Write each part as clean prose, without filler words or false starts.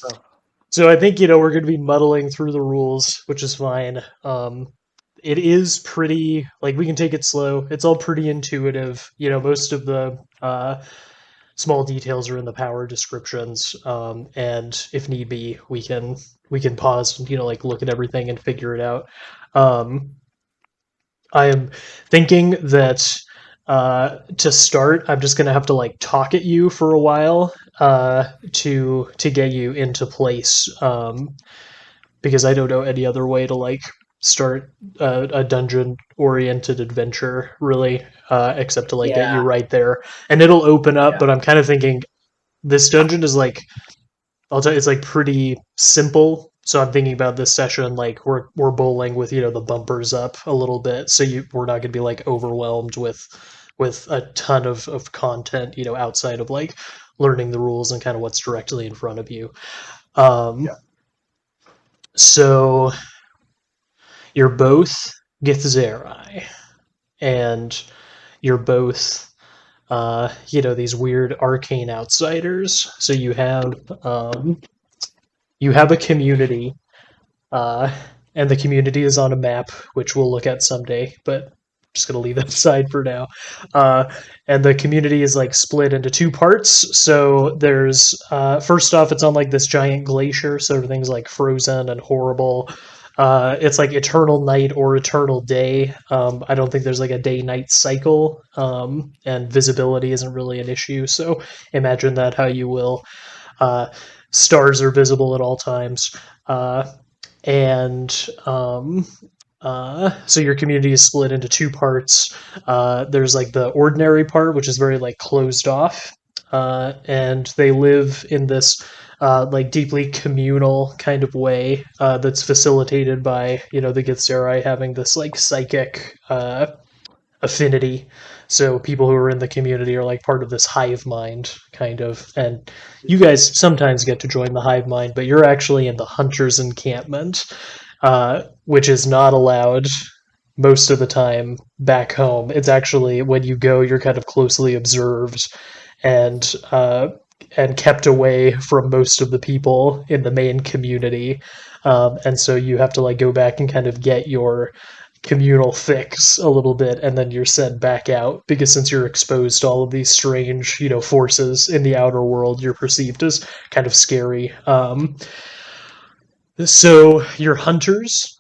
Oh, So I think, we're going to be muddling through the rules, which is fine. It is pretty, like, we can take it slow. It's all pretty intuitive. Most of the small details are in the power descriptions. And if need be, we can pause and, like, look at everything and figure it out. Um, I am thinking that to start, I'm just gonna have to like talk at you for a while to get you into place, because I don't know any other way to like start a dungeon oriented adventure really, except to like get you yeah, right there, and it'll open up. yeah, But I'm kind of thinking this dungeon is like, I'll tell you, it's like pretty simple. So I'm thinking about this session like we're bowling with the bumpers up a little bit, so we're not going to be like overwhelmed with a ton of content, outside of like learning the rules and kind of what's directly in front of you. yeah. Um, so you're both Githzerai, and you're both these weird arcane outsiders. So you have a community. Uh, and the community is on a map, which we'll look at someday, but I'm just going to leave that aside for now. And the community is like split into two parts. So there's, first off, it's on like this giant glacier, so everything's like frozen and horrible. It's like eternal night or eternal day. I don't think there's like a day night cycle, and visibility isn't really an issue. So imagine that how you will. Uh, Stars are visible at all times. Uh, and so your community is split into two parts. There's like the ordinary part, which is very like closed off, and they live in this like deeply communal kind of way, that's facilitated by the Githzerai having this like psychic affinity. So people who are in the community are like part of this hive mind kind of, and you guys sometimes get to join the hive mind, but you're actually in the hunter's encampment, which is not allowed most of the time back home. It's actually when you go, you're kind of closely observed and kept away from most of the people in the main community. And so you have to like go back and kind of get your communal fix a little bit, and then you're sent back out, because since you're exposed to all of these strange forces in the outer world, you're perceived as kind of scary. So you're hunters,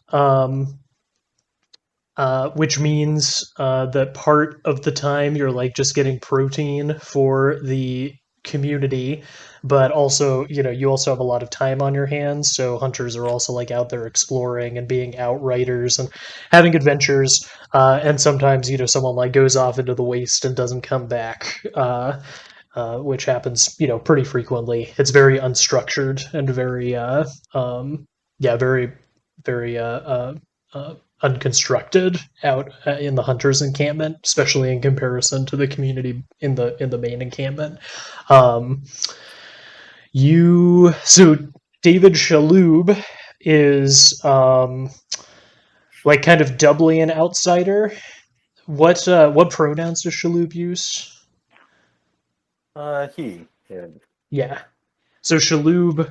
which means that part of the time you're like just getting protein for the community, but also you also have a lot of time on your hands. So hunters are also like out there exploring and being outriders and having adventures. And sometimes someone like goes off into the waste and doesn't come back. Which happens, pretty frequently. It's very unstructured and very, yeah, very, very unconstructed out in the hunters encampment, especially in comparison to the community in the main encampment. Um, so David Shal'houb is like kind of doubly an outsider. What pronouns does Shal'houb use? He. Yeah. Yeah. So Shal'houb,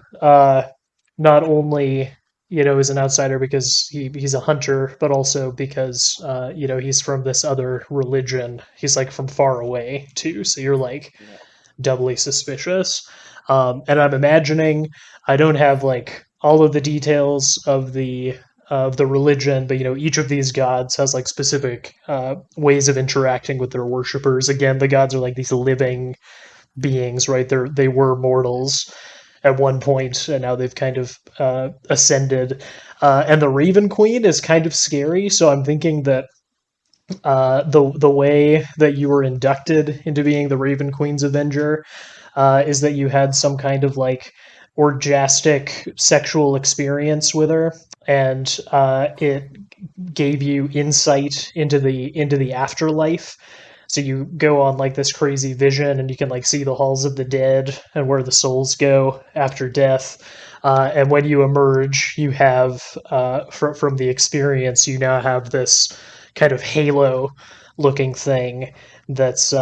not only is an outsider because he's a hunter, but also because he's from this other religion. He's like from far away too, so you're like Yeah. doubly suspicious. And I'm imagining, I don't have like all of the details of the religion, but each of these gods has like specific ways of interacting with their worshippers. Again, the gods are like these living beings, right? They were mortals at one point, and now they've kind of ascended. And the Raven Queen is kind of scary, so I'm thinking that the way that you were inducted into being the Raven Queen's Avenger is that you had some kind of like orgastic sexual experience with her, and it gave you insight into the afterlife. So you go on like this crazy vision, and you can like see the halls of the dead and where the souls go after death. And when you emerge, you have from the experience, you now have this kind of halo looking thing that's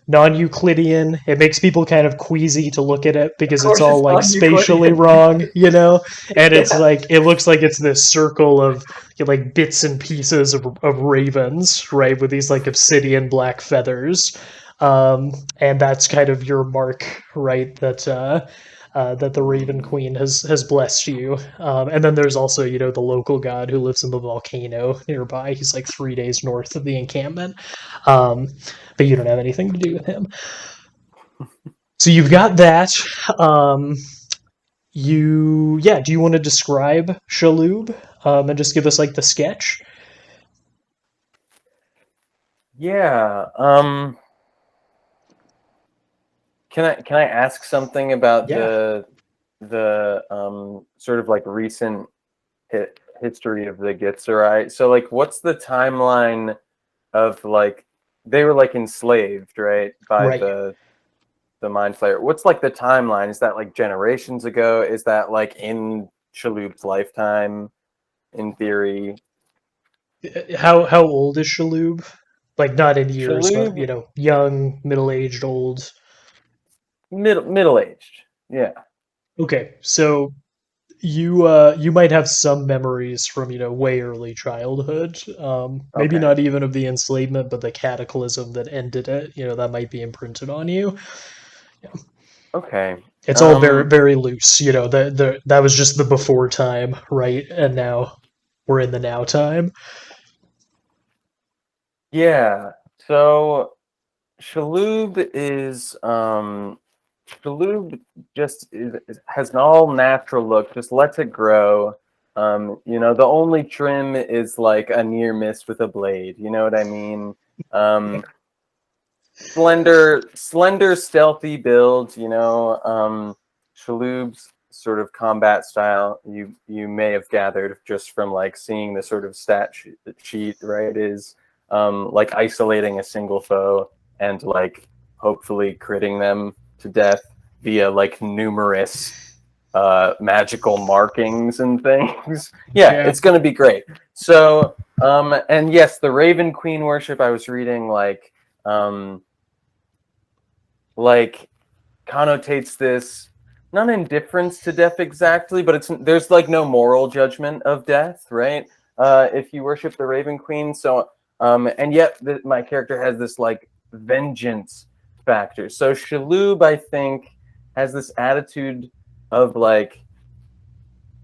non-Euclidean. It makes people kind of queasy to look at it Of because it's course, all it's like spatially non-Euclidean. wrong, and it's Yeah. like it looks like it's this circle of like bits and pieces of ravens, right, with these like obsidian black feathers, and that's kind of your mark, right? That the Raven Queen has blessed you. And then there's also, the local god who lives in the volcano nearby. He's like 3 days north of the encampment. Um, but you don't have anything to do with him. So you've got that. Um, do you want to describe Shal'houb, and just give us like the sketch? Yeah. Can I ask something about Yeah, the sort of like recent history of the Gitzerai? So like, what's the timeline of like they were like enslaved, right, by right. the Mind Flayer? What's like the timeline? Is that like generations ago? Is that like in Shaloub's lifetime, in theory? How old is Shal'houb? Like not in years, but Shaloub, young, middle aged, old. middle aged. Yeah. Okay, so you might have some memories from way early childhood, maybe Okay. not even of the enslavement, but the cataclysm that ended it, that might be imprinted on you. Yeah. Okay. It's all very Um. very loose, that was just the before time, right? And now we're in the now time. Yeah. So Shaloub just has an all natural look, just lets it grow. The only trim is like a near miss with a blade. You know what I mean? Um, slender, stealthy build. Shaloub's sort of combat style. You may have gathered just from like seeing the sort of sheet, right? Is like isolating a single foe and like hopefully critting them to death via like numerous magical markings and things. Yeah, Yeah, it's gonna be great. So and yes, the Raven Queen worship I was reading um like connotates this not indifference to death exactly, but there's like no moral judgment of death, right? If you worship the Raven Queen, so and yet my character has this like vengeance factor. So Shalhoub, I think, has this attitude of like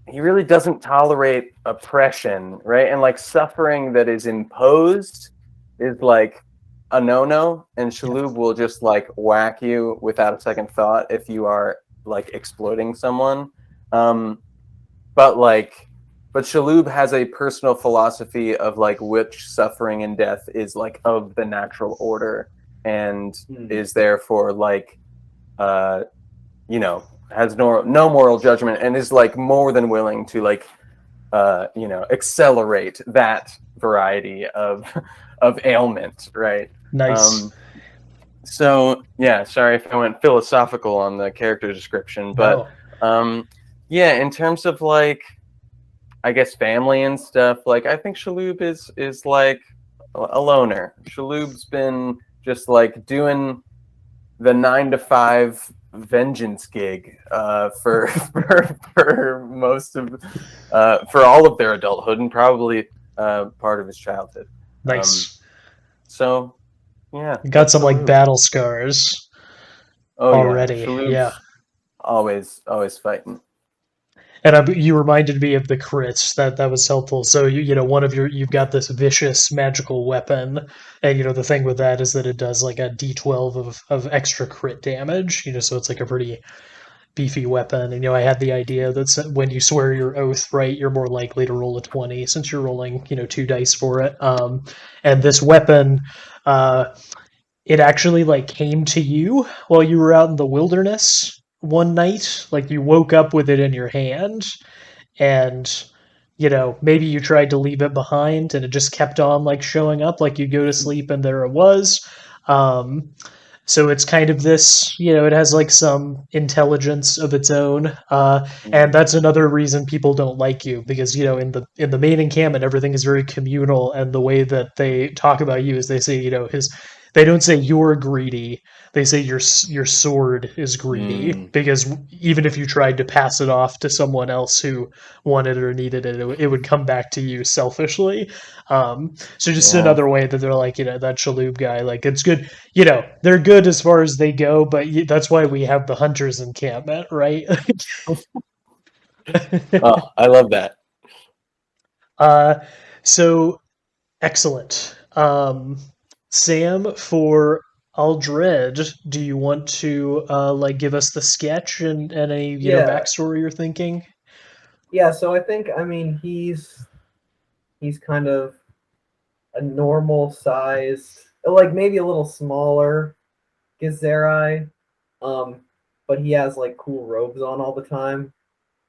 he really doesn't tolerate oppression, right? And like suffering that is imposed is like a no-no, and yeah, Shalhoub will just like whack you without a second thought if you are like exploiting someone. Um, but like, but Shalhoub has a personal philosophy of like which suffering and death is like of the natural order and mm, is therefore like uh has no moral judgment and is like more than willing to like accelerate that variety of ailment, right? nice. um so yeah, sorry if I went philosophical on the character description, but No, um yeah, in terms of like I guess family and stuff, like I think Shalhoub is like a loner. Shaloub's been just like doing the 9 to 5 vengeance gig for most of for all of their adulthood and probably part of his childhood. Um, nice. so yeah, You got that's some like Shalhoub. battle scars Oh yeah, already. Yeah. Shaloub's always fighting. And you reminded me of the crits. That was helpful. So one of you've got this vicious magical weapon, and the thing with that is that it does like a D12 of extra crit damage. So it's like a pretty beefy weapon. And I had the idea that when you swear your oath, right, you're more likely to roll a 20 since you're rolling 2 dice for it. And this weapon, uh, it actually like came to you while you were out in the wilderness one night. Like you woke up with it in your hand, and maybe you tried to leave it behind and it just kept on like showing up, like you go to sleep and there it was. um so it's kind of this, it has like some intelligence of its own, and Mhm. that's another reason people don't like you, because in the main encampment everything is very communal, and the way that they talk about you is they say his they don't say you're greedy. They say your sword is greedy, Mm, because even if you tried to pass it off to someone else who wanted or needed it, it would come back to you selfishly. So just yeah. another way that they're like, that Shal'houb guy, like, it's good. They're good as far as they go, but that's why we have the hunters encampment, right? Oh, I love that. uh, so excellent. Sam, for Aldred, do you want to like give us the sketch and any Yeah, backstory you're thinking? yeah. So I think, I mean, he's kind of a normal sized, like maybe a little smaller Gizeri, um, but he has like cool robes on all the time,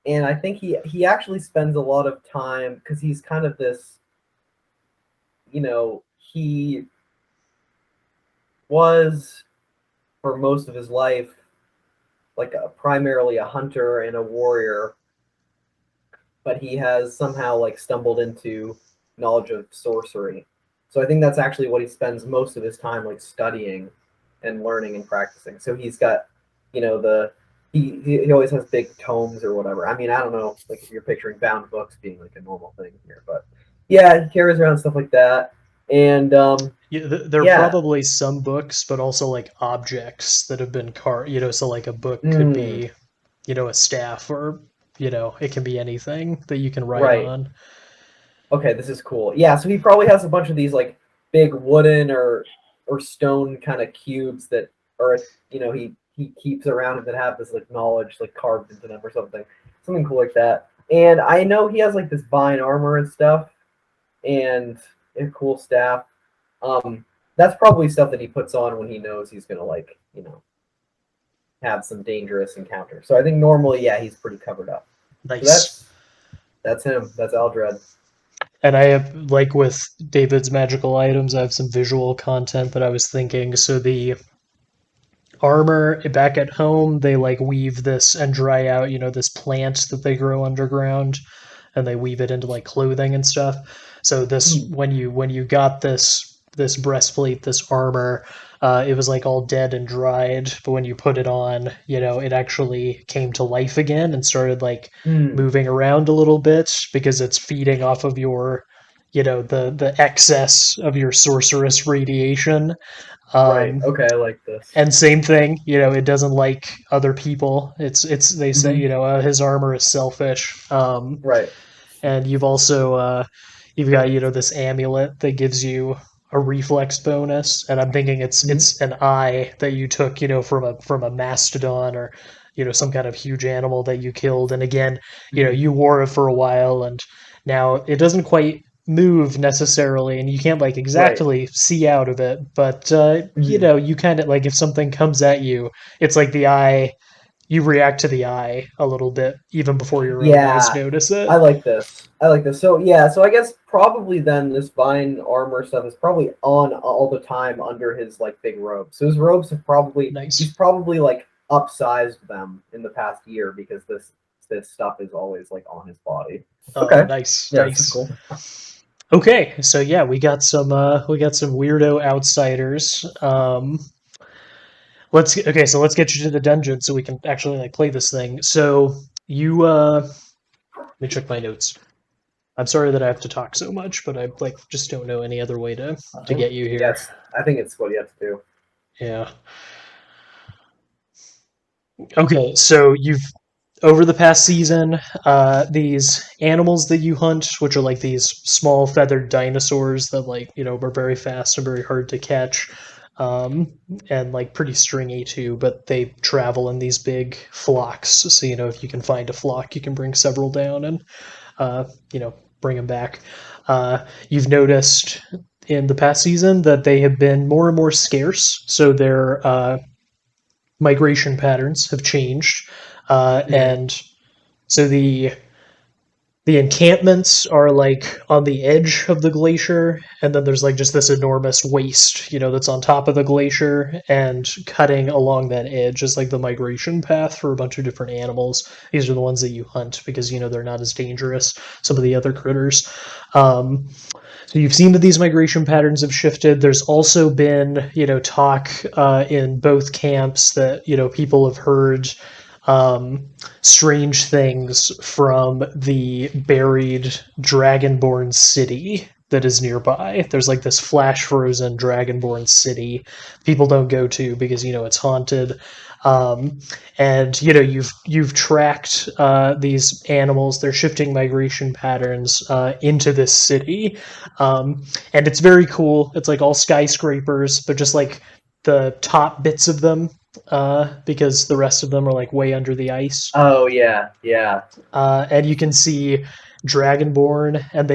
and I think he actually spends a lot of time because he's kind of this, he was for most of his life like primarily a hunter and a warrior, but he has somehow like stumbled into knowledge of sorcery. So I think that's actually what he spends most of his time like studying and learning and practicing. So he's got, the he always has big tomes or whatever. I mean, I don't know, like if you're picturing bound books being like a normal thing here, but yeah, he carries around stuff like that. And Yeah, there are yeah, probably some books, but also like objects that have been carved. So like a book could mm, be, a staff, or it can be anything that you can write right. on. Okay, this is cool. Yeah, so he probably has a bunch of these like big wooden or stone kind of cubes that are he keeps around and that have this like knowledge like carved into them or something cool like that. And I know he has like this vine armor and stuff and a cool staff. That's probably stuff that he puts on when he knows he's gonna like have some dangerous encounter. So I think normally, yeah, he's pretty covered up. So Nice. that's him. That's Aldred. And I have, like with David's magical items, I have some visual content that I was thinking. So the armor back at home, they like weave this and dry out, this plant that they grow underground, and they weave it into like clothing and stuff. So this, Hmm. when you got this breastplate, this armor, it was like all dead and dried, but when you put it on, it actually came to life again and started like Hmm. moving around a little bit, because it's feeding off of your, the excess of your sorceress radiation. Right. um, Okay, I like this. and same thing, it doesn't like other people. It's they say, Hmm. his armor is selfish. Right. And you've got, this amulet that gives you a reflex bonus, and I'm thinking Hmm. it's an eye that you took, from a mastodon, or some kind of huge animal that you killed. And again, Hmm. you wore it for a while, and now it doesn't quite move necessarily, and you can't like Right. exactly see out of it, but Hmm. you kind of like, if something comes at you, it's like the eye, you react to the eye a little bit even before your own eyes Yeah, notice it. I like this. I like this. So yeah, so I guess probably then this vine armor stuff is probably on all the time under his like big robes. So his robes have probably he's Nice. probably like upsized them in the past year because this stuff is always like on his body. Oh, Okay. nice, Yeah, this is nice. cool. Okay, so yeah, we got some weirdo outsiders. So let's get you to the dungeon so we can actually like play this thing. So you let me check my notes. I'm sorry that I have to talk so much, but I like just don't know any other way to I to think get you here. yes, I think it's what you have to do. Yeah. Okay, so you've over the past season, these animals that you hunt, which are like these small feathered dinosaurs that like are very fast and very hard to catch, um, and like pretty stringy too. But they travel in these big flocks. So if you can find a flock, you can bring several down and uh, bring them back. You've noticed in the past season that they have been more and more scarce. So their migration patterns have changed, Hmm. and so the The encampments are like on the edge of the glacier, and then there's like just this enormous waste, that's on top of the glacier, and cutting along that edge is like the migration path for a bunch of different animals. These are the ones that you hunt because they're not as dangerous. Some of the other critters. Um, so you've seen that these migration patterns have shifted. There's also been, talk in both camps that people have heard um, strange things from the buried dragonborn city that is nearby. There's like this flash frozen dragonborn city people don't go to because it's haunted. Um, and you've tracked these animals, their shifting migration patterns into this city, and it's very cool. It's like all skyscrapers, but just like the top bits of them, because the rest of them are like way under the ice. Oh yeah, yeah. And you can see Dragonborn, and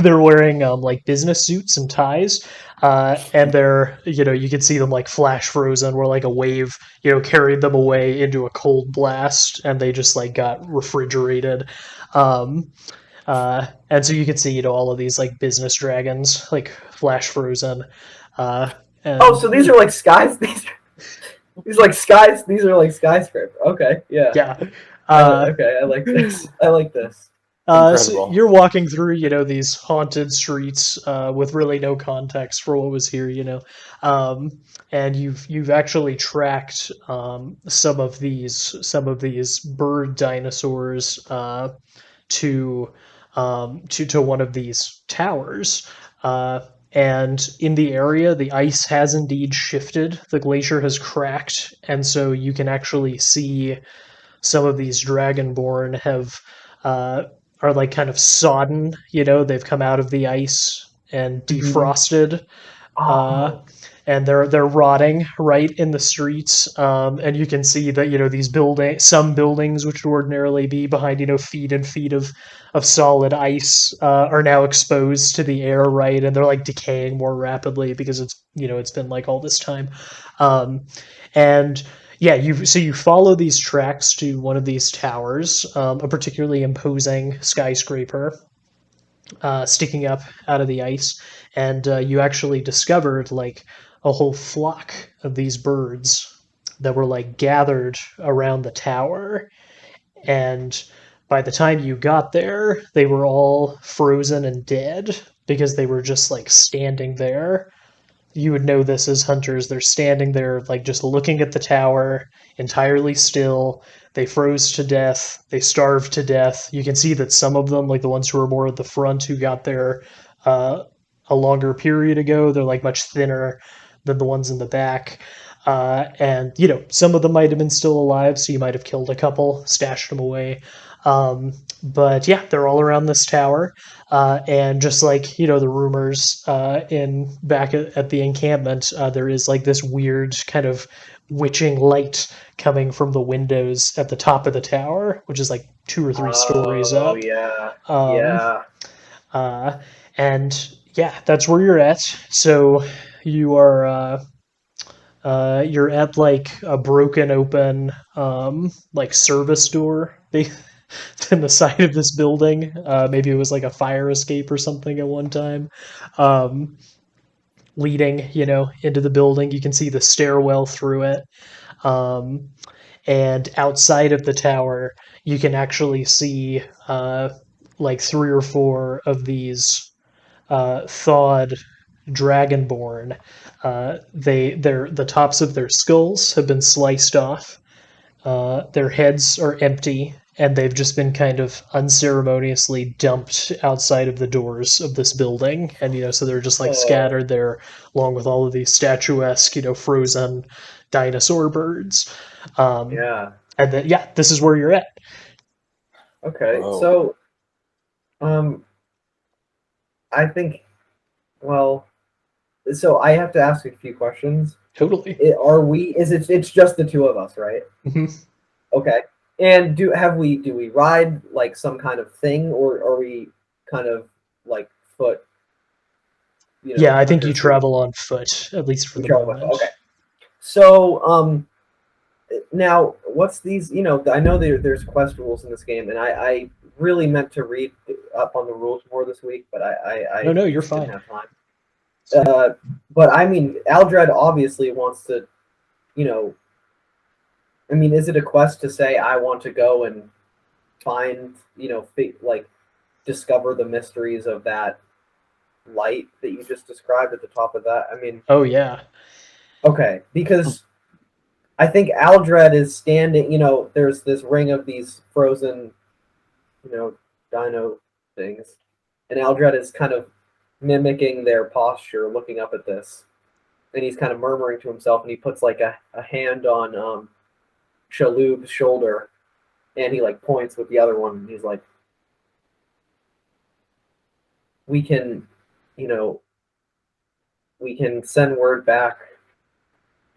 they're wearing like business suits and ties, and they're you can see them like flash frozen, where like a wave carried them away into a cold blast, and they just like got refrigerated. Um, and so you can see all of these like business dragons like flash frozen. And Oh, so these are like skies. These are like skies. These are like skyscraper. Okay, yeah. yeah. Okay, I like this. I like this. So Incredible. you're walking through, these haunted streets with really no context for what was here, and you've actually tracked some of these bird dinosaurs to one of these towers. And in the area, the ice has indeed shifted. The glacier has cracked, and so you can actually see some of these dragonborn uh, are like kind of sodden. They've come out of the ice and defrosted, Oh, and they're rotting right in the streets. And you can see that some buildings which would ordinarily be behind feet and feet of solid ice are now exposed to the air, right, and they're like decaying more rapidly because it's been like all this time. And yeah, you follow these tracks to one of these towers, a particularly imposing skyscraper sticking up out of the ice, and you actually discovered like a whole flock of these birds that were like gathered around the tower. And by the time you got there, they were all frozen and dead because they were just like standing there. You would know this as hunters. They're standing there, like just looking at the tower, entirely still. They froze to death. They starved to death. You can see that some of them, like the ones who are more at the front, who got there uh, a longer period ago, they're like much thinner than the ones in the back. And some of them might have been still alive, so you might have killed a couple, stashed them away. But yeah, they're all around this tower. And just like the rumors in back at the encampment, there is like this weird kind of witching light coming from the windows at the top of the tower, which is like 2 or 3 stories oh up. yeah, Um, yeah. uh, and yeah, that's where you're at. So you are you're at like a broken open like service door in the side of this building. Maybe it was like a fire escape or something at one time. Um, Leading, into the building. You can see the stairwell through it. Um, and outside of the tower, you can actually see like 3 or 4 of these thawed dragonborn. The tops of their skulls have been sliced off. Their heads are empty, and they've just been kind of unceremoniously dumped outside of the doors of this building. And so they're just like Oh scattered there, along with all of these statuesque, frozen dinosaur birds. Um, yeah. and then yeah, this is where you're at. Okay. Whoa. So, um, I think. Well, so I have to ask a few questions. Totally. Are we? Is it? It's just the two of us, right? Mhm. Okay. And do we ride like some kind of thing, or are we kind of like foot? Yeah, I think you Hunters who travel on foot, at least for we the travel with. moment. Okay. So now what's these? I know there's quest rules in this game, and I really meant to read up on the rules more this week, but No, you're just fine. didn't have time. But I mean, Aldred obviously wants to, I mean, is it a quest to say I want to go and find, like discover the mysteries of that light that you just described at the top of that? I mean, Oh yeah. okay, because I think Aldred is standing, there's this ring of these frozen, dino things, and Aldred is kind of mimicking their posture, looking up at this, and he's kind of murmuring to himself, and he puts like a hand on Shal'houb's shoulder, and he like points with the other one, and he's like, we can, we can send word back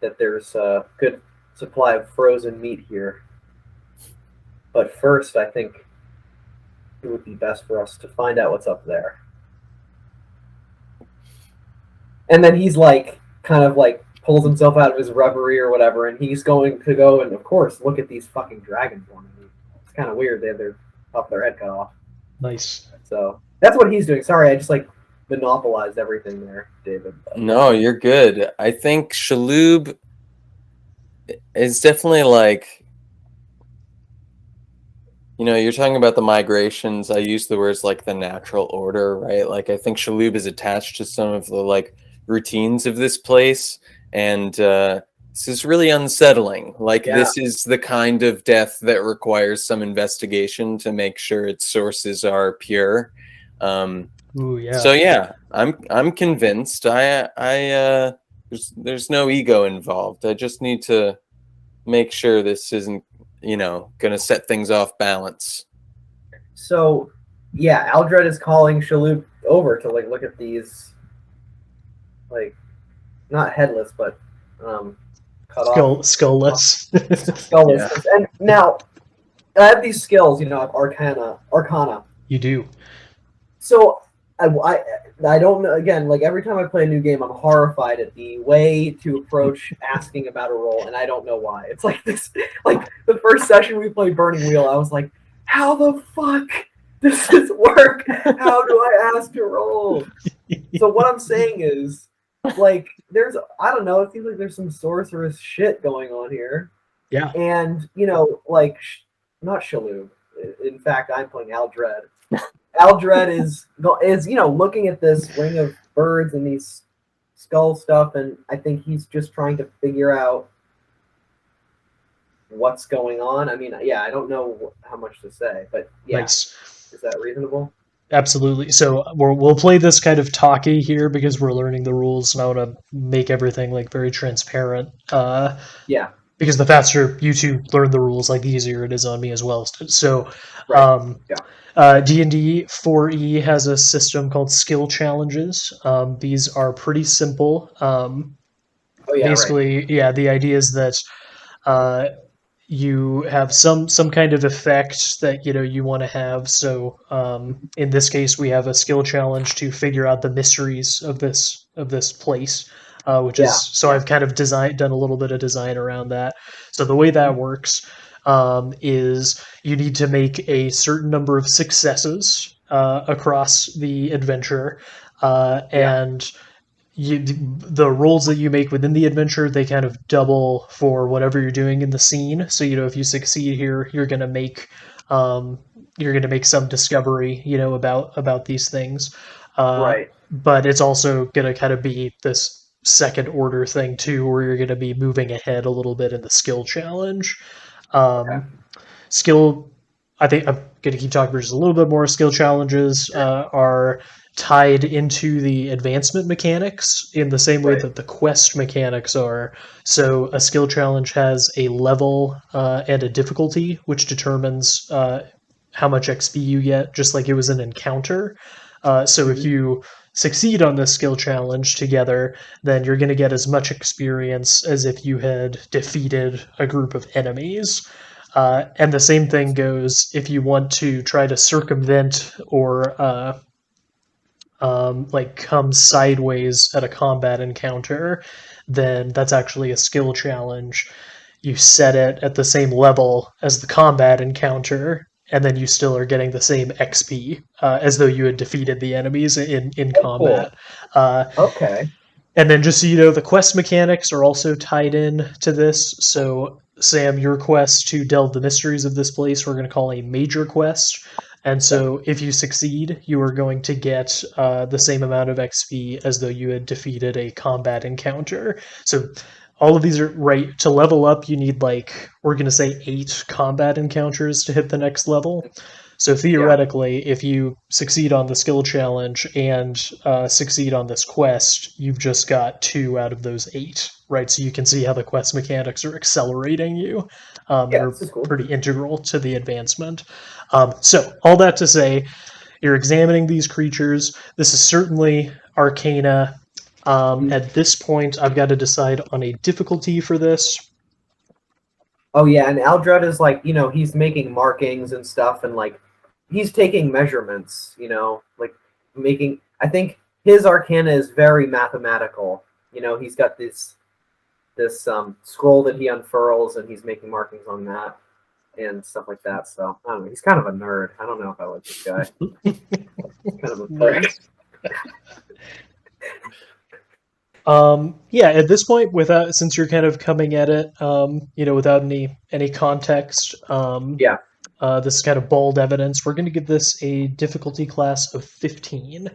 that there's a good supply of frozen meat here. But first, I think it would be best for us to find out what's up there. And then he's like, kind of like pulls himself out of his reverie or whatever, and he's going to go and, of course, look at these fucking dragons on me. It's kind of weird. They have their top of their head cut off. Nice. So that's what he's doing. Sorry, I just like monopolized everything there, David. No, you're good. I think Shal'houb is definitely like, you're talking about the migrations. I use the words like the natural order, right? Like I think Shal'houb is attached to some of the like routines of this place, and this is really unsettling. Like this is the kind of death that requires some investigation to make sure its sources are pure. Ooh, yeah. So yeah, I'm convinced. There's no ego involved. I just need to make sure this isn't, going to set things off balance. So yeah, Aldred is calling Shal'houb over to like look at these, like, not headless, but cut off, skullless. skullless. Yeah. And now I have these skills, Arcana. You do. So I don't know. Again, like every time I play a new game, I'm horrified at the way to approach asking about a role, and I don't know why. It's like this. Like the first session we played Burning Wheel, I was like, "How the fuck does this work? How do I ask to roll?" So what I'm saying is, like, I don't know. It seems like there's some sorceress shit going on here. Yeah. And like, not Shal'houb. In fact, I'm playing Aldred. Aldred is looking at this ring of birds and these skull stuff, and I think he's just trying to figure out what's going on. I mean, yeah, I don't know how much to say, but yeah, Nice. Is that reasonable? Absolutely. So we'll play this kind of talky here because we're learning the rules, and I want to make everything like very transparent. Yeah. Because the faster you two learn the rules, like the easier it is on me as well. So, right. D&D 4E has a system called skill challenges. These are pretty simple. Basically, the idea is that you have some kind of effect that you want to have. So in this case, we have a skill challenge to figure out the mysteries of this place. I've kind of done a little bit of design around that. So the way that works is you need to make a certain number of successes across the adventure, and the rolls that you make within the adventure, they kind of double for whatever you're doing in the scene. So if you succeed here, you're going to make some discovery about these things. Right. But it's also going to kind of be this second order thing too, where you're going to be moving ahead a little bit in the skill challenge. Skill, I think I'm going to keep talking for just a little bit more. Skill challenges are tied into the advancement mechanics in the same way that the quest mechanics are. So a skill challenge has a level and a difficulty, which determines how much XP you get, just like it was an encounter. So if you succeed on this skill challenge together, then you're going to get as much experience as if you had defeated a group of enemies. And the same thing goes if you want to try to circumvent or come sideways at a combat encounter, then that's actually a skill challenge. you set it at the same level as the combat encounter, and then you still are getting the same XP as though you had defeated the enemies in Oh, cool. combat. Okay. And then just so you know, the quest mechanics are also tied in to this. So, Sam, your quest to delve the mysteries of this place, we're going to call a major quest. And so, if you succeed, you are going to get the same amount of XP as though you had defeated a combat encounter. So, all of these are right. To level up, you need, like, we're going to say 8 combat encounters to hit the next level. So theoretically, if you succeed on the skill challenge and succeed on this quest, you've just got 2 out of those 8, right? So you can see how the quest mechanics are accelerating you and Yeah, are this is cool. pretty integral to the advancement. So all that to say, you're examining these creatures. This is certainly Arcana. At this point, I've got to decide on a difficulty for this. Oh yeah, and Aldred is like, he's making markings and stuff, and like he's taking measurements, like making. I think his Arcana is very mathematical. He's got this scroll that he unfurls, and he's making markings on that and stuff like that. So I don't know. He's kind of a nerd. I don't know if I like this guy. He's kind of a prick. Yeah, at this point, without since you're kind of coming at it, without any context, Yeah. this is kind of bold evidence. We're going to give this a difficulty class of 15.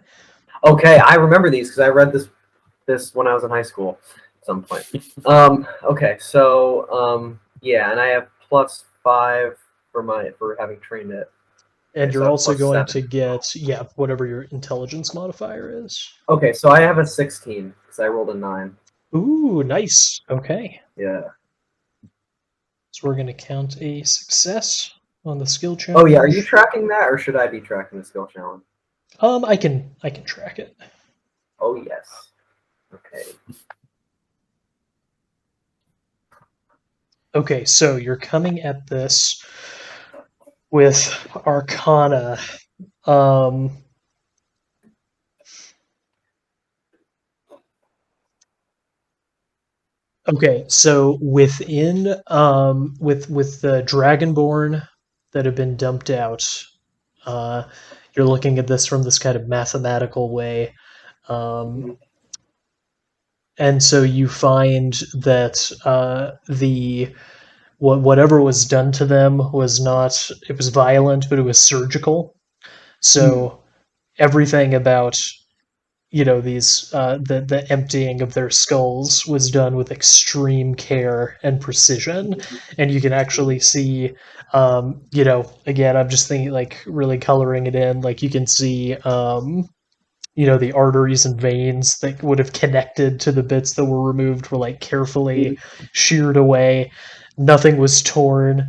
Okay, I remember these because I read this when I was in high school at some point. Okay, so yeah, and I have +5 for having trained it. And Okay, you're so also going +7. to get whatever your intelligence modifier is. Okay, so I have a 16 because I rolled a 9. Ooh, nice. Okay, Yeah. so we're going to count a success on the skill challenge. Oh yeah, are you tracking that, or should I be tracking the skill challenge? I can track it. Oh yes. Okay. Okay, so you're coming at this with Arcana. Okay, so within with the Dragonborn that have been dumped out, you're looking at this from this kind of mathematical way, and so you find that whatever was done to them was not, it was violent, but it was surgical. So everything about these the emptying of their skulls was done with extreme care and precision, and you can actually see again, I'm just thinking, like, really coloring it in, like you can see the arteries and veins that would have connected to the bits that were removed were like carefully sheared away. Nothing was torn,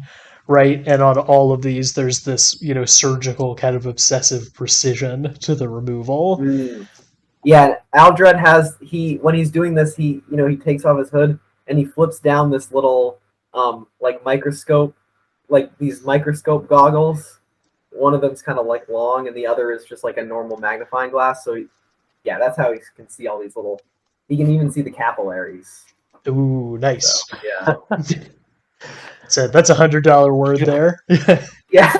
right? And on all of these, there's this surgical kind of obsessive precision to the removal. Yeah, Aldred when he's doing this, he takes off his hood and he flips down this little like microscope, like these microscope goggles. One of them's kind of like long, and the other is just like a normal magnifying glass. So yeah, that's how he can see all these little. He can even see the capillaries. Ooh, nice. So, yeah. So that's $100 word there. Yeah.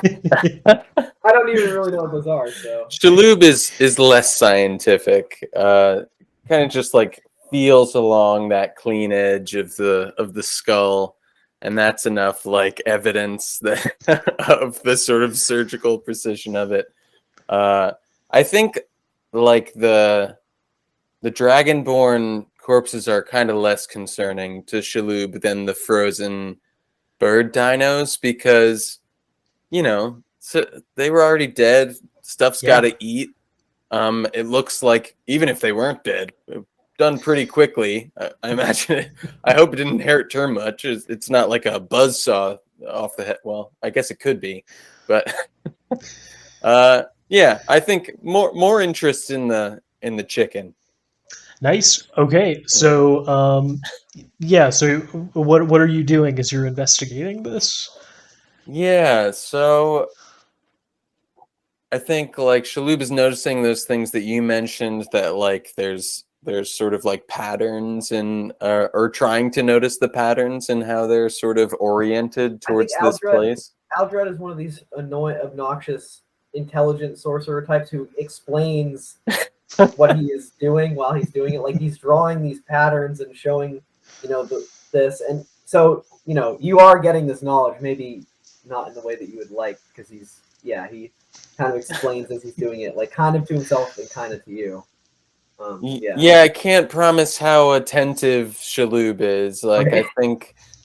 I don't even really know what those are. So Shal'houb is less scientific. Kind of just like feels along that clean edge of the skull, and that's enough like evidence that of the sort of surgical precision of it. I think like the Dragonborn corpses are kind of less concerning to Shal'houb than the frozen bird dinos, because so they were already dead. Stuff's got to eat. It looks like even if they weren't dead, done pretty quickly. I imagine it. I hope it didn't hurt too much. It's not like a buzzsaw off the head. Well, I guess it could be, but yeah, I think more interest in the chicken. Nice. Okay, so yeah. So what are you doing as you're investigating this? Yeah, so I think like Shal'houb is noticing those things that you mentioned, that like there's there's sort of like patterns in or trying to notice the patterns and how they're sort of oriented towards this place. Aldred is one of these obnoxious, intelligent sorcerer types who explains what he is doing while he's doing it. Like he's drawing these patterns and showing, this. And so, you are getting this knowledge, maybe not in the way that you would like, because he kind of explains as he's doing it, like kind of to himself and kind of to you. Yeah, I can't promise how attentive Shal'houb is. Like, Okay.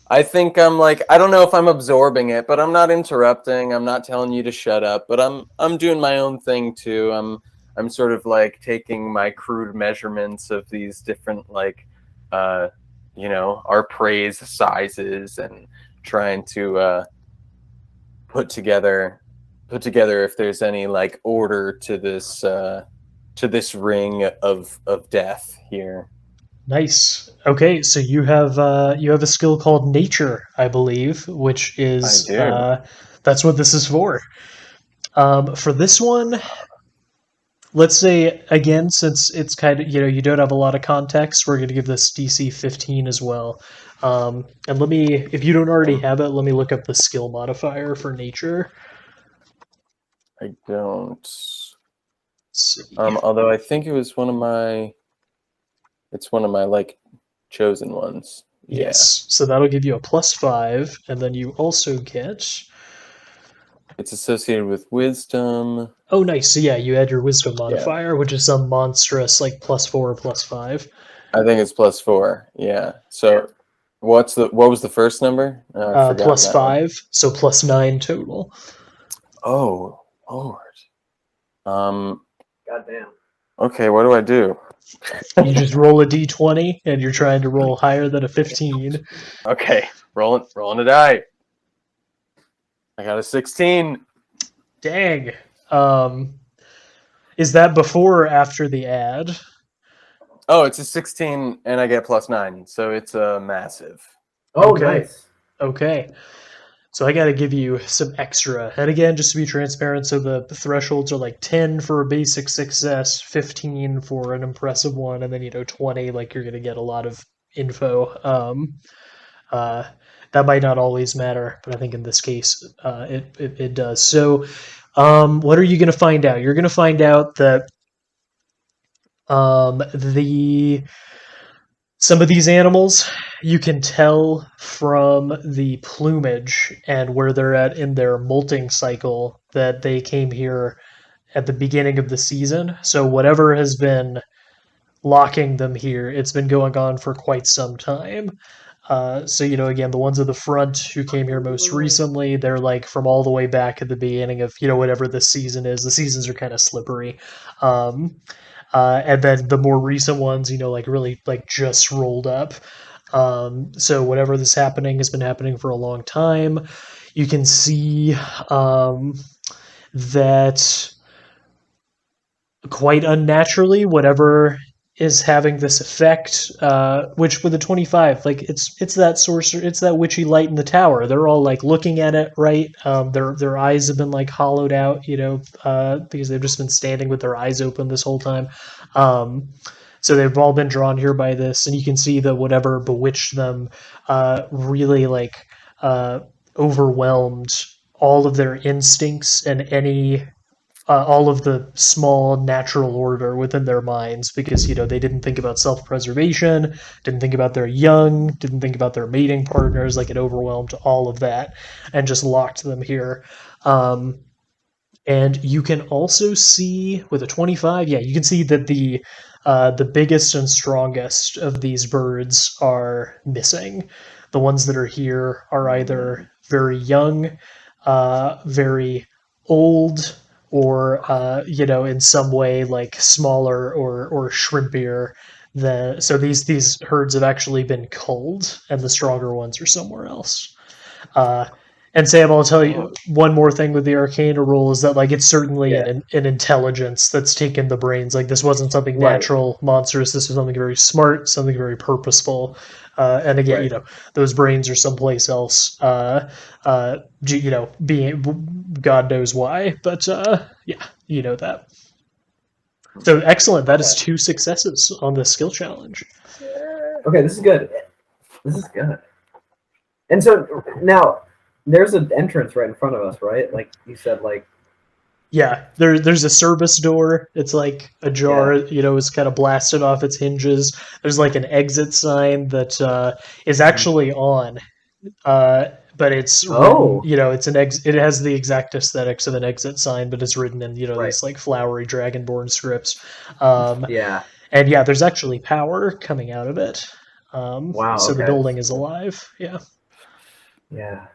I think I'm like, I don't know if I'm absorbing it, but I'm not interrupting. I'm not telling you to shut up, but I'm doing my own thing too. I'm sort of like taking my crude measurements of these different like, our praise sizes and trying to put together if there's any like order to this ring of death here. Nice. Okay, so you have a skill called Nature, I believe, which is I do. that's what this is for. For this one, let's say again, since it's kind of you don't have a lot of context, we're going to give this DC 15 as well. And let me, if you don't already have it, let me look up the skill modifier for Nature. I don't. Let's see. Although I think it was one of my like chosen ones. Yes. So that'll give you a +5, and then you also get. It's associated with wisdom. Oh, nice. So yeah, you add your wisdom modifier, which is some monstrous like +4 or +5. I think it's +4. Yeah. So what was the first number? I forgot +5, so +9 total. Oh, Lord. Goddamn. Okay, what do I do? You just roll a d20, and you're trying to roll higher than a 15. Okay, rolling a die. I got a 16. Dang. Is that before or after the ad? Oh, it's a 16, and I get +9, so it's a massive. Oh, Okay. nice. Okay. So I got to give you some extra. And again, just to be transparent, so the thresholds are like 10 for a basic success, 15 for an impressive one, and then 20, like you're going to get a lot of info. That might not always matter, but I think in this case, it does. So, what are you going to find out? You're going to find out that some of these animals, you can tell from the plumage and where they're at in their molting cycle that they came here at the beginning of the season. So whatever has been locking them here, it's been going on for quite some time. So again, the ones at the front who came here most recently, they're like from all the way back at the beginning of whatever this season is. The seasons are kind of slippery. And then the more recent ones, like really like just rolled up. So whatever this happening has been happening for a long time. You can see that quite unnaturally, whatever is having this effect, which with a 25, like it's that sorcerer, it's that witchy light in the tower. They're all like looking at it, right? Their eyes have been like hollowed out, because they've just been standing with their eyes open this whole time. So they've all been drawn here by this, and you can see that whatever bewitched them really like overwhelmed all of their instincts and all of the small natural order within their minds, because they didn't think about self-preservation, didn't think about their young, didn't think about their mating partners. Like it overwhelmed all of that and just locked them here. And you can also see with a 25, you can see that the biggest and strongest of these birds are missing. The ones that are here are either very young, very old, or in some way like smaller or shrimpier. So these herds have actually been culled, and the stronger ones are somewhere else. And Sam, I'll tell you one more thing with the Arcana roll is that like it's certainly an intelligence that's taken the brains. Like this wasn't something natural, monstrous. This was something very smart, something very purposeful. And again, those brains are someplace else. Being God knows why, but that. So excellent. That is Okay. 2 successes on the skill challenge. Okay, this is good. This is good. And so now there's an entrance right in front of us, right? Like you said, like Yeah, there's a service door. It's like ajar, it's kind of blasted off its hinges. There's like an exit sign that is actually on, but it's written, oh, it's it has the exact aesthetics of an exit sign, but it's written in, right, these like flowery dragonborn scripts. Um, yeah, and yeah, there's actually power coming out of it. wow, So the okay, building is alive. Yeah. yeah,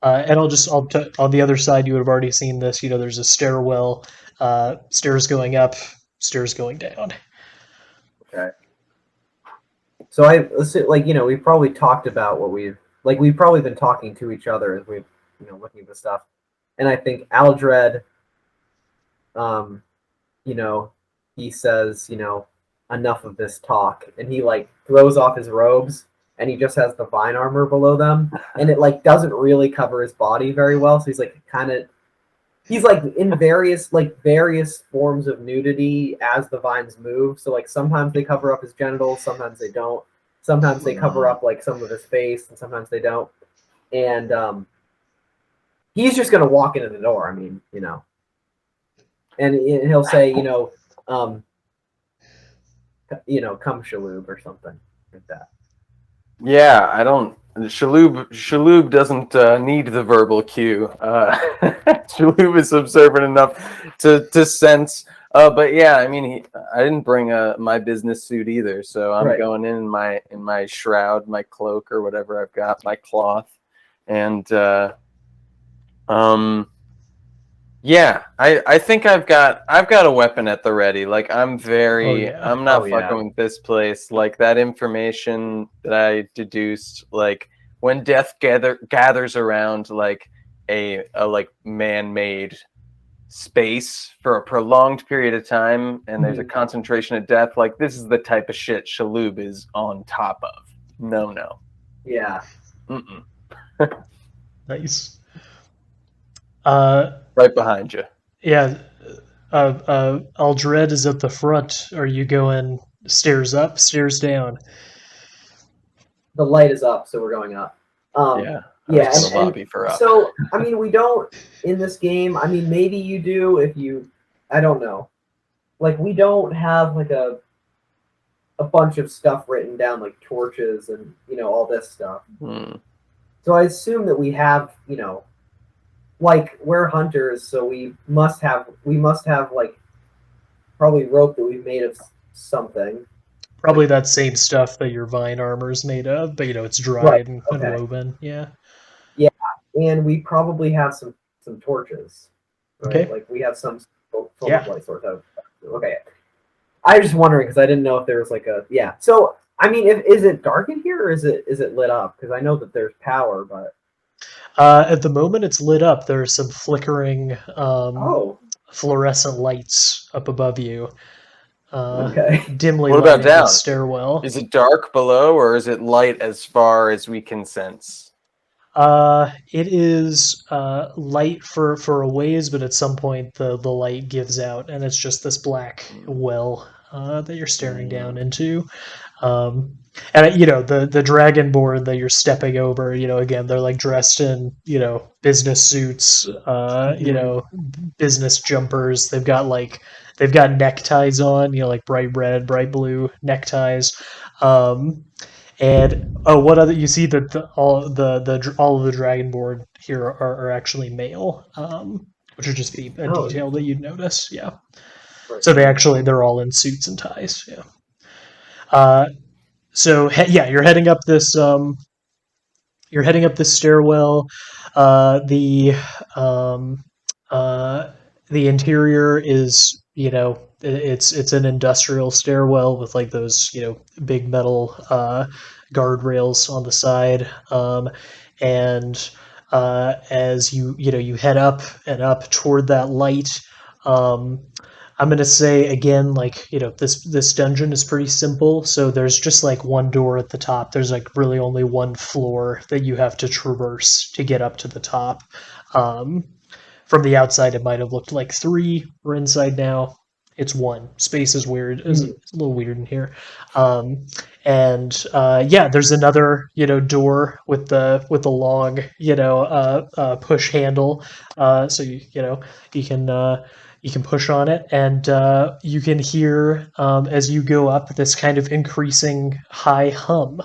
And on the other side, you would have already seen this. There's a stairwell, stairs going up, stairs going down. okay. So let's say, like we've probably talked about what we've probably been talking to each other as we've looking at the stuff, and I think Aldred, um, you know, he says enough of this talk, and he like throws off his robes, and he just has the vine armor below them, and it like doesn't really cover his body very well, so he's like he's like in various forms of nudity as the vines move. So like sometimes they cover up his genitals, sometimes they don't. Sometimes they cover up like some of his face, and sometimes they don't. And he's just gonna walk into the door. I mean, and he'll say, come Shal'houb or something like that. Yeah, I don't. Shal'houb doesn't need the verbal cue. Shal'houb is observant enough to sense. But yeah, I mean, I didn't bring my business suit either, so I'm Right. going in my shroud, my cloak, or whatever I've got, my cloth, and yeah, I think I've got a weapon at the ready. Like I'm Yeah. not Oh, yeah. fucking with this place. Like that information that I deduced, like when death gathers around like a like man-made space for a prolonged period of time, and there's a concentration of death, like this is the type of shit Shal'houb is on top of. No. Yeah. Mm-mm. Nice. Right behind you. Yeah. Aldred is at the front. Are you going stairs up, stairs down? The light is up, so we're going up. Yeah. Yeah, The lobby for up. so I mean, we don't in this game. I mean, maybe you do if you. I don't know. Like we don't have like a bunch of stuff written down, like torches and all this stuff. So I assume that we have like we're hunters, so we must have like probably rope that we've made of something. Probably that same stuff that your vine armor is made of, but it's dried Right, and okay. woven. Yeah. Yeah, and we probably have some torches. Right? Okay. Like we have some Yeah. light source. Okay. I was just wondering because I didn't know if there was like a So I mean, is it dark in here or is it lit up? Because I know that there's power, but At the moment, it's lit up. There are some flickering fluorescent lights up above you. Okay. Dimly What about lighting down? the stairwell. Is it dark below, or is it light as far as we can sense? It is light for a ways, but at some point the light gives out, and it's just this black well that you're staring down into. And the dragonborn that you're stepping over, again they're like dressed in business suits, business jumpers. They've got neckties on, like bright red, bright blue neckties. And what other you see that all of the dragonborn here are actually male, which would just be a detail that you'd notice. Yeah. Right. So they're all in suits and ties. Yeah. So you're heading up this stairwell. Um, the interior is it's an industrial stairwell with like those big metal guardrails on the side, and as you head up and up toward that light. I'm gonna say again, like this dungeon is pretty simple. So there's just like one door at the top. There's like really only one floor that you have to traverse to get up to the top. From the outside, it might have looked like three. We're inside now. It's one. Space is weird. It's a little weird in here. Yeah, there's another door with the long push handle. So you can push on it, and you can hear as you go up this kind of increasing high hum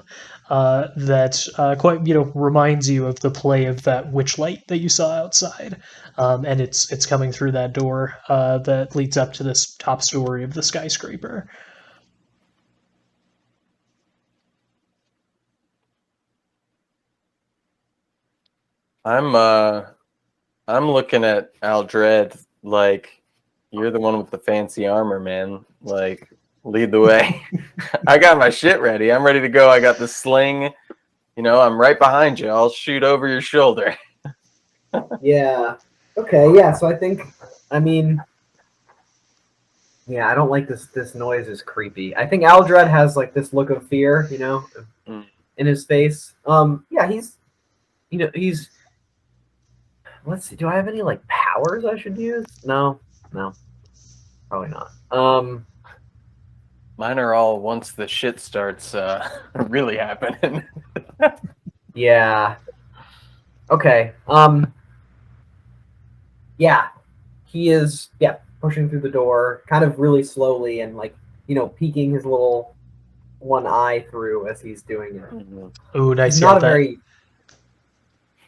that quite reminds you of the play of that witch light that you saw outside, and it's coming through that door that leads up to this top story of the skyscraper. I'm looking at Aldred like, you're the one with the fancy armor, man. Like, lead the way. I got my shit ready. I'm ready to go. I got the sling. I'm right behind you. I'll shoot over your shoulder. Yeah. Okay. Yeah. So I don't like this. This noise is creepy. I think Aldred has like this look of fear, in his face. Yeah. He's. Let's see. Do I have any like powers I should use? No. Probably not. Mine are all once the shit starts really happening. Yeah. Okay. Yeah. He is. Yeah. Pushing through the door, kind of really slowly, and like peeking his little one eye through as he's doing it. Oh, nice. He's not a very.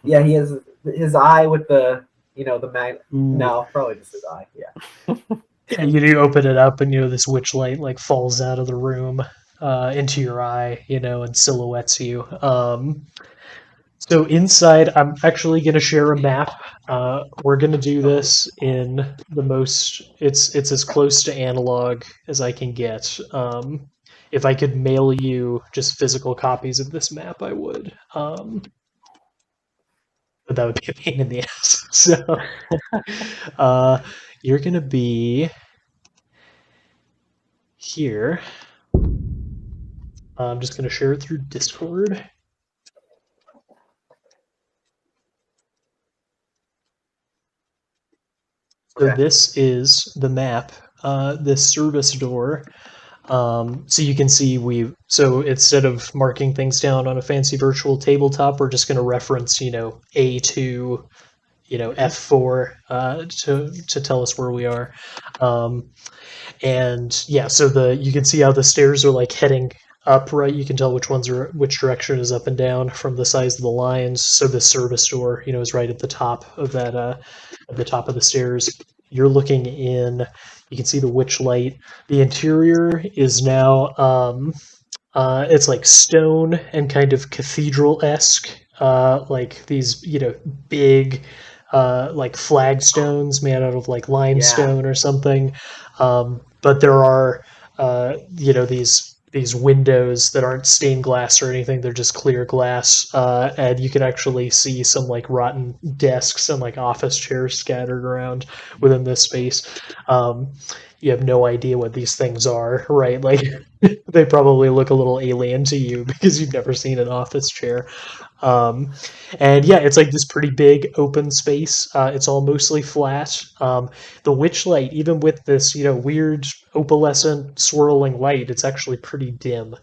Yeah, he has his eye with the the mag. No, probably just his eye. Yeah. Yeah, you open it up, and this witch light like falls out of the room into your eye, and silhouettes you. So inside, I'm actually going to share a map. We're going to do this in the most. It's as close to analog as I can get. If I could mail you just physical copies of this map, I would. But that would be a pain in the ass. So you're going to be here. I'm just going to share it through Discord. So this is the map, this service door. So you can see so instead of marking things down on a fancy virtual tabletop, we're just going to reference, A2, F4 to tell us where we are. And yeah, so you can see how the stairs are like heading up, right? You can tell which direction is up and down from the size of the lines. So the service door, is right at the top of that, at the top of the stairs. You're looking in. You can see the witch light. The interior is now it's like stone and kind of cathedral-esque, like these big like flagstones made out of like limestone or something. But there are these windows that aren't stained glass or anything. They're just clear glass, and you can actually see some like rotten desks and like office chairs scattered around within this space. You have no idea what these things are, right? Like they probably look a little alien to you because you've never seen an office chair. And yeah, it's like this pretty big open space. It's all mostly flat. The witchlight, even with this weird opalescent swirling light, it's actually pretty dim.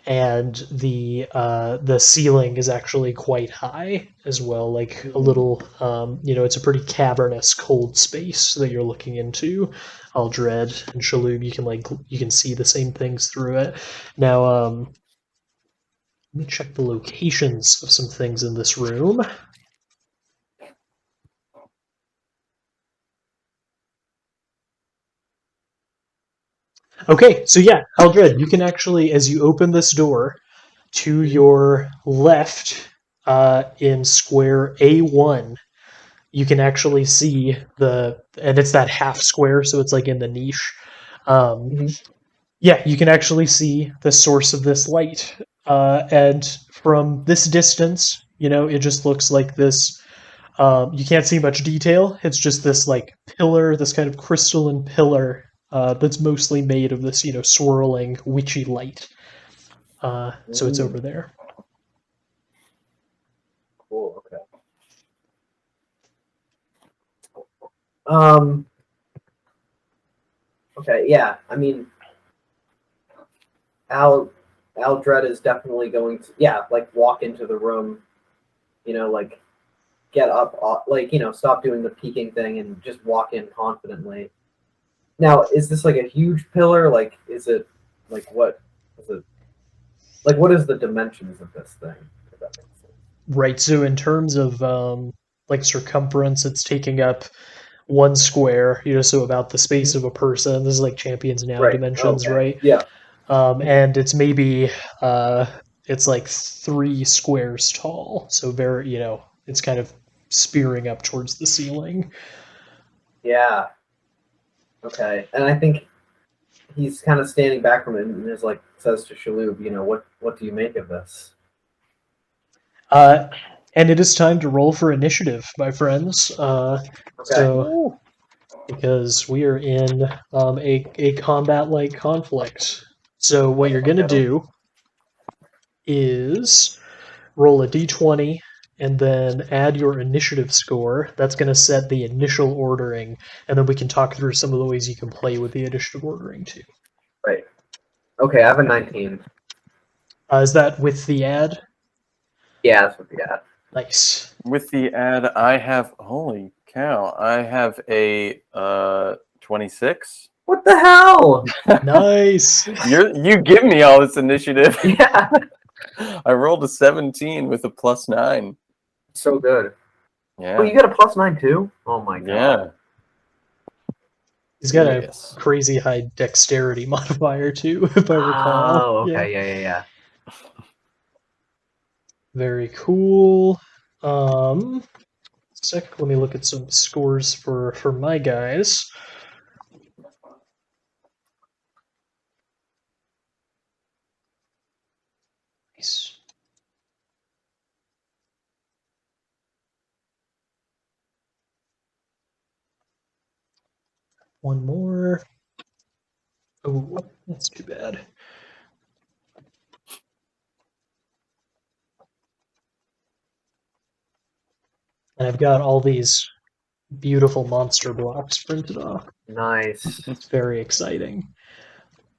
And the ceiling is actually quite high as well, like a little it's a pretty cavernous cold space that you're looking into. Aldred and Shal'houb, you can see the same things through it. Now let me check the locations of some things in this room. Okay, so yeah, Aldred, you can actually, as you open this door, to your left in square A1, you can actually see and it's that half square, so it's like in the niche. Yeah, you can actually see the source of this light. And from this distance, it just looks like this. You can't see much detail. It's just this like pillar, this kind of crystalline pillar that's mostly made of this, swirling witchy light. So it's over there. Cool. Okay. Okay, yeah. I mean, Aldred is definitely going to, like walk into the room, like get up, like, stop doing the peeking thing and just walk in confidently. Now, is this like a huge pillar? Like, is it, like, what is it? Like, what is the dimensions of this thing? If that makes sense. Right. So in terms of like circumference, it's taking up 1 square, so about the space of a person. This is like Champions Now Right. dimensions, Okay. right? Yeah. And it's maybe it's like 3 squares tall. So very, it's kind of spearing up towards the ceiling. Yeah. Okay. And I think he's kind of standing back from it and is like says to Shal'houb, what do you make of this? Uh, and it is time to roll for initiative, my friends. Okay. So because we are in a combat-like conflict. So what you're going to do is roll a d20 and then add your initiative score. That's going to set the initial ordering, and then we can talk through some of the ways you can play with the initiative ordering too. Right. Okay, I have a 19. Is that with the add? Yeah, that's what we got. Nice. With the ad, I have, holy cow, I have a 26. What the hell? Nice. You give me all this initiative. Yeah. I rolled a 17 with a +9. So good. Yeah. Oh, you got a +9 too? Oh my god. Yeah. He's got Yes. a crazy high dexterity modifier too, if I recall. Oh, okay. Yeah. Very cool. Let me look at some scores for my guys. Nice. One more. Oh, that's too bad. And I've got all these beautiful monster blocks printed off. Nice. It's very exciting.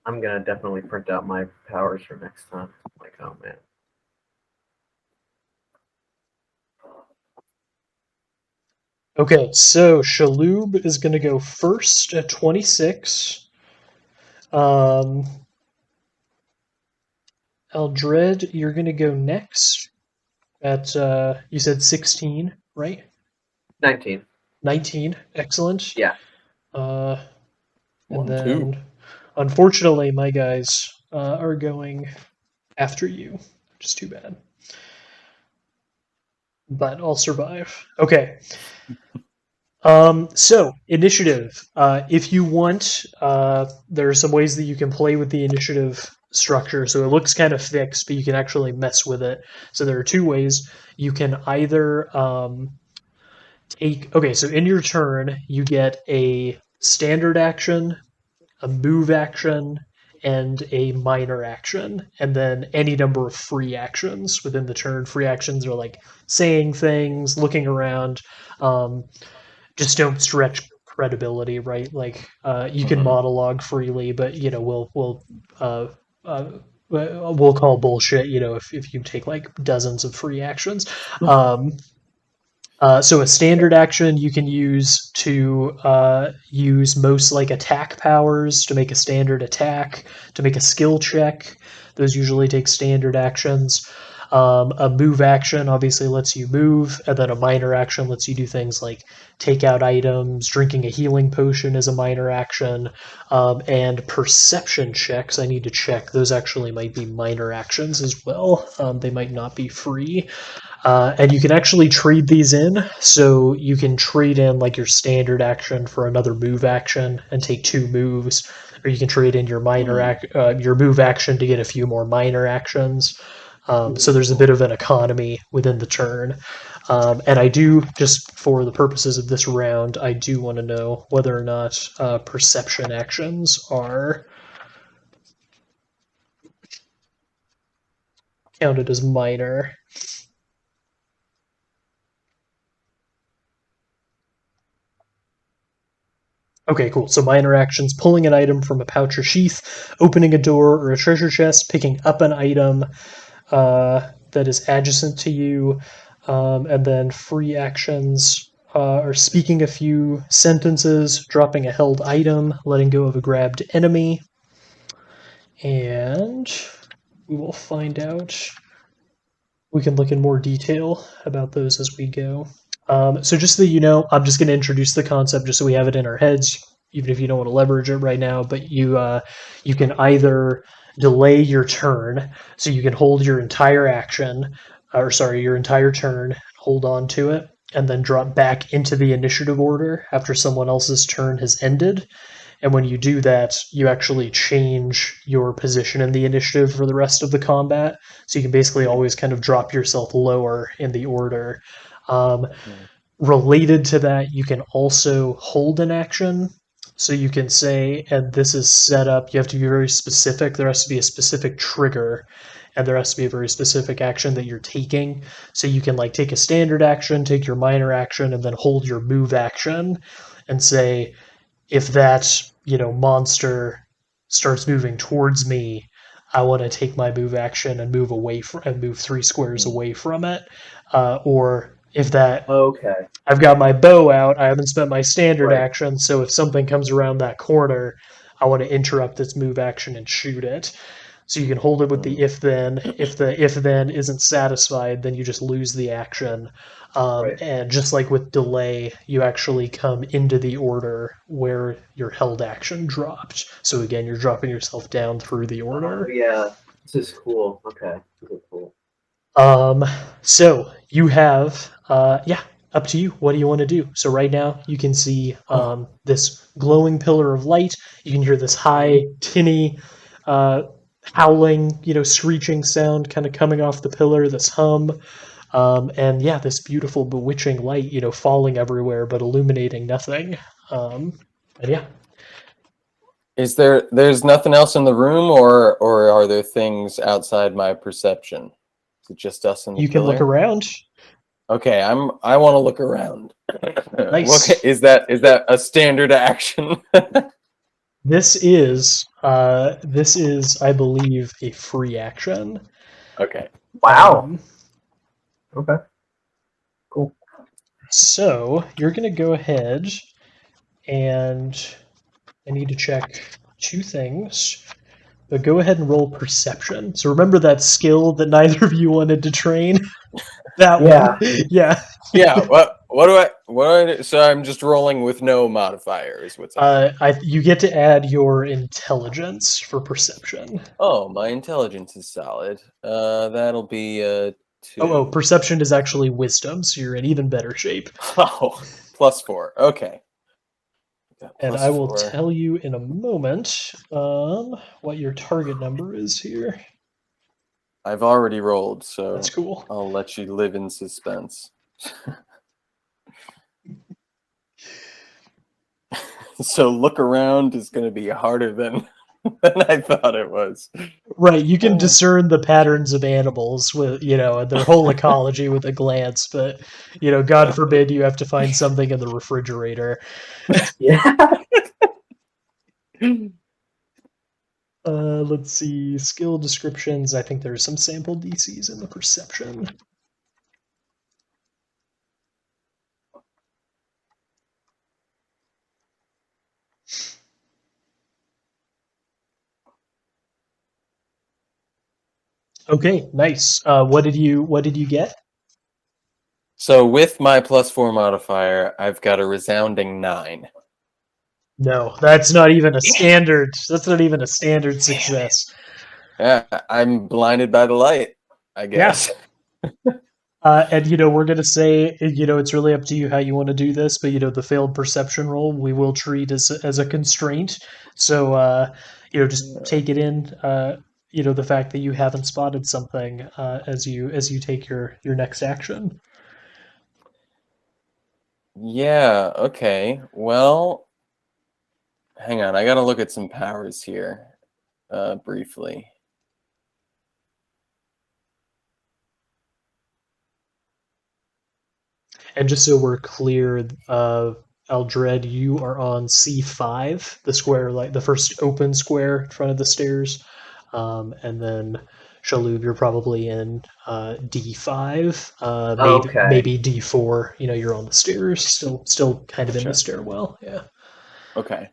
I'm gonna definitely print out my powers for next time. Like, oh man. Okay, so Shal'houb is going to go first at 26. Eldred, you're going to go next at, you said 16, right? 19. 19, excellent. Yeah. And 1, then, 2. unfortunately, my guys are going after you, which is too bad. But I'll survive. Okay. So initiative. If you want, there are some ways that you can play with the initiative structure. So it looks kind of fixed, but you can actually mess with it. So there are 2 ways. You can either take. Okay, so in your turn, you get a standard action, a move action, and a minor action, and then any number of free actions within the turn. Free actions are like saying things, looking around. Just don't stretch credibility, right? Like you can monologue freely, but uh, uh, we'll call bullshit, if you take like dozens of free actions. So a standard action you can use to use most like attack powers to make a standard attack, to make a skill check. Those usually take standard actions. A move action obviously lets you move, and then a minor action lets you do things like take out items. Drinking a healing potion is a minor action. And perception checks, I need to check. Those actually might be minor actions as well. They might not be free. And you can actually trade these in. So you can trade in like your standard action for another move action and take 2 moves, or you can trade in your your move action to get a few more minor actions. So there's a bit of an economy within the turn. And I do, just for the purposes of this round, I do want to know whether or not perception actions are counted as minor. Okay, cool. So minor actions: pulling an item from a pouch or sheath, opening a door or a treasure chest, picking up an item that is adjacent to you, and then free actions are speaking a few sentences, dropping a held item, letting go of a grabbed enemy, and we will find out. We can look in more detail about those as we go. So just so that you know, I'm just going to introduce the concept just so we have it in our heads, even if you don't want to leverage it right now. But you can either delay your turn, so you can hold your entire action, or sorry, your entire turn, hold on to it, and then drop back into the initiative order after someone else's turn has ended. And when you do that, you actually change your position in the initiative for the rest of the combat. So you can basically always kind of drop yourself lower in the order. Um, Related to that, you can also hold an action. So you can say, and this is set up, you have to be very specific. There has to be a specific trigger, and there has to be a very specific action that you're taking. So you can like take a standard action, take your minor action, and then hold your move action and say, if that monster starts moving towards me, I want to take my move action and move away from and move 3 squares away from it. Or if that Okay. I've got my bow out, I haven't spent my standard Right. action, so if something comes around that corner, I want to interrupt its move action and shoot it. So you can hold it with the if then. If the if then isn't satisfied, then you just lose the action. Right. And just like with delay, you actually come into the order where your held action dropped. So again, you're dropping yourself down through the Oh order. yeah. This is cool. Okay. This is cool. So you have, yeah, up to you. What do you want to do? So right now you can see this glowing pillar of light. You can hear this high, tinny, uh, howling, screeching sound kind of coming off the pillar. This hum, and yeah, this beautiful, bewitching light, falling everywhere but illuminating nothing. And yeah, There's nothing else in the room, or are there things outside my perception? Is it just us and the you can look pillar? around. Okay, I want to look around. Nice. Is that a standard action? This is, I believe, a free action. Okay. Wow. Okay. Cool. So you're going to go ahead and I need to check 2 things. But go ahead and roll perception. So remember that skill that neither of you wanted to train? That Yeah. one. Yeah. Yeah. What do I do? So I'm just rolling with no modifiers. What's happening? You get to add your intelligence for perception. Oh, my intelligence is solid. That'll be Oh, 2. perception is actually wisdom, so you're in even better shape. Oh, +4. Okay. Got And I will +4. tell you in a moment what your target number is here. I've already rolled, That's so cool. I'll let you live in suspense. So look around is going to be harder than I thought it was. Right, you can discern the patterns of animals with, and their whole ecology with a glance, but, God forbid you have to find something in the refrigerator. Yeah. Let's see, skill descriptions. I think there's some sample DCs in the perception. Okay, nice. What did you get? So with my +4 modifier, I've got a resounding 9. No, that's not even a standard. That's not even a standard success. Yeah, I'm blinded by the light, I Yeah. guess. And we're gonna say, it's really up to you how you want to do this, but the failed perception roll we will treat as a constraint. So just take it in. The fact that you haven't spotted something as you take your next action. Yeah, okay. Well, hang on. I got to look at some powers here briefly. And just so we're clear, Aldred, you are on C5, the square, like the first open square in front of the stairs. And then Shal'houb, you're probably in D5, Okay. maybe D4. You're on the stairs, still kind of in the Gotcha. stairwell. Yeah. Okay.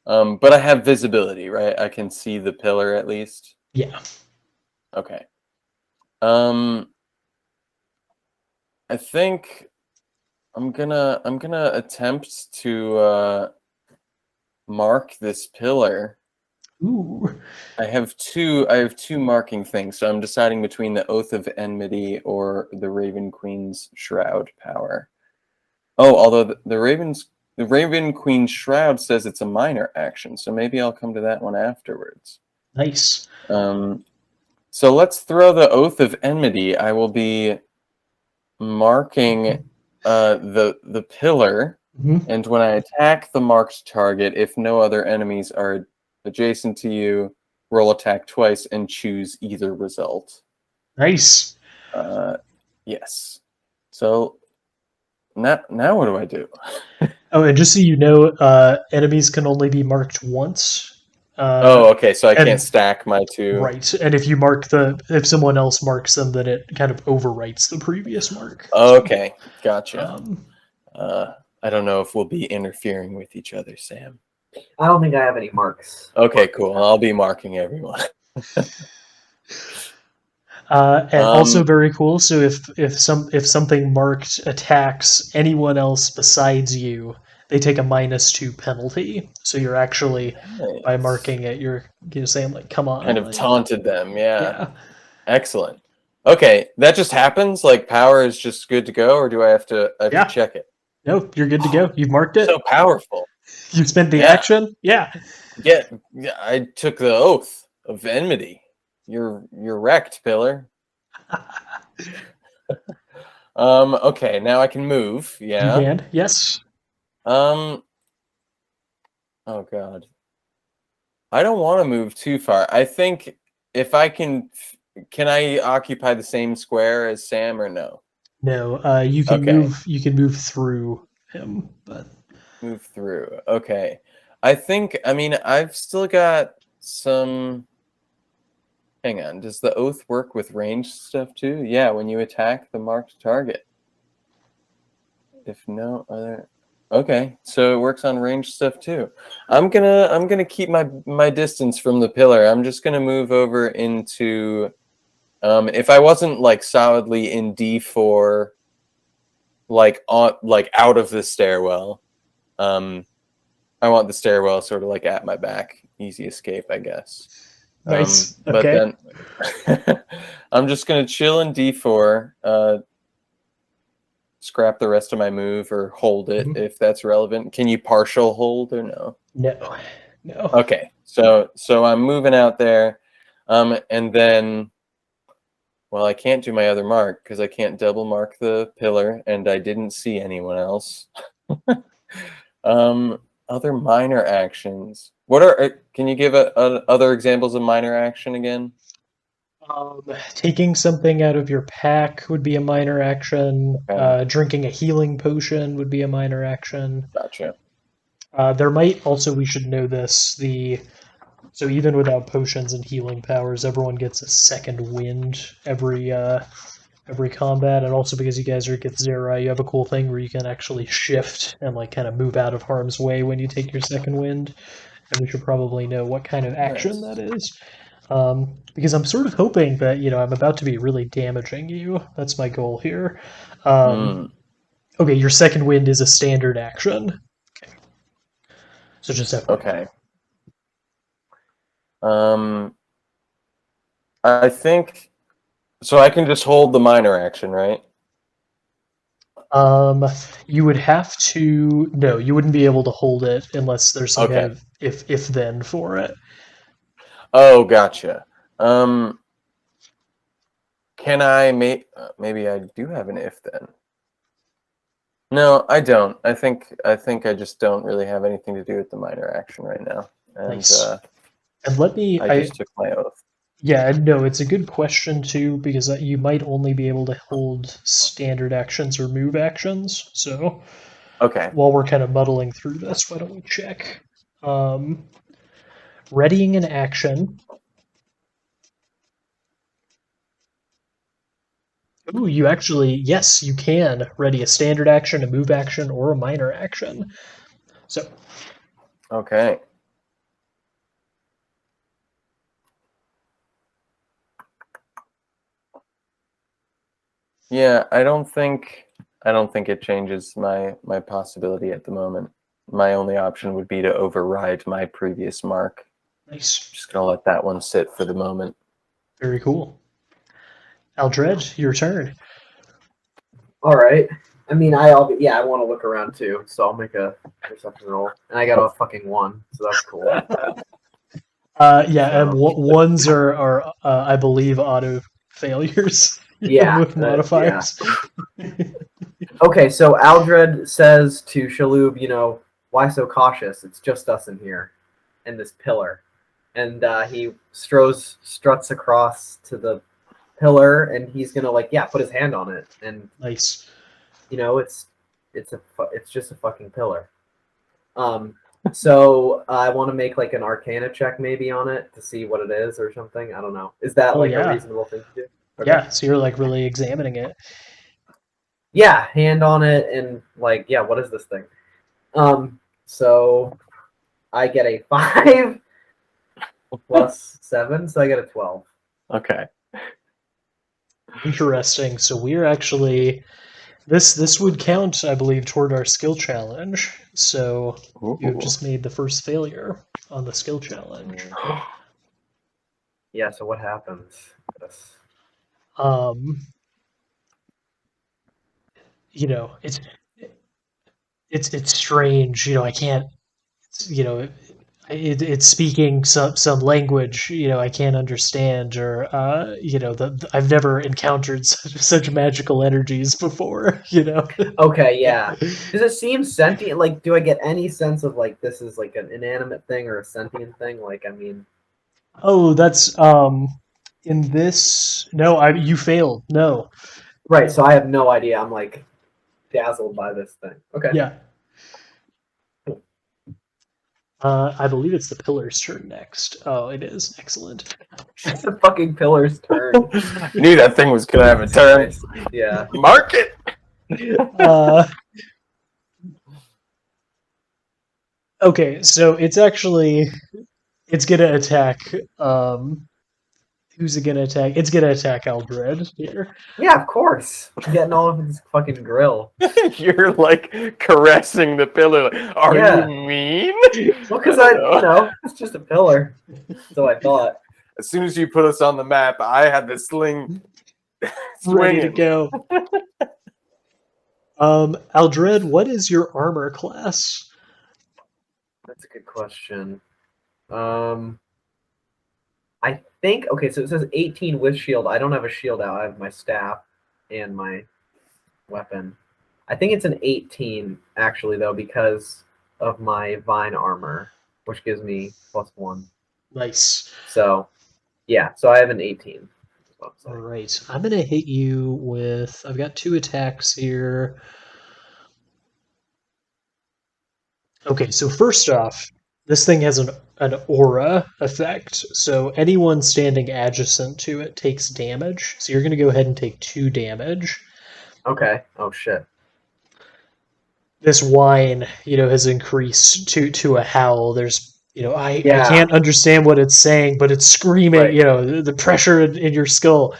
But I have visibility, right? I can see the pillar at least. Yeah. Okay. I think I'm gonna attempt to mark this pillar. Ooh. I have two marking things, so I'm deciding between the Oath of Enmity or the Raven Queen's Shroud power. Oh, although the Raven Queen's Shroud says it's a minor action, so maybe I'll come to that one afterwards. Nice. So let's throw the Oath of Enmity. I will be marking the pillar, and when I attack the marked target, if no other enemies are adjacent to you, roll attack twice and choose either result. Nice. Yes. So now what do I do? Oh, and just so you know, enemies can only be marked once. Oh, okay. So I and- can't stack my two. Right, and if someone else marks them, then it kind of overwrites the previous mark. Okay, gotcha. Um, I don't know if we'll be interfering with each other, Sam. I don't think I have any marks. Okay, cool. I'll be marking everyone. and also very cool. So if something marked attacks anyone else besides you, they take a -2 penalty. So you're actually by marking it, you're saying like, "Come on!" Kind of taunted them. Yeah. Excellent. Okay, that just happens. Like power is just good to go, or do I have to check it? No, you're good to go. You've marked it. So powerful. You spent the action. Yeah. Yeah. I took the Oath of Enmity. You're wrecked, pillar. Okay, now I can move. Yeah. You can. Yes. Oh God. I don't want to move too far. I think if I can I occupy the same square as Sam or no? No. You can move. You can move through him, but move through. Okay. I mean, I've still got some. Hang on. Does the oath work with ranged stuff too? Yeah, when you attack the marked target. If no other. Okay, so it works on ranged stuff too. I'm gonna keep my distance from the pillar. I'm just gonna move over into. If I wasn't like solidly in D4, like out of the stairwell, I want the stairwell sort of like at my back, easy escape, I guess. Nice. But then I'm just gonna chill in D4. Scrap the rest of my move or hold it if that's relevant. Can you partial hold or no? No. Okay, so I'm moving out there, and then, well, I can't do my other mark because I can't double mark the pillar, and I didn't see anyone else. Other minor actions. What are? Can you give other examples of minor action again? Taking something out of your pack would be a minor action. Okay. Drinking a healing potion would be a minor action. Gotcha. There might also, we should know this, so even without potions and healing powers, everyone gets a second wind every combat, and also because you guys are at Githzerai, you have a cool thing where you can actually shift and like kind of move out of harm's way when you take your second wind. And we should probably know what kind of action that is. Because I'm sort of hoping that, I'm about to be really damaging you. That's my goal here. Okay, your second wind is a standard action. Okay. So just FYI. Okay. I think so. I can just hold the minor action, right? You would have to. No, you wouldn't be able to hold it unless there's some kind of if then for it. Oh, gotcha. Can I maybe I do have an if then? No, I don't. I think I just don't really have anything to do with the minor action right now. And Nice. And let me. I just took my oath. Yeah, no, it's a good question too because you might only be able to hold standard actions or move actions. So, Okay. while we're kind of muddling through this, why don't we check? Readying an action. Ooh, yes, you can ready a standard action, a move action, or a minor action. So, Okay. Yeah, I don't think it changes my possibility at the moment. My only option would be to override my previous mark. nice. Just gonna let that one sit for the moment. Very cool. Aldred, your turn. All right. I mean, I want to look around too, so I'll make a perception roll, and I got a fucking 1, so that's cool. And ones are I believe, auto failures. Yeah, with modifiers. Okay, so Aldred says to Shal'houb, why so cautious? It's just us in here, and this pillar. And he struts across to the pillar, and he's gonna put his hand on it, and Nice. it's just a fucking pillar. So I want to make like an Arcana check maybe on it to see what it is or something. I don't know. Is that a reasonable thing to do? Okay. Yeah, so you're like really examining it. Yeah, hand on it and what is this thing? So I get a 5 plus 7, so I get a 12. Okay. Interesting. So we're actually this would count, I believe, toward our skill challenge. So you've just made the first failure on the skill challenge. Yeah, so what happens? It's strange. I can't. It's speaking some language I can't understand, or I've never encountered such magical energies before. Okay, yeah. Does it seem sentient? Like, do I get any sense of this is like an inanimate thing or a sentient thing? Oh, that's in this. No, you failed. No. Right. So I have no idea. I'm dazzled by this thing. Okay. Yeah. I believe it's the pillar's turn next. Oh, it is. Excellent. It's the fucking pillar's turn. I knew that thing was gonna have a turn. Yeah. Mark it. Okay, so it's gonna attack. Who's it gonna attack? It's gonna attack Aldred here. Yeah, of course. I'm getting all of his fucking grill. You're caressing the pillar. Are you mean? Well, because it's just a pillar. So I thought. As soon as you put us on the map, I had the sling ready to go. Aldred, what is your armor class? That's a good question. I think so it says 18 with shield. I don't have a shield out. I have my staff and my weapon. I think it's an 18 actually though because of my vine armor, which gives me +1. Nice. So yeah, so I have an 18. All right, I'm gonna hit you with. I've got 2 attacks here. Okay, so first off, this thing has an aura effect, so anyone standing adjacent to it takes damage. So you're going to go ahead and take 2 damage. Okay. Oh shit. This whine, has increased to a howl. There's, I can't understand what it's saying, but it's screaming. Right. The pressure in your skull.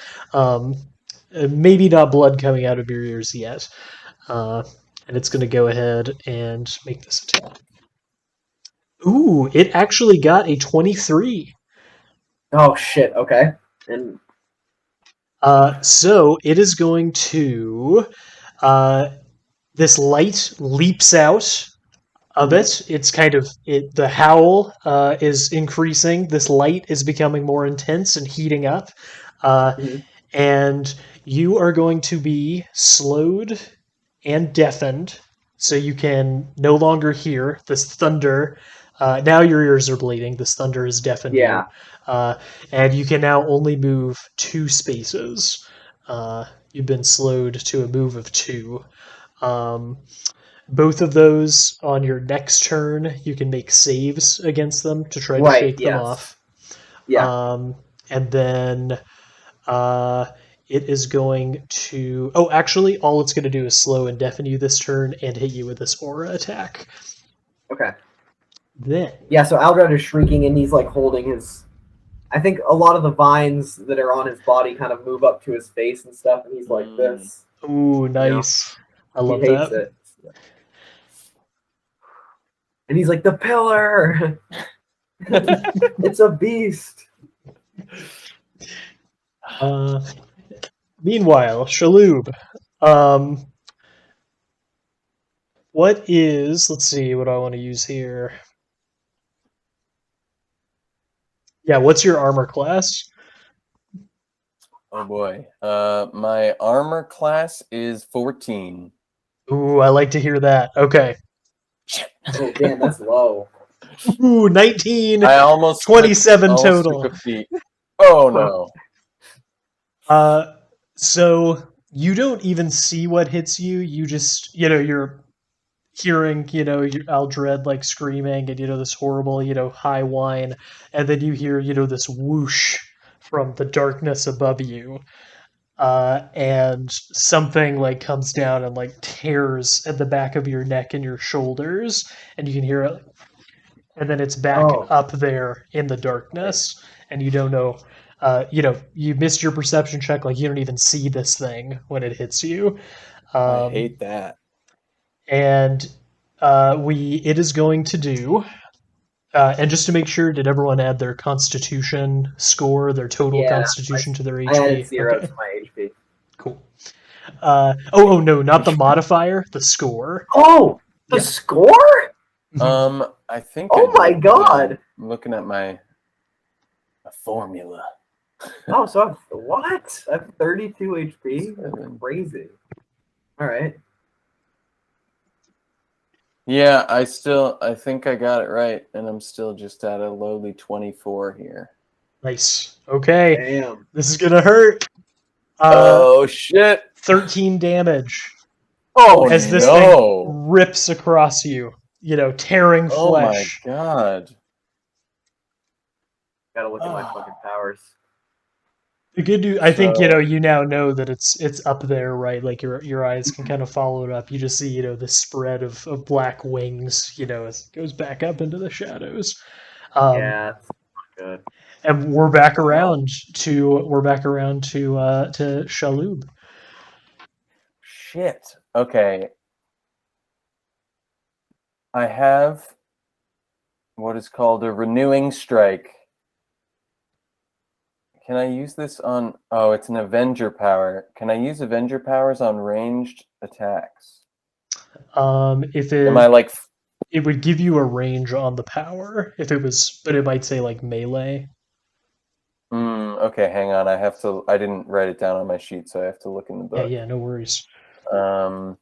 Maybe not blood coming out of your ears yet. And it's going to go ahead and make this attack. Ooh, it actually got a 23. Oh shit, okay. And so it is going to this light leaps out of it. It's kind of the howl is increasing. This light is becoming more intense and heating up. And you are going to be slowed and deafened, so you can no longer hear this thunder. Now your ears are bleeding. This thunder has deafened you. And you can now only move 2 spaces. You've been slowed to a move of 2. Both of those on your next turn, you can make saves against them to try to Right, shake them yes. off. Yeah. And then it is going to. Oh, actually, all it's going to do is slow and deafen you this turn and hit you with this aura attack. Okay. Then. Yeah, so Aldrad is shrieking and he's like holding his. I think a lot of the vines that are on his body kind of move up to his face and stuff, and he's like this. Ooh, nice. I He love hates that. it. And he's like, the pillar! It's a beast! Meanwhile, Shal'houb. What is, let's see what I want to use here. Yeah, what's your armor class? Oh boy. My armor class is 14. Ooh, I like to hear that. Okay. Oh, damn, that's low. Ooh, 19. I almost 27 almost total. took a feat. Oh no. So you don't even see what hits you. You just, you're hearing, Aldred like screaming and, this horrible, high whine. And then you hear, this whoosh from the darkness above you. And something like comes down and like tears at the back of your neck and your shoulders. And you can hear it. And then it's back up there in the darkness. And you don't know. You missed your perception check. Like, you don't even see this thing when it hits you. I hate that. And it is going to do. And just to make sure, did everyone add their Constitution score, their total Constitution to their HP? I added 0 to my HP. Cool. Oh no, not the modifier, the score. Oh, the score? I think. Oh my god! I'm looking at my formula. Oh, so I have, what? I have 32 HP? That's crazy. All right. Yeah, I think I got it right, and I'm still just at a lowly 24 here. Nice. Okay. Damn. This is gonna hurt. Oh shit! 13 damage. Oh as this thing rips across you, tearing flesh. Oh my god. Gotta look at my fucking powers. The good news, I think, you now know that it's up there, right? Like your eyes can kind of follow it up. You just see, the spread of black wings, as it goes back up into the shadows. Yeah, that's good. And we're back around to Shal'houb. Shit. Okay. I have what is called a renewing strike. Can I use this on... Oh, it's an Avenger power. Can I use Avenger powers on ranged attacks? If it... Am I like... It would give you a range on the power if it was... But it might say like melee. Okay, hang on. I didn't write it down on my sheet, so I have to look in the book. Yeah, no worries. Fred.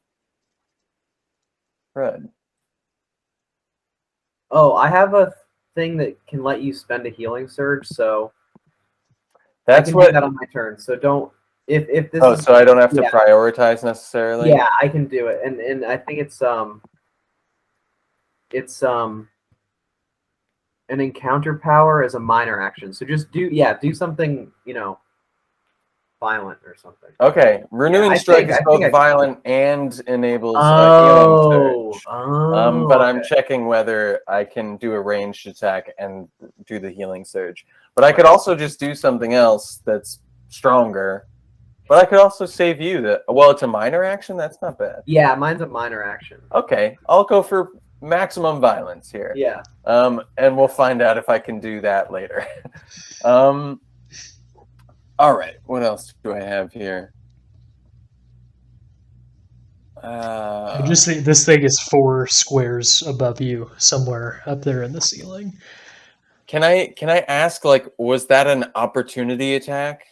Oh, I have a thing that can let you spend a healing surge, so... That's I can do that on my turn. So don't if this. Oh, so I don't have to prioritize necessarily. Yeah, I can do it, and I think it's an encounter power as a minor action. So just do something violent or something. Okay, renewing strike is both violent and enables a healing surge. But I'm checking whether I can do a ranged attack and do the healing surge. But I could also just do something else that's stronger. But I could also save you. Well, it's a minor action. That's not bad. Yeah, mine's a minor action. Okay, I'll go for maximum violence here. Yeah. And we'll find out if I can do that later. All right, what else do I have here? Just think this thing is 4 squares above you, somewhere up there in the ceiling. Can I ask, like, was that an opportunity attack?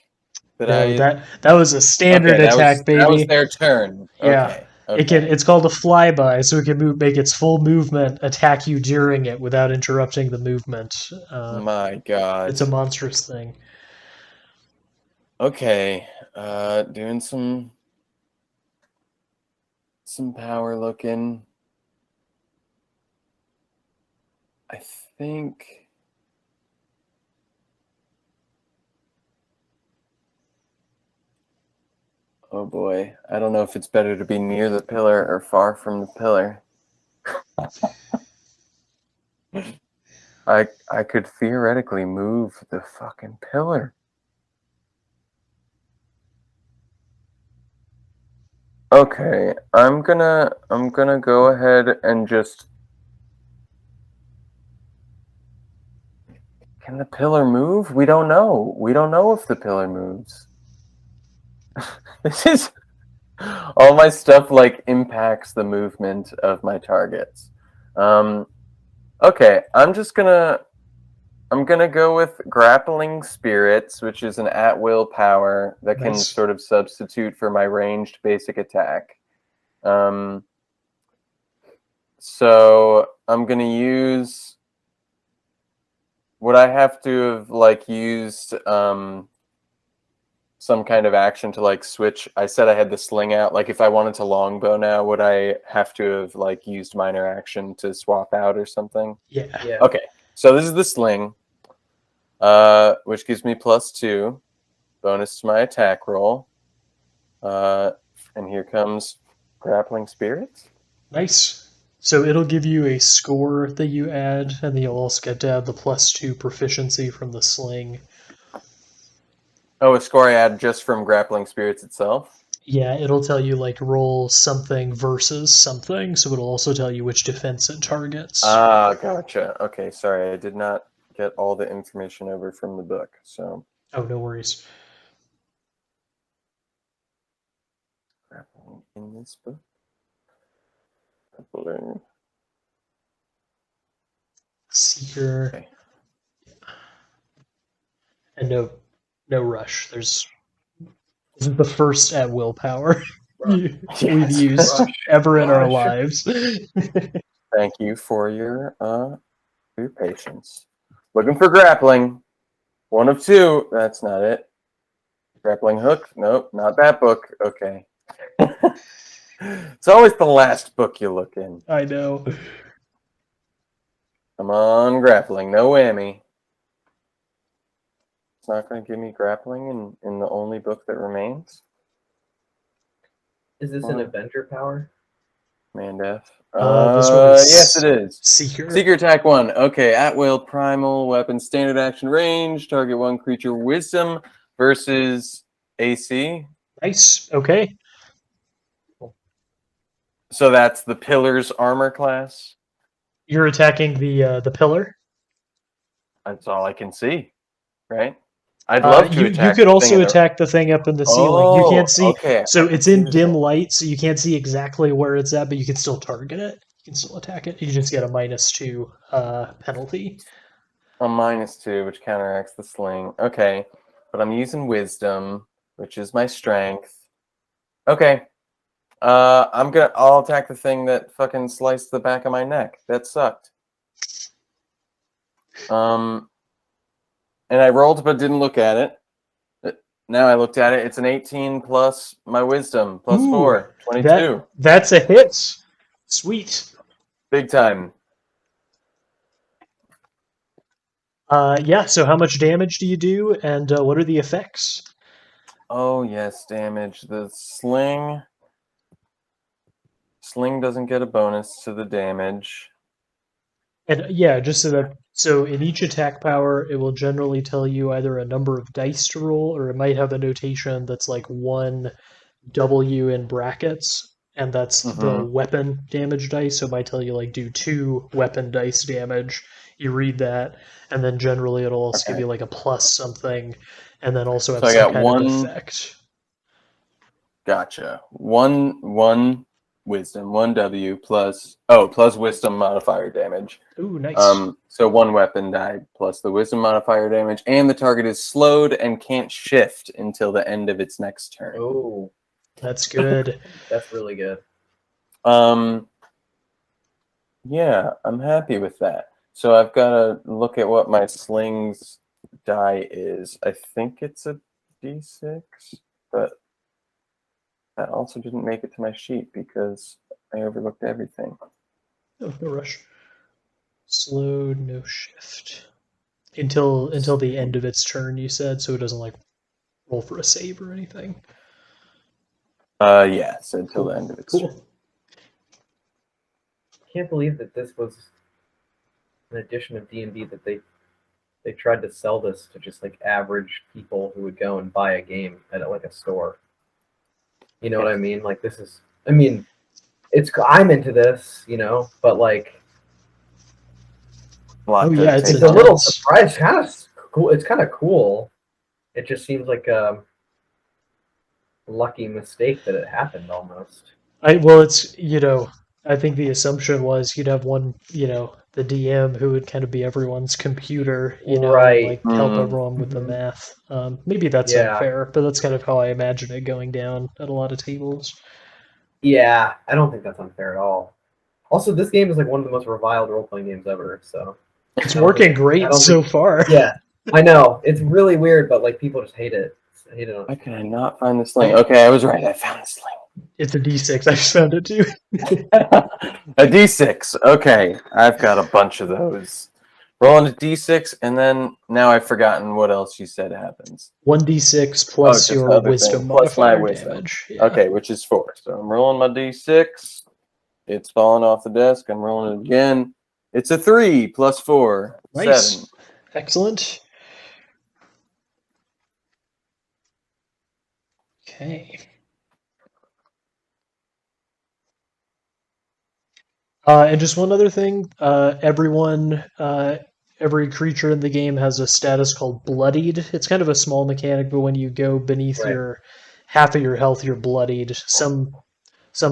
That was a standard attack, baby. That was their turn. Yeah. Okay. It's called a flyby, so it can make its full movement, attack you during it without interrupting the movement. My God. It's a monstrous thing. Okay. Doing some power looking. I think. Oh boy, I don't know if it's better to be near the pillar or far from the pillar. I could theoretically move the fucking pillar. Okay, I'm gonna go ahead and just. Can the pillar move? We don't know. We don't know if the pillar moves. This is all my stuff like impacts the movement of my targets. Okay, I'm gonna go with grappling spirits, which is an at-will power that can Nice. sort of substitute for my ranged basic attack. So I'm gonna use. Would I have to have like used some kind of action to like switch? I said I had the sling out. Like if I wanted to longbow now, would I have to have like used minor action to swap out or something? Yeah. Yeah. Okay, so this is the sling, which gives me +2 bonus to my attack roll. And here comes grappling spirits. Nice. So it'll give you a score that you add, and then you'll also get to add the +2 proficiency from the sling. Oh, a score I add just from grappling spirits itself. Yeah, it'll tell you like roll something versus something, so it'll also tell you which defense it targets. Ah, gotcha. Okay, sorry, I did not get all the information over from the book. So Oh, no worries. grappling in this book. Grappling. Seeker. Okay. And no rush. This is the first at willpower we've Yes. used Rush. ever in our Rush. lives. Thank you for your patience. Looking for grappling. 1 of 2. That's not it. Grappling hook? Nope, not that book. Okay. It's always the last book you look in. I know. Come on, grappling. No whammy. It's not going to give me grappling in the only book that remains. Is this an Avenger power? Mandef. This one is Yes, it is. Seeker. Seeker attack 1. Okay, at will, primal weapon, standard action range. Target 1 creature, wisdom versus AC. Nice. Okay. So that's the pillar's armor class. You're attacking the pillar. That's all I can see, right? I'd love to you attack could the thing also in the. attack the thing up in the ceiling. You can't see, Okay. so I can it's see in the dim thing. light, so you can't see exactly where it's at, but you can still target it. You can still attack it. You just get a -2 penalty. A -2, which counteracts the sling. Okay, but I'm using wisdom, which is my strength. Okay. I'll attack the thing that fucking sliced the back of my neck. That sucked. And I rolled but didn't look at it. Now I looked at it. It's an 18 plus my wisdom plus Ooh, 4, 22. That's a hit. Sweet. Big time. Yeah. So how much damage do you do, and what are the effects? Oh yes, damage. The sling doesn't get a bonus to the damage. And yeah, just so in each attack power, it will generally tell you either a number of dice to roll, or it might have a notation that's like 1 W in brackets, and that's the weapon damage dice. So it might tell you like do 2 weapon dice damage. You read that, and then generally it'll also give you like a plus something, and then also have So I some got kind 1. of effect. Gotcha. One wisdom, 1 W plus wisdom modifier damage. Ooh, nice. So 1 weapon die plus the wisdom modifier damage, and the target is slowed and can't shift until the end of its next turn. Oh, That's good. that's really good. Yeah, I'm happy with that. So I've got to look at what my sling's die is. I think it's a D6, but that also didn't make it to my sheet because I overlooked everything. Oh, no rush. Slowed, no shift. Until the end of its turn, you said, so it doesn't like roll for a save or anything. Yes, until the end of its turn. Cool. Can't believe that this was an edition of D&D that they tried to sell this to just like average people who would go and buy a game at like a store. You know what I mean? Like this is, I mean, I'm into this, you know, but like, It's a little surprised. Kind of cool. It's kind of cool. It just seems like a lucky mistake that it happened almost. It's, I think the assumption was you'd have one, the DM who would kind of be everyone's computer, Right. and like help everyone with the math. Maybe that's Yeah. unfair, but that's kind of how I imagine it going down at a lot of tables. Yeah, I don't think that's unfair at all. Also, this game is like one of the most reviled role-playing games ever, so It's working great so far. Yeah, I know. It's really weird, but like people just hate it. Hate it. Why can I not find this link? Okay, I was right. I found this link. It's a D6. I just found it too. A D6. Okay, I've got a bunch of those. Rolling a D6, and then now I've forgotten what else you said happens. 1D6 plus your wisdom plus my modifier wisdom damage. Yeah. Okay, which is 4. So I'm rolling my D6. It's falling off the desk. I'm rolling it again. It's a 3 plus 4. Nice. 7. Excellent. Okay. And just one other thing, every creature in the game has a status called bloodied. It's kind of a small mechanic, but when you go beneath your half of your health, you're bloodied. Some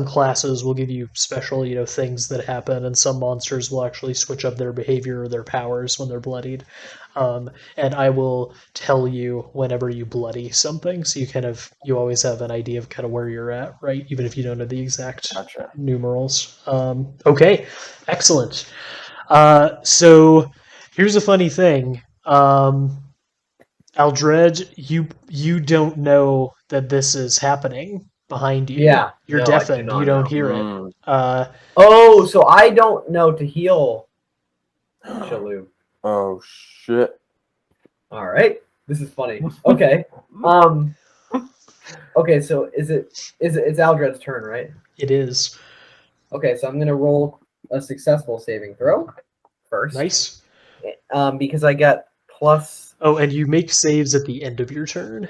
classes will give you special, things that happen, and some monsters will actually switch up their behavior or their powers when they're bloodied. And I will tell you whenever you bloody something, so you always have an idea of kind of where you're at, right? Even if you don't know the exact numerals. Okay, excellent. So here's a funny thing. Aldred, you don't know that this is happening behind you. Yeah, you're deafened. You don't hear it. So I don't know to heal Shal'houb. Oh shit! All right, this is funny. Okay, okay. So it's Aldred's turn, right? It is. Okay, so I'm gonna roll a successful saving throw first. Nice. Because I got plus. Oh, and you make saves at the end of your turn.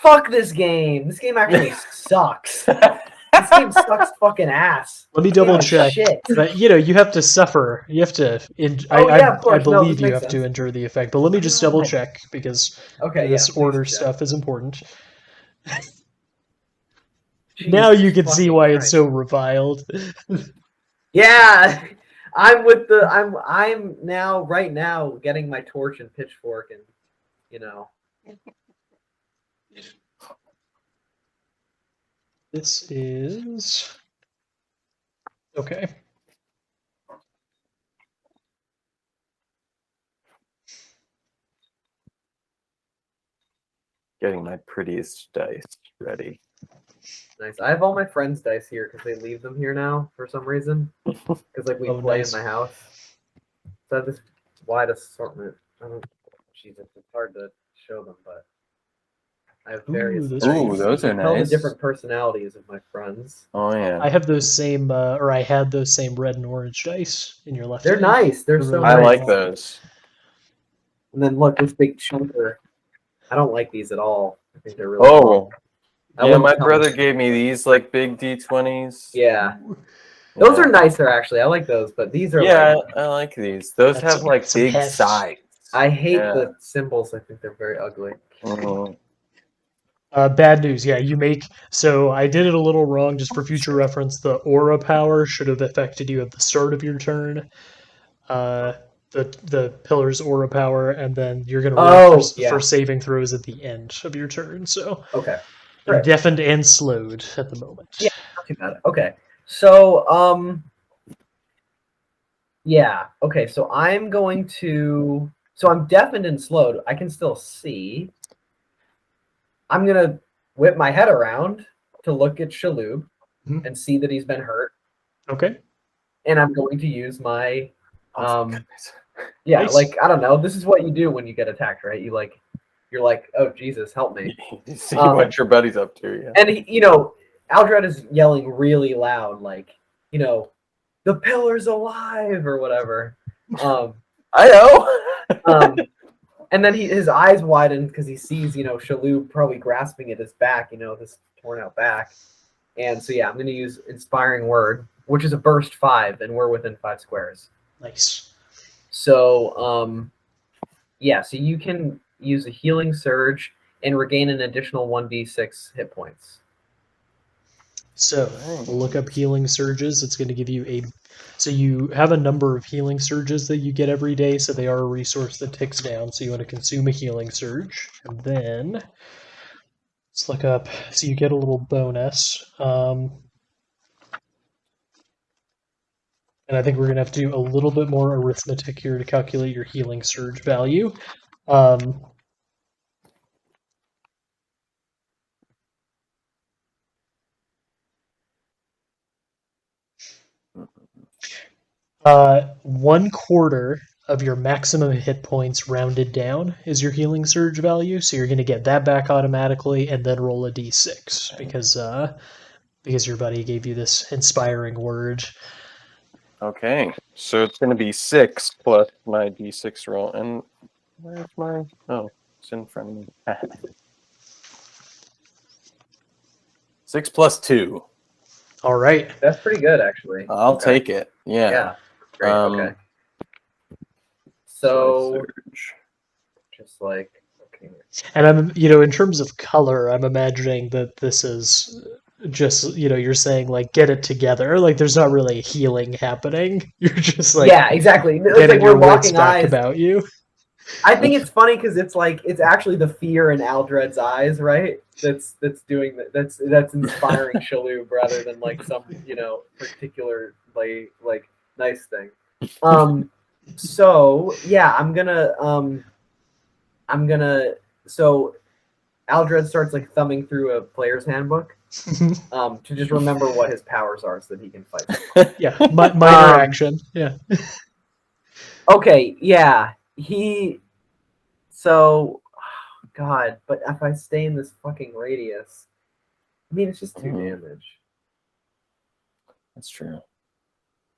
Fuck this game. This game actually sucks. This game sucks fucking ass. Let me double check. Shit. But you have to suffer. You have to. I believe you have to endure the effect. But let me just double check because this order stuff is important. Now you can see why it's so reviled. Yeah, I'm now right now getting my torch and pitchfork and This is okay. Getting my prettiest dice ready. Nice. I have all my friends' dice here because they leave them here now for some reason. Because like we play in my house. So I have this wide assortment. Jesus, it's hard to show them, but I have various. Those are nice. All the different personalities of my friends. Oh yeah. I have those same, or I had those same red and orange dice in your left. They're nice. They're so I nice. like those. And then look, this big chunker. I don't like these at all. I think they're really. Cool. Yeah, my brother gave me these like big D20s. Yeah. Those are nicer actually. I like those, but these are I like these. Those have like big sides. I hate the symbols. I think they're very ugly. Mm-hmm. Bad news. Yeah, you make. So I did it a little wrong. Just for future reference, the aura power should have affected you at the start of your turn. The pillar's aura power, and then you're going to roll for saving throws at the end of your turn. So you're deafened and slowed at the moment. Yeah, not too bad. Okay, so yeah. Okay, so I'm going to. So I'm deafened and slowed. I can still see. I'm gonna whip my head around to look at Shal'houb and see that he's been hurt. Okay. And I'm going to use my Oh, Um, yeah, Nice. like I don't know. This is what you do when you get attacked, right? You're like, oh Jesus, help me. you see what your buddy's up to, yeah. And Aldred is yelling really loud, like, the pillar's alive or whatever. I know. And then his eyes widen because he sees, Shal'houb probably grasping at his back, this torn out back. And so, yeah, I'm going to use Inspiring Word, which is a burst 5, and we're within 5 squares. Nice. So, yeah, so you can use a Healing Surge and regain an additional 1d6 hit points. So we'll look up healing surges. It's going to give you so you have a number of healing surges that you get every day, so they are a resource that ticks down. So you want to consume a healing surge. And then let's look up, so you get a little bonus. And I think we're going to have to do a little bit more arithmetic here to calculate your healing surge value. One quarter of your maximum hit points rounded down is your healing surge value, so you're going to get that back automatically, and then roll a d6 because your buddy gave you this inspiring word. Okay, so it's going to be 6 plus my d6 roll, and where's my? Oh, it's in front of me. 6 plus 2. All right. That's pretty good, actually. I'll take it. Yeah. Yeah. Great. Okay. So, just like, okay. And I'm, in terms of color, I'm imagining that this is just, you're saying like get it together. Like there's not really healing happening. You're just like yeah, exactly. It's getting like we're your wits locking back eyes. about you. I think it's funny because it's like it's actually the fear in Aldred's eyes, right? That's doing that. That's inspiring Shal'houb rather than like some particular like nice thing. So yeah, I'm gonna so Aldred starts like thumbing through a player's handbook to just remember what his powers are so that he can fight. Yeah, minor action. Yeah. Okay, yeah. God, but if I stay in this fucking radius, I mean, it's just 2 damage. That's true.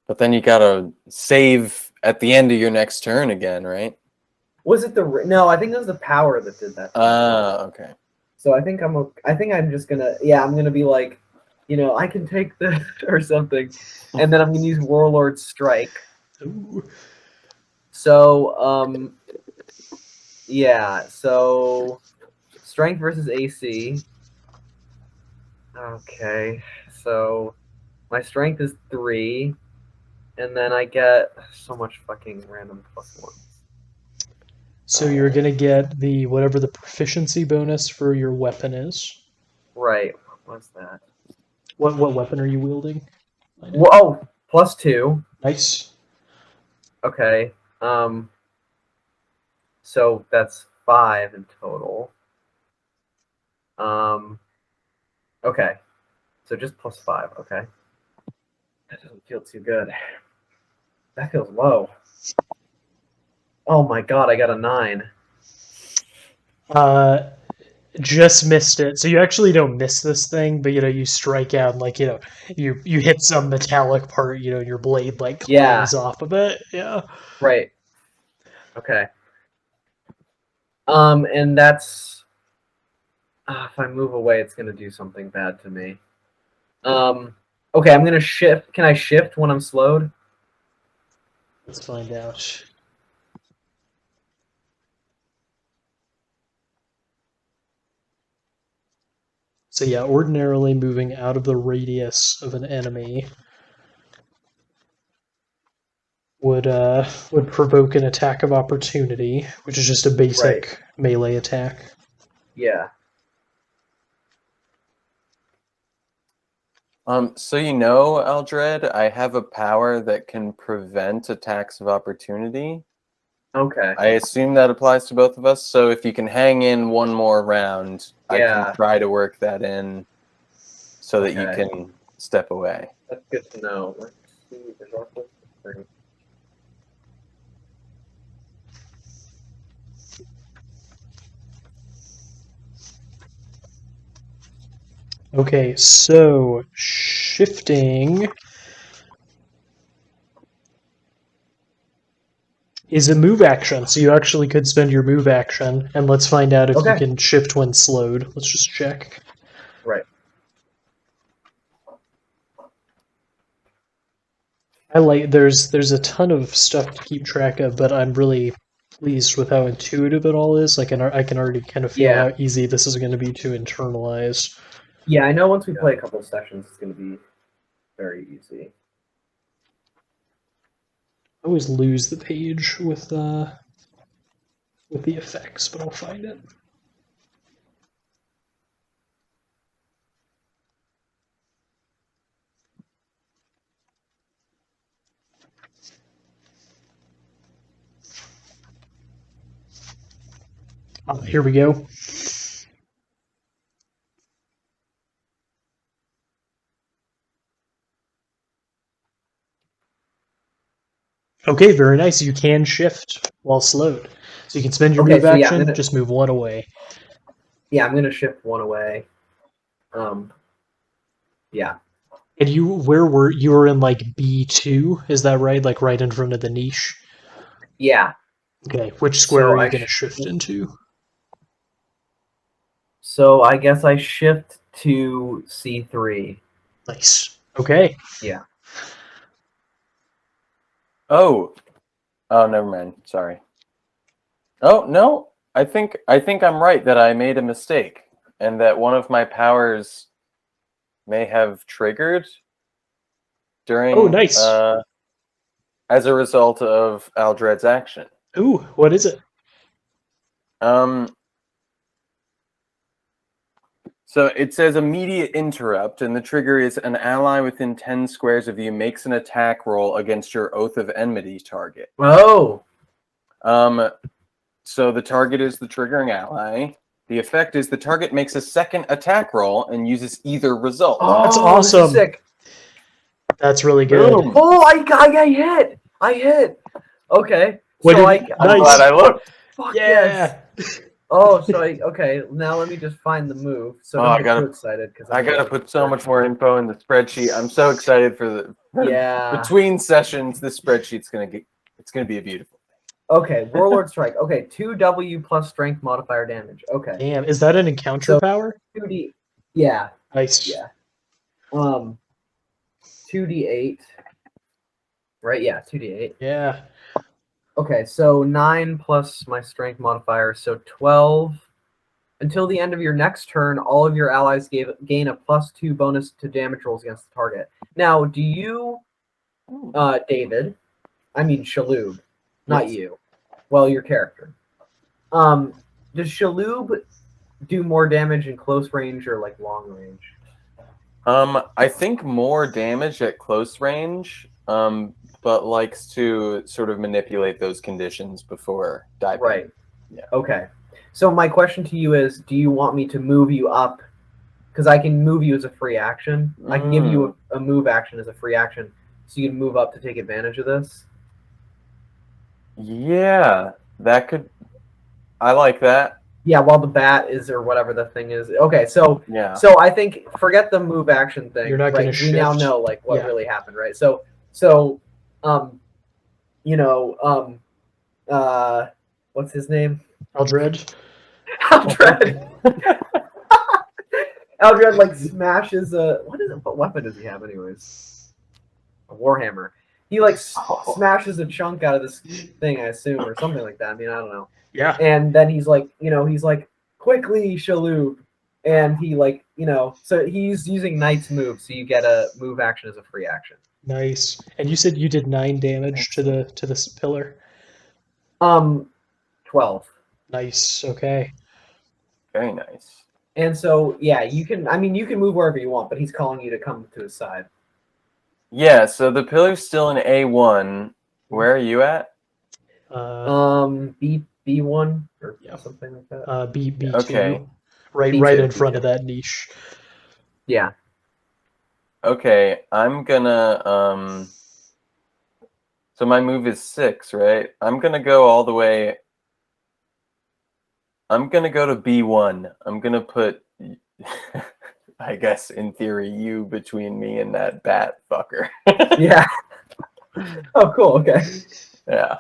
But then you gotta save at the end of your next turn again, right? Was it no? I think it was the power that did that. Okay. So I think I'm just gonna, I'm gonna be like, I can take this or something, and then I'm gonna use Warlord Strike. Ooh. So so strength versus AC. Okay, so my strength is 3, and then I get so much fucking random +1s. So you're gonna get the whatever the proficiency bonus for your weapon is. Right. What's that? What weapon are you wielding? Whoa, +2. Nice. Okay. So that's 5 in total. Okay. So just +5. Okay. That doesn't feel too good. That feels low. Oh my god, I got a 9. Just missed it. So you actually don't miss this thing, but you strike out and like you hit some metallic part, and your blade like clangs off of it. Yeah. Right. Okay. And that's if I move away, it's gonna do something bad to me. Okay, I'm gonna shift. Can I shift when I'm slowed? Let's find out. So yeah, ordinarily moving out of the radius of an enemy would provoke an attack of opportunity, which is just a basic melee attack. Yeah. So Aldred, I have a power that can prevent attacks of opportunity. Okay. I assume that applies to both of us. So if you can hang in one more round, I can try to work that in so that you can step away. That's good to know. Let's see. Okay, so shifting is a move action, so you actually could spend your move action, and let's find out if you Okay. can shift when slowed. Let's just check. Right. There's a ton of stuff to keep track of, but I'm really pleased with how intuitive it all is. I can already kind of feel Yeah. how easy this is going to be to internalize. Yeah, I know once we play a couple of sessions, it's going to be very easy. I always lose the page with the effects, but I'll find it. Here we go. Okay, very nice. You can shift while slowed. So you can spend your Okay, move so yeah, action, just move one away. Yeah, I'm going to shift one away. Yeah. And where were you were in like B2, is that right? Like right in front of the niche? Yeah. Okay, which square So are you I going to shift into? So I guess I shift to C3. Nice. Okay. Yeah. Oh, never mind. Sorry. Oh no, I think I'm right that I made a mistake, and that one of my powers may have triggered during Oh, nice. as a result of Aldred's action. Ooh, what is it? So it says immediate interrupt, and the trigger is an ally within 10 squares of you makes an attack roll against your Oath of Enmity target. Oh. So the target is the triggering ally. The effect is the target makes a second attack roll and uses either result. Oh, That's this awesome. is sick. That's really good. Boom. Oh, I hit. I hit. Okay. What So did- I'm nice. glad I looked. Fuck Yeah. yes. Oh, so okay. Now let me just find the move. So Oh, don't I get gotta- too excited because I gotta put so much more info in the spreadsheet. I'm so excited for Yeah. between sessions. This spreadsheet's it's gonna be a beautiful. Okay, Warlord Strike. Okay, 2W plus Strength modifier damage. Okay. Damn, is that an encounter So- power? 2D. Yeah. Nice. Yeah. 2D8. Right. Yeah. 2D8. Yeah. Okay, so 9 plus my strength modifier, so 12. Until the end of your next turn, all of your allies gain a +2 bonus to damage rolls against the target. Now, do you, David, I mean Shal'houb, not Yes. you, well, your character. Does Shal'houb do more damage in close range or like long range? I think more damage at close range, but likes to sort of manipulate those conditions before diving. Right. Yeah. Okay. So my question to you is, do you want me to move you up? Because I can move you as a free action. I can give you a move action as a free action, so you can move up to take advantage of this. Yeah, that could. I like that. Yeah, while the bat is or whatever the thing is. Okay, so Yeah. so I think forget the move action thing. You're not right? gonna We now shift. know like what Yeah. really happened, right? What's his name? Aldred. Aldred. Aldred like smashes a what weapon does he have anyways? A warhammer. He like smashes a chunk out of this thing, I assume, or something like that. I mean, I don't know. Yeah. And then he's like, quickly, Shal'houb. And he so he's using Knight's move, so you get a move action as a free action. Nice. And you said you did 9 damage to this pillar. 12. Nice. Okay. Very nice. And so yeah, you can move wherever you want, but he's calling you to come to his side. Yeah. So the pillar's still in A1. Where are you at? B1 or Yeah. something like that. B2. Okay. Right B2, in front B2. of that niche. Yeah. Okay. I'm gonna So my move is 6, right? I'm gonna go all the way. I'm gonna go to B1. I'm gonna put. I guess in theory, you between me and that bat fucker. Yeah. Oh, cool. Okay. Yeah.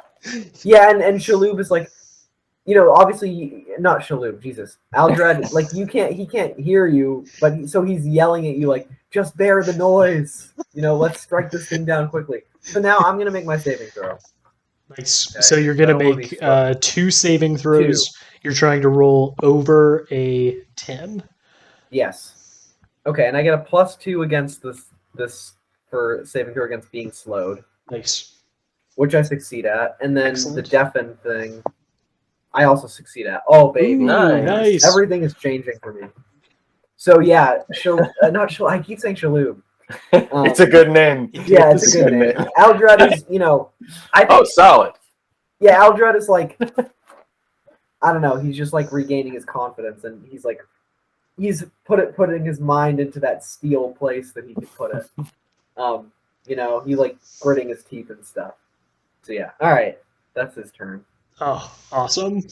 Yeah, and Shal'houb is like, obviously not Shal'houb. Jesus, Aldred. Like he can't hear you, but so he's yelling at you like, just bear the noise. Let's strike this thing down quickly. So now I'm gonna make my saving throw. Nice. Okay. So you're I gonna don't wanna make be struck. 2 saving throws. You're trying to roll over a 10. Yes. Okay, and I get a +2 against this for saving throw against being slowed, Nice. which I succeed at, and then the Excellent. deafen thing, I also succeed at. Oh baby, Ooh, nice. Everything is changing for me. So yeah, not Shal. I keep saying Shal'houb. It's a good name. Yeah, it's a good name. Aldred is, I think, solid. yeah, Aldred is like, I don't know, he's just like regaining his confidence, and he's like, he's putting his mind into that steel place that he can put it. He like gritting his teeth and stuff. So yeah, all right, that's his turn. Oh, awesome.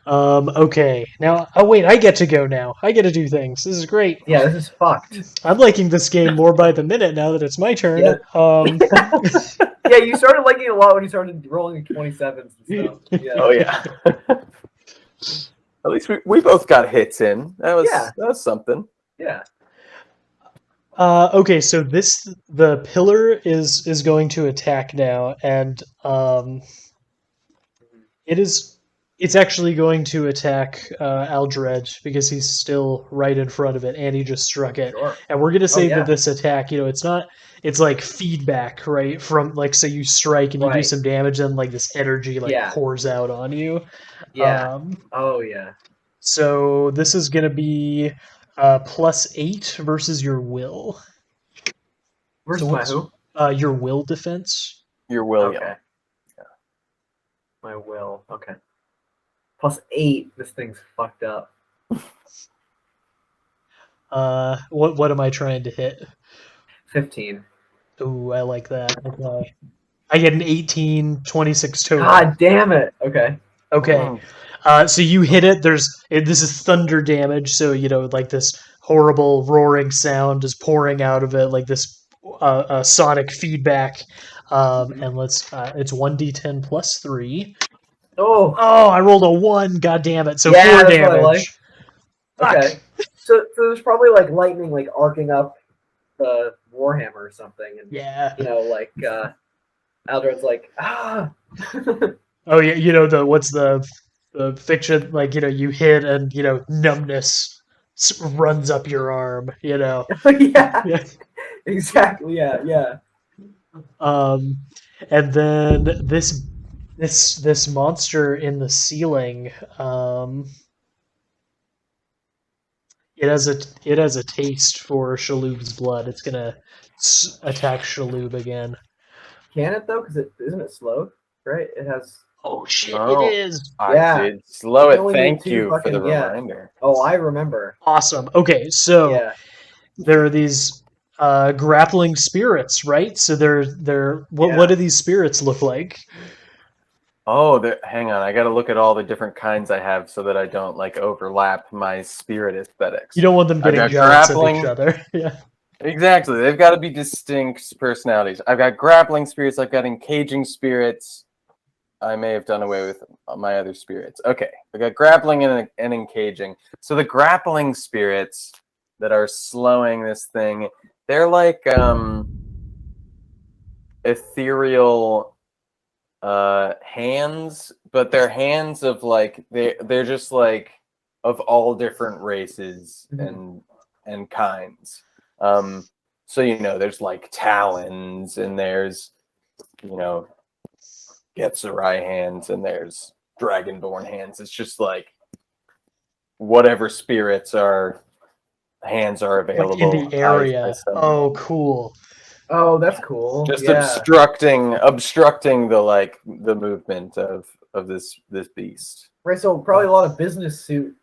Okay. Now, oh wait, I get to go now. I get to do things. This is great. Yeah, this is fucked. I'm liking this game more by the minute now that it's my turn. Yeah. Yeah, you started liking it a lot when you started rolling 27s and stuff. Yeah. Oh yeah. At least we both got hits in. That was something. Yeah. Okay, so the pillar is going to attack now, and it's actually going to attack Aldred because he's still right in front of it, and he just struck it. Sure. And we're gonna say yeah. that this attack, it's like feedback, right? From like, say you strike and you do Right. some damage, and like this energy pours out on you. Yeah. Oh yeah. So this is gonna be +8 versus your will. Where's So my who? Your will defense. Your William. Okay. Yeah. My will. Okay. +8. This thing's fucked up. What am I trying to hit? 15. Ooh, I like that. Okay. I get an 18, 26 total. God damn it. Okay. Okay. So you hit it. This is thunder damage. So, like this horrible roaring sound is pouring out of it, like this sonic feedback. And it's 1d10 plus 3. Oh, I rolled a 1. God damn it. So 4 that's damage. what I like. Fuck. Okay. So there's probably like lightning like arcing up the Warhammer or something, and Yeah. Aldred's like, ah. Oh yeah, what's the fiction, like, you hit and numbness runs up your arm, Yeah. Yeah. Exactly. Yeah. And then this monster in the ceiling, it has a taste for Shal'houb's blood. It's gonna attack Shal'houb again. Can it though? Because isn't it slowed? Right. It has. Oh shit! Oh. It is Yeah. I did slow You it. only Thank need two you for the fucking- yeah. reminder. Oh, I remember. awesome. Okay, so Yeah. there are these grappling spirits, right? So what do these spirits look like? Oh, hang on. I got to look at all the different kinds I have so that I don't like overlap my spirit aesthetics. You don't want them getting got jealous of grappling. each other. Yeah. Exactly. They've got to be distinct personalities. I've got grappling spirits. I've got encaging spirits. I may have done away with my other spirits. Okay. I've got grappling and encaging. So the grappling spirits that are slowing this thing, they're like ethereal hands, but they're hands of like they're just like of all different races and kinds. So there's like talons, and there's Getzerai hands, and there's dragonborn hands. It's just like whatever hands are available Like in the area. Oh, cool. Oh, that's cool. Just yeah. obstructing the movement of this beast. Right. So probably a lot of business suit.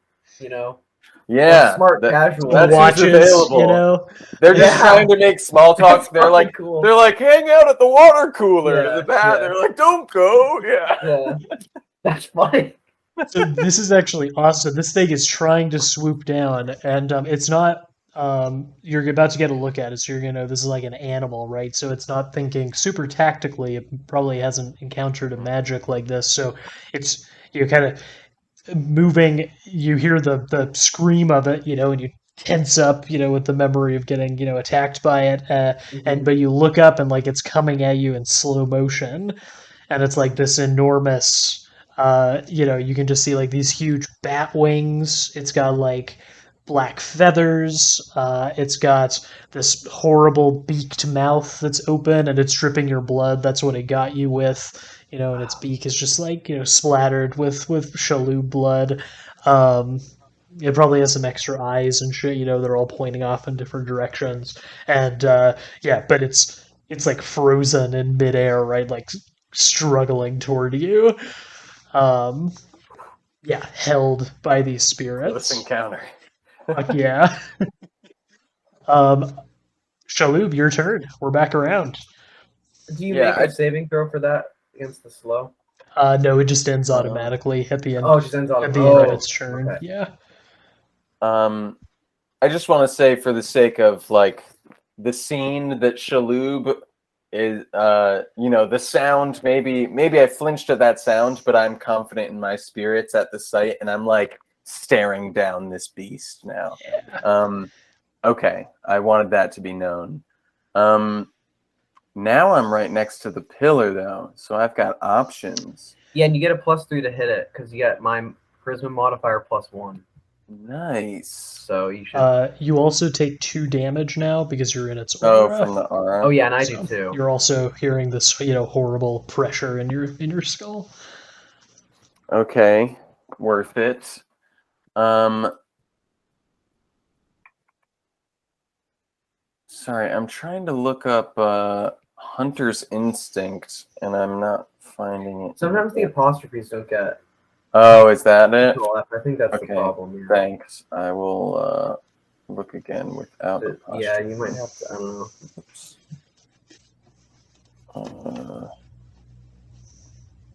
Yeah, smart casual. That's who's Watches, available. They're just Yeah. trying to make small talk. That's They're like, cool. they're like, hang out at the water cooler. Yeah, To the bath. yeah. They're like, don't go. Yeah. Yeah. That's funny. So this is actually awesome. This thing is trying to swoop down, and it's not you're about to get a look at it, so you're gonna know this is like an animal, right? So it's not thinking super tactically. It probably hasn't encountered a magic like this, so you're kind of moving. You hear the scream of it, and you tense up, with the memory of getting attacked by it, but you look up and like it's coming at you in slow motion, and it's like this enormous. You can just see like these huge bat wings. It's got like black feathers. It's got this horrible beaked mouth that's open and it's dripping your blood. That's what it got you with. And its beak is just like splattered with Shal'houb blood. It probably has some extra eyes and shit. They're all pointing off in different directions. And but it's like frozen in midair, right? Like struggling toward you. Held by these spirits. Close encounter. Fuck yeah. Shal'houb, your turn. We're back around. Do you make a saving throw for that against the slow? No, it just ends automatically at the end. Oh, it just ends at the end of its turn. Okay. Yeah. I just want to say, for the sake of like the scene, that Shal'houb is, the sound. Maybe I flinched at that sound, but I'm confident in my spirits at the sight, and I'm like staring down this beast now. Yeah. Okay, I wanted that to be known. Now I'm right next to the pillar, though, so I've got options. Yeah, and you get a +3 to hit it because you get my charisma modifier +1. Nice. So you should. You also take 2 damage now because you're in its aura. Oh, from the aura. Oh yeah, and I do too. You're also hearing this, horrible pressure in your skull. Okay, worth it. Sorry, I'm trying to look up Hunter's Instinct, and I'm not finding it. Sometimes the apostrophes don't get. Oh, is that it? I think that's the problem. Yeah. Thanks. I will look again without the apostrophe. Yeah, you might have to. I don't know. Oops.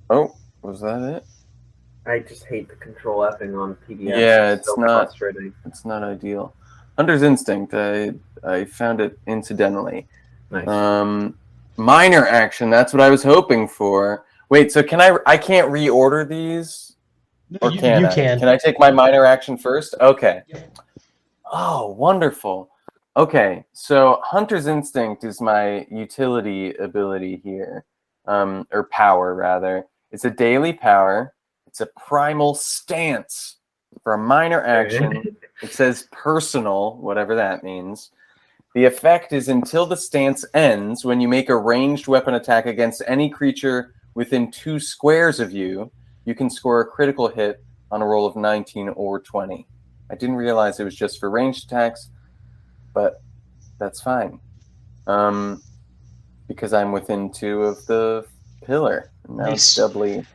Oh, was that it? I just hate the control Fing on PDF. Yeah, it's so not. frustrating. It's not ideal. Hunter's Instinct. I found it incidentally. Nice. Minor action. That's what I was hoping for. Wait, so I can't reorder these? Or can I? Can. Can I take my minor action first? Okay. Yeah. Oh, wonderful. Okay, so Hunter's Instinct is my utility ability here, or power rather. It's a daily power. It's a primal stance. For a minor action, it says personal, whatever that means. The effect is until the stance ends, when you make a ranged weapon attack against any creature within 2 squares of you, you can score a critical hit on a roll of 19 or 20. I didn't realize it was just for ranged attacks, but that's fine. Because I'm within 2 of the pillar. And now it's doubly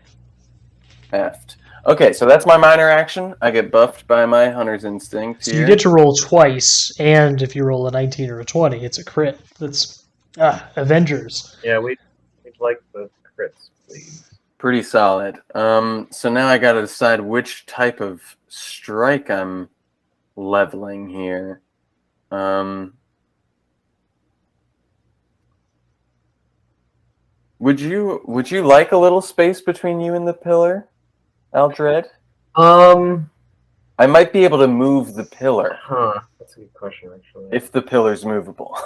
effed. Okay, so that's my minor action. I get buffed by my Hunter's Instinct here. So you get to roll twice, and if you roll a 19 or a 20, it's a crit. That's Avengers. Yeah, we'd like the crits, please. Pretty solid. So now I got to decide which type of strike I'm leveling here. Would you like a little space between you and the pillar, Aldred? I might be able to move the pillar. Huh. That's a good question, actually. If the pillar's movable.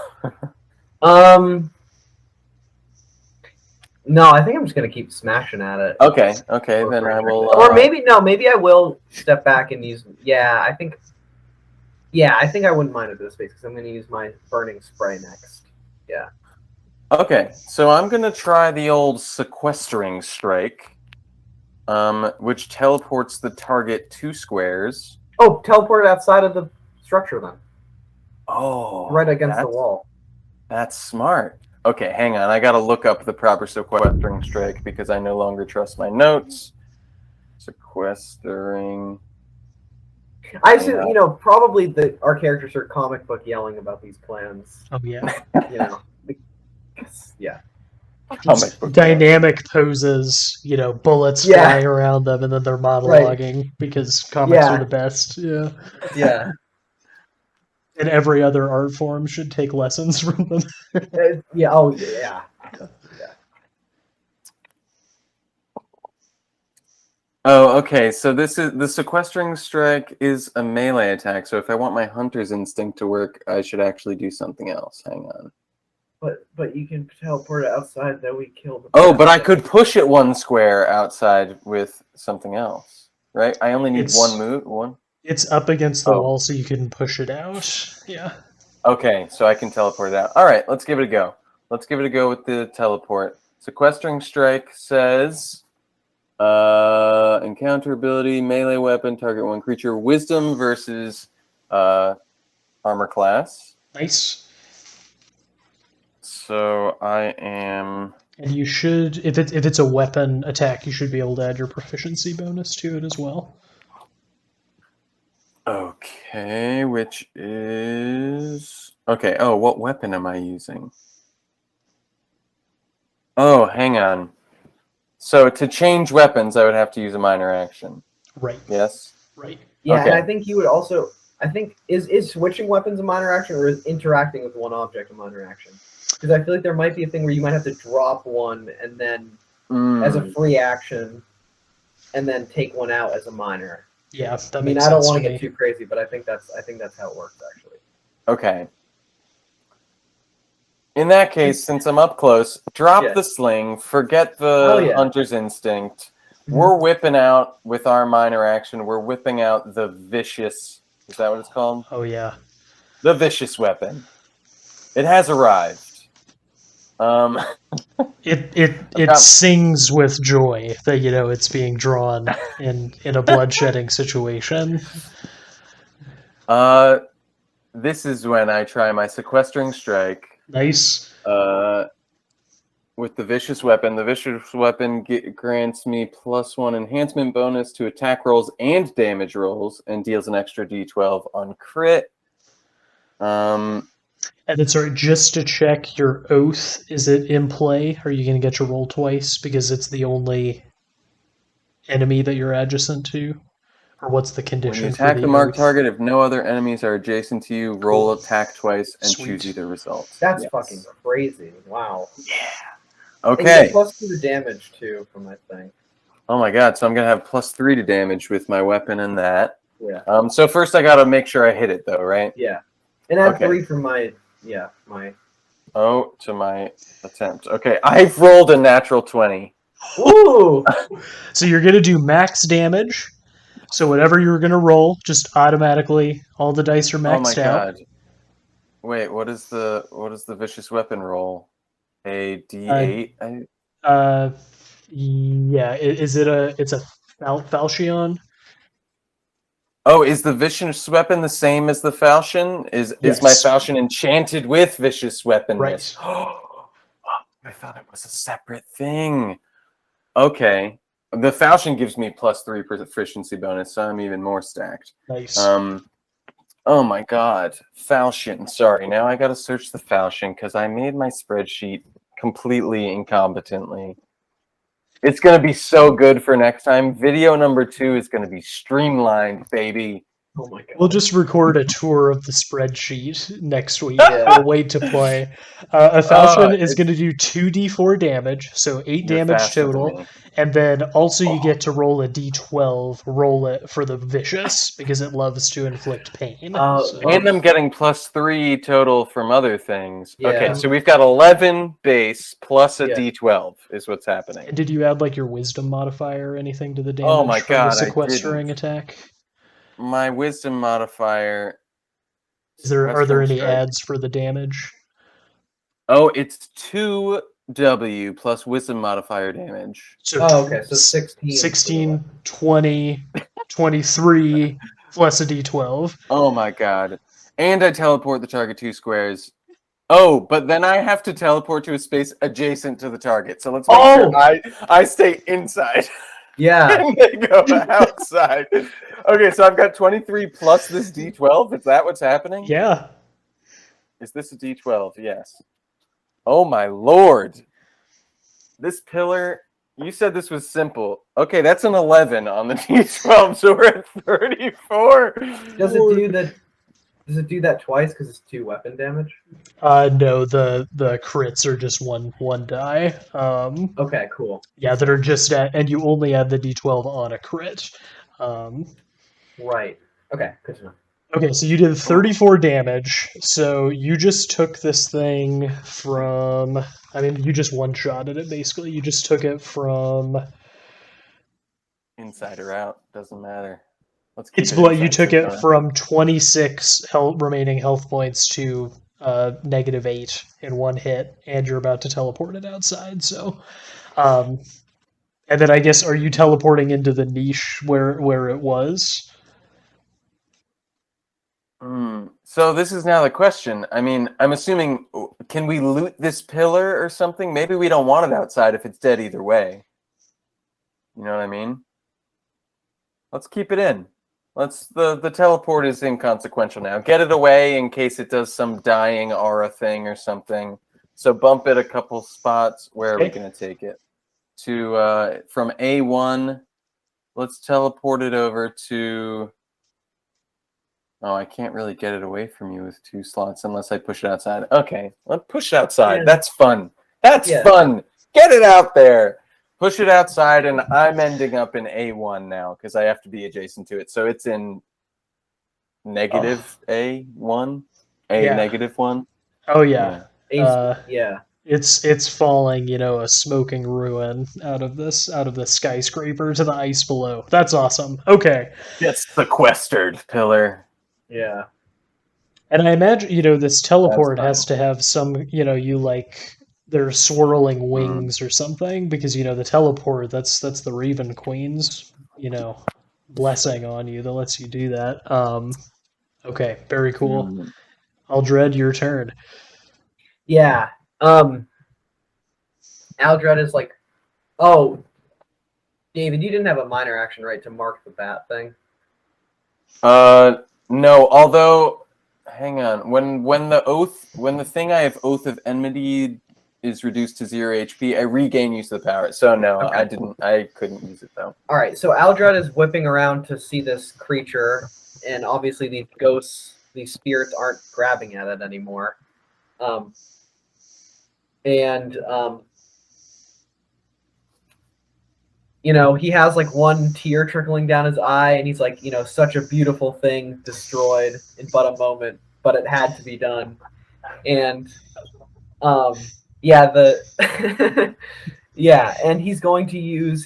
No, I think I'm just gonna keep smashing at it. Okay, then I will. Or maybe I will step back and use. Yeah, I think I wouldn't mind a bit of space because I'm gonna use my burning spray next. Yeah. Okay, so I'm gonna try the old sequestering strike, which teleports the target 2 squares. Oh, teleport outside of the structure then. Oh, right against the wall. That's smart. Okay, hang on. I gotta look up the proper sequestering strike because I no longer trust my notes. Sequestering. I assume, probably our characters are comic book yelling about these plans. Oh yeah. Yeah. Dynamic poses, bullets flying around them, and then they're monologuing because comics are the best. Yeah. Yeah. And every other art form should take lessons from them. Yeah. Oh yeah. Oh, okay. So this is the sequestering strike is a melee attack. So if I want my hunter's instinct to work, I should actually do something else. Hang on. But you can teleport it outside. Then we kill the. Oh, but I could push it one square outside with something else, right? I only need one move. One. It's up against the wall, so you can push it out. Yeah. Okay, so I can teleport it out. All right, let's give it a go. Let's give it a go with the teleport. Sequestering strike says. Encounter ability, melee weapon, target one creature, wisdom versus armor class. Nice. So I am. And you should, if it's a weapon attack, you should be able to add your proficiency bonus to it as well. Okay, which is okay. Oh, what weapon am I using? Oh, hang on. So to change weapons, I would have to use a minor action. Right. Yes. Right. Yeah, Okay. and I think you would also. I think is switching weapons a minor action, or is interacting with one object a minor action? Because I feel like there might be a thing where you might have to drop one and then as a free action, and then take one out as a minor. Yeah, that I mean, makes I don't sense want to to get me. too crazy, but I think that's how it works actually. Okay. In that case, since I'm up close, drop Yeah. the sling, forget the hunter's instinct. We're whipping out with our minor action. We're whipping out the vicious. Is that what it's called? Oh yeah. The vicious weapon. It has arrived. It sings with joy that it's being drawn in a bloodshedding situation. This is when I try my sequestering strike. Nice. With the vicious weapon. The vicious weapon grants me +1 enhancement bonus to attack rolls and damage rolls, and deals an extra d12 on crit. And then, sorry, just to check your oath, is it in play? Are you going to get your roll twice because it's the only enemy that you're adjacent to? Or what's the condition When you attack for the marked oath? target, if no other enemies are adjacent to you, roll attack twice and Sweet. choose either result. That's fucking crazy. Wow. Yeah. And you Okay. get +2 to damage too from that thing. Oh my god, so I'm going to have +3 to damage with my weapon and that. Yeah. So first I got to make sure I hit it though, right? Yeah. And I have Okay. 3 from my Oh, to my attempt. Okay, I've rolled a natural 20. Ooh! So you're going to do max damage. So whatever you're going to roll, just automatically, all the dice are maxed Oh my out. god. Wait, what is the vicious weapon roll? A D8? Yeah, it's a falchion? Oh, is the vicious weapon the same as the falchion? Is my Yes. falchion enchanted with vicious weaponness? Right. I thought it was a separate thing. Okay. The falchion gives me +3 proficiency bonus, so I'm even more stacked. Nice. Oh my god. Falchion. Sorry, now I gotta search the falchion because I made my spreadsheet completely incompetently. It's going to be so good for next time. Video number 2 is going to be streamlined, baby. Oh my god. We'll just record a tour of the spreadsheet next week. Yeah. We'll wait to play. A falchion is going to do 2d4 damage, so 8 You're damage faster than total. me. And then also you get to roll a d12, roll it for the vicious, because it loves to inflict pain. And I'm getting +3 total from other things. Yeah. Okay, so we've got 11 base plus a Yeah. d12 is what's happening. And did you add like your wisdom modifier or anything to the damage Oh my from God, the I sequestering didn't. attack? My wisdom modifier. Are there any strike. adds for the damage? Oh, it's 2W plus wisdom modifier damage. So okay, so 16. 16, 20, 23 plus a d12. Oh my god. And I teleport the target 2 squares. Oh, but then I have to teleport to a space adjacent to the target. So let's make sure I stay inside. Yeah. And they go outside. Okay, so I've got 23 plus this d12. Is that what's happening? Yeah. Is this a d12? Yes. Oh my lord. This pillar, you said this was simple. Okay, that's an 11 on the d12, so we're at 34. Does it do the Does it do that twice because it's 2 weapon damage? No, the crits are just one die. Okay, cool. Yeah, that are just at, and you only add the d12 on a crit. Um, Right. Okay, good to know. okay, so you did 34 damage. So you just took this thing from. I mean, you just one-shotted it basically. You just took it from. Inside or out, doesn't matter. Let's keep It's it blood. You inside took so it far. from 26 remaining health points to -8 in one hit, and you're about to teleport it outside. So, um, and then I guess are you teleporting into the niche where it was? So this is now the question. I mean, I'm assuming, can we loot this pillar or something? Maybe we don't want it outside if it's dead either way. You know what I mean? Let's keep it in. The teleport is inconsequential now. Get it away in case it does some dying aura thing or something. So bump it a couple spots. Where are we Okay. going to take it? To from A1. Let's teleport it over to. Oh, I can't really get it away from you with 2 slots unless I push it outside. Okay, let's push it outside. Yeah. That's fun. That's Yeah. fun. Get it out there. Push it outside, and I'm ending up in A1 now because I have to be adjacent to it. So it's in negative A1, Yeah. -1. Oh yeah. Uh, Yeah. it's falling, a smoking ruin out of this skyscraper to the ice below. That's awesome. Okay. It's sequestered pillar. Yeah. And I imagine, this teleport That's has to have some, there's swirling wings or something because the teleport that's the Raven Queen's, blessing on you that lets you do that. Okay, very cool. Aldred, your turn. Yeah. Aldred is like, oh, David, you didn't have a minor action, right, to mark the bat thing? No, although hang on. When the thing I have Oath of Enmity is reduced to 0 HP, I regain use of the power. So no, Okay. I couldn't use it though. All right, so Aldred is whipping around to see this creature, and obviously these ghosts, these spirits aren't grabbing at it anymore. He has like one tear trickling down his eye, and he's like, such a beautiful thing destroyed in but a moment, but it had to be done. And yeah, yeah, and he's going to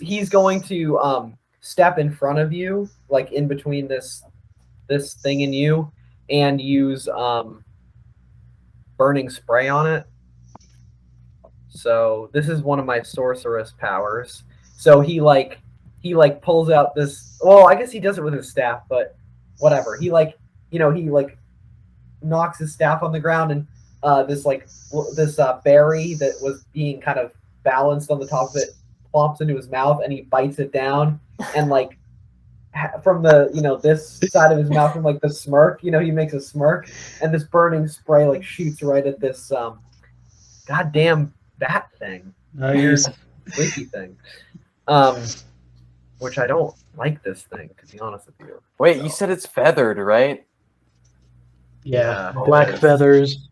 step in front of you, like in between this thing and you, and use burning spray on it. So this is one of my sorceress powers. So he pulls out this. Well, I guess he does it with his staff, but whatever. He knocks his staff on the ground, and this berry that was being kind of balanced on the top of it plumps into his mouth, and he bites it down, and from the this side of his mouth, from like the smirk, he makes a smirk, and this burning spray shoots right at this goddamn bat thing. Nice. Weird, freaky thing. Which I don't like this thing, to be honest with you. Wait, you said it's feathered, right? Yeah, Yeah, black feathers.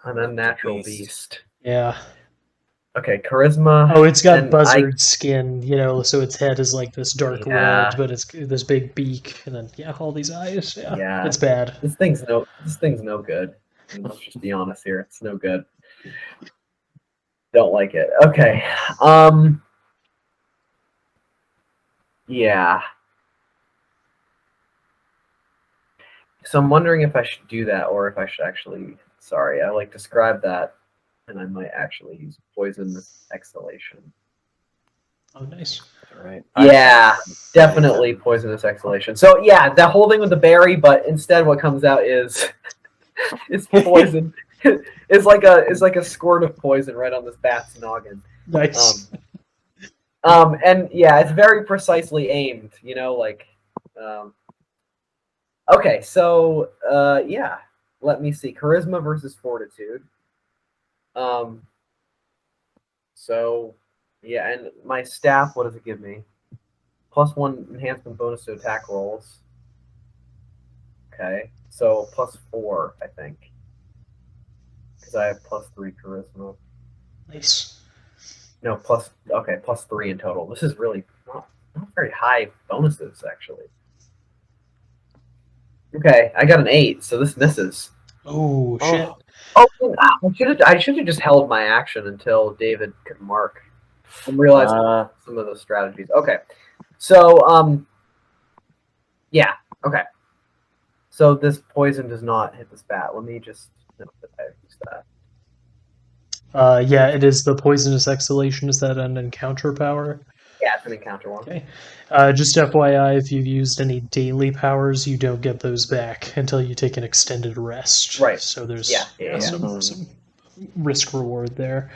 An unnatural beast. Yeah. Okay, charisma. Oh, it's got buzzard skin, so its head is like this dark red, but it's this big beak, and then all these eyes. Yeah, it's bad. This thing's no good. Let's just be honest here. It's no good. Don't like it. Okay. Yeah. So I'm wondering if I should do that, or if I should actually. Sorry, I describe that, and I might actually use poisonous exhalation. Oh, nice. All right. Yeah, definitely poisonous exhalation. So yeah, the whole thing with the berry, but instead what comes out is poison. It's like a squirt of poison right on this bat's noggin. Nice. And yeah, it's very precisely aimed. Okay, so yeah, let me see. Charisma versus fortitude. So yeah, and my staff, what does it give me? +1 enhancement bonus to attack rolls. Okay, so +4, I think, because I have +3 charisma. Nice. No, +3 in total. This is really not very high bonuses, actually. Okay, I got an 8, so this misses. Oh shit. Oh, I should have just held my action until David could mark. I'm realizing some of those strategies. Okay, so yeah, okay. So this poison does not hit this bat. Let me just note that I used that. Yeah, it is the poisonous exhalation. Is that an encounter power? Yeah, it's an encounter one. Okay. Just FYI, if you've used any daily powers, you don't get those back until you take an extended rest. Right. So there's Yeah. some risk reward there.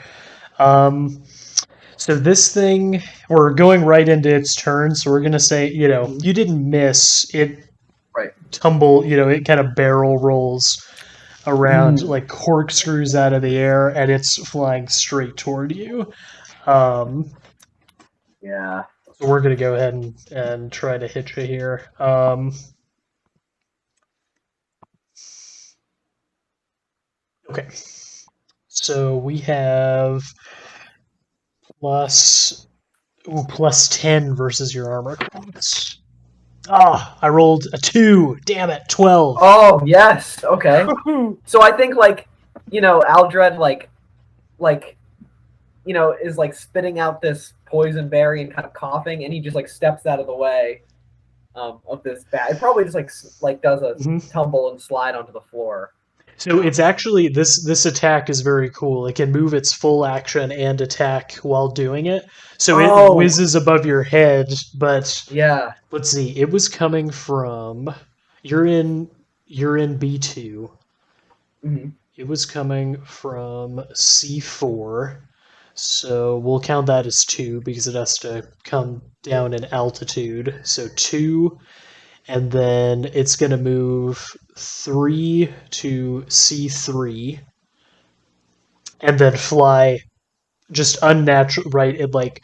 So this thing, we're going right into its turn. So we're gonna say, you didn't miss it. Right. Tumble, it kind of barrel rolls around, like corkscrews out of the air, and it's flying straight toward you. Yeah. So we're gonna go ahead and try to hit you here. Okay. So we have +10 versus your armor class. I rolled a 2. Damn it, 12. Oh yes. Okay. So I think Aldred is like spitting out this poison berry and kind of coughing, and he just like steps out of the way of this bat. It probably just like does a tumble and slide onto the floor. So it's actually this attack is very cool. It can move its full action and attack while doing it. So it whizzes above your head, but yeah. Let's see. It was coming from you're in B2. Mm-hmm. It was coming from C4. So we'll count that as 2 because it has to come down in altitude. So 2, and then it's going to move 3 to C3, and then fly just unnatural. Right, it like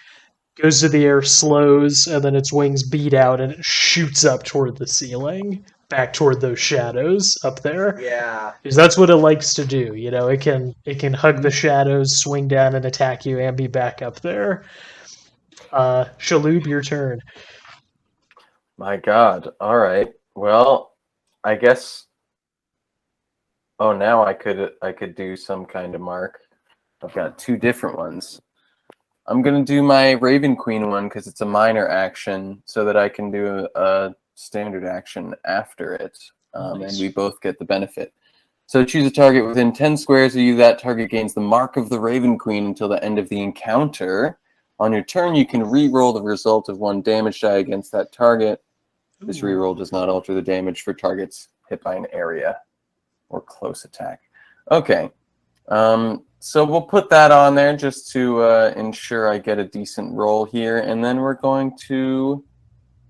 goes to the air, slows, and then its wings beat out, and it shoots up toward the ceiling, back toward those shadows up there. Yeah, because that's what it likes to do. It can hug the shadows, swing down, and attack you, and be back up there. Shal'houb, your turn. My God. All right. Well, I guess. Oh, now I could do some kind of mark. I've got 2 different ones. I'm gonna do my Raven Queen one because it's a minor action, so that I can do a standard action after it, Nice. and we both get the benefit. So choose a target within 10 squares of you. That target gains the mark of the Raven Queen until the end of the encounter. On your turn, you can re-roll the result of 1 damage die against that target. This re-roll does not alter the damage for targets hit by an area or close attack. Okay. So we'll put that on there just to ensure I get a decent roll here, and then we're going to,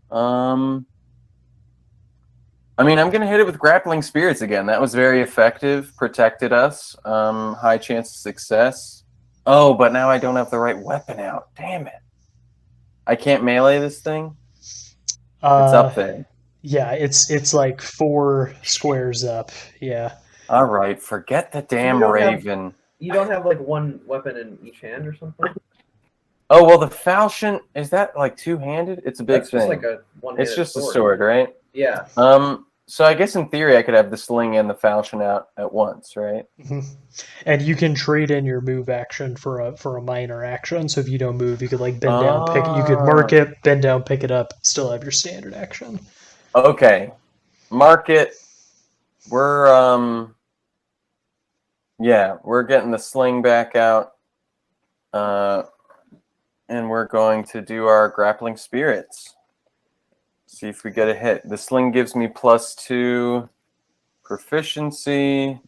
I'm going to hit it with Grappling Spirits again. That was very effective, protected us, high chance of success. Oh, but now I don't have the right weapon out. Damn it. I can't melee this thing? It's up there. Yeah, it's like 4 squares up. Yeah. All right, forget the damn Raven. You don't have like 1 weapon in each hand or something? Oh, well, the falchion, is that like 2-handed? It's a big thing. Just like a one-handed It's just sword. a sword, right? Yeah. So I guess in theory I could have the sling and the falchion out at once, right? Mm-hmm. And you can trade in your move action for a minor action. So if you don't move, you could like bend down, you could mark it, bend down, pick it up, still have your standard action. Okay. Mark it. We're we're getting the sling back out. And we're going to do our Grappling Spirits. See if we get a hit. The sling gives me +2 proficiency.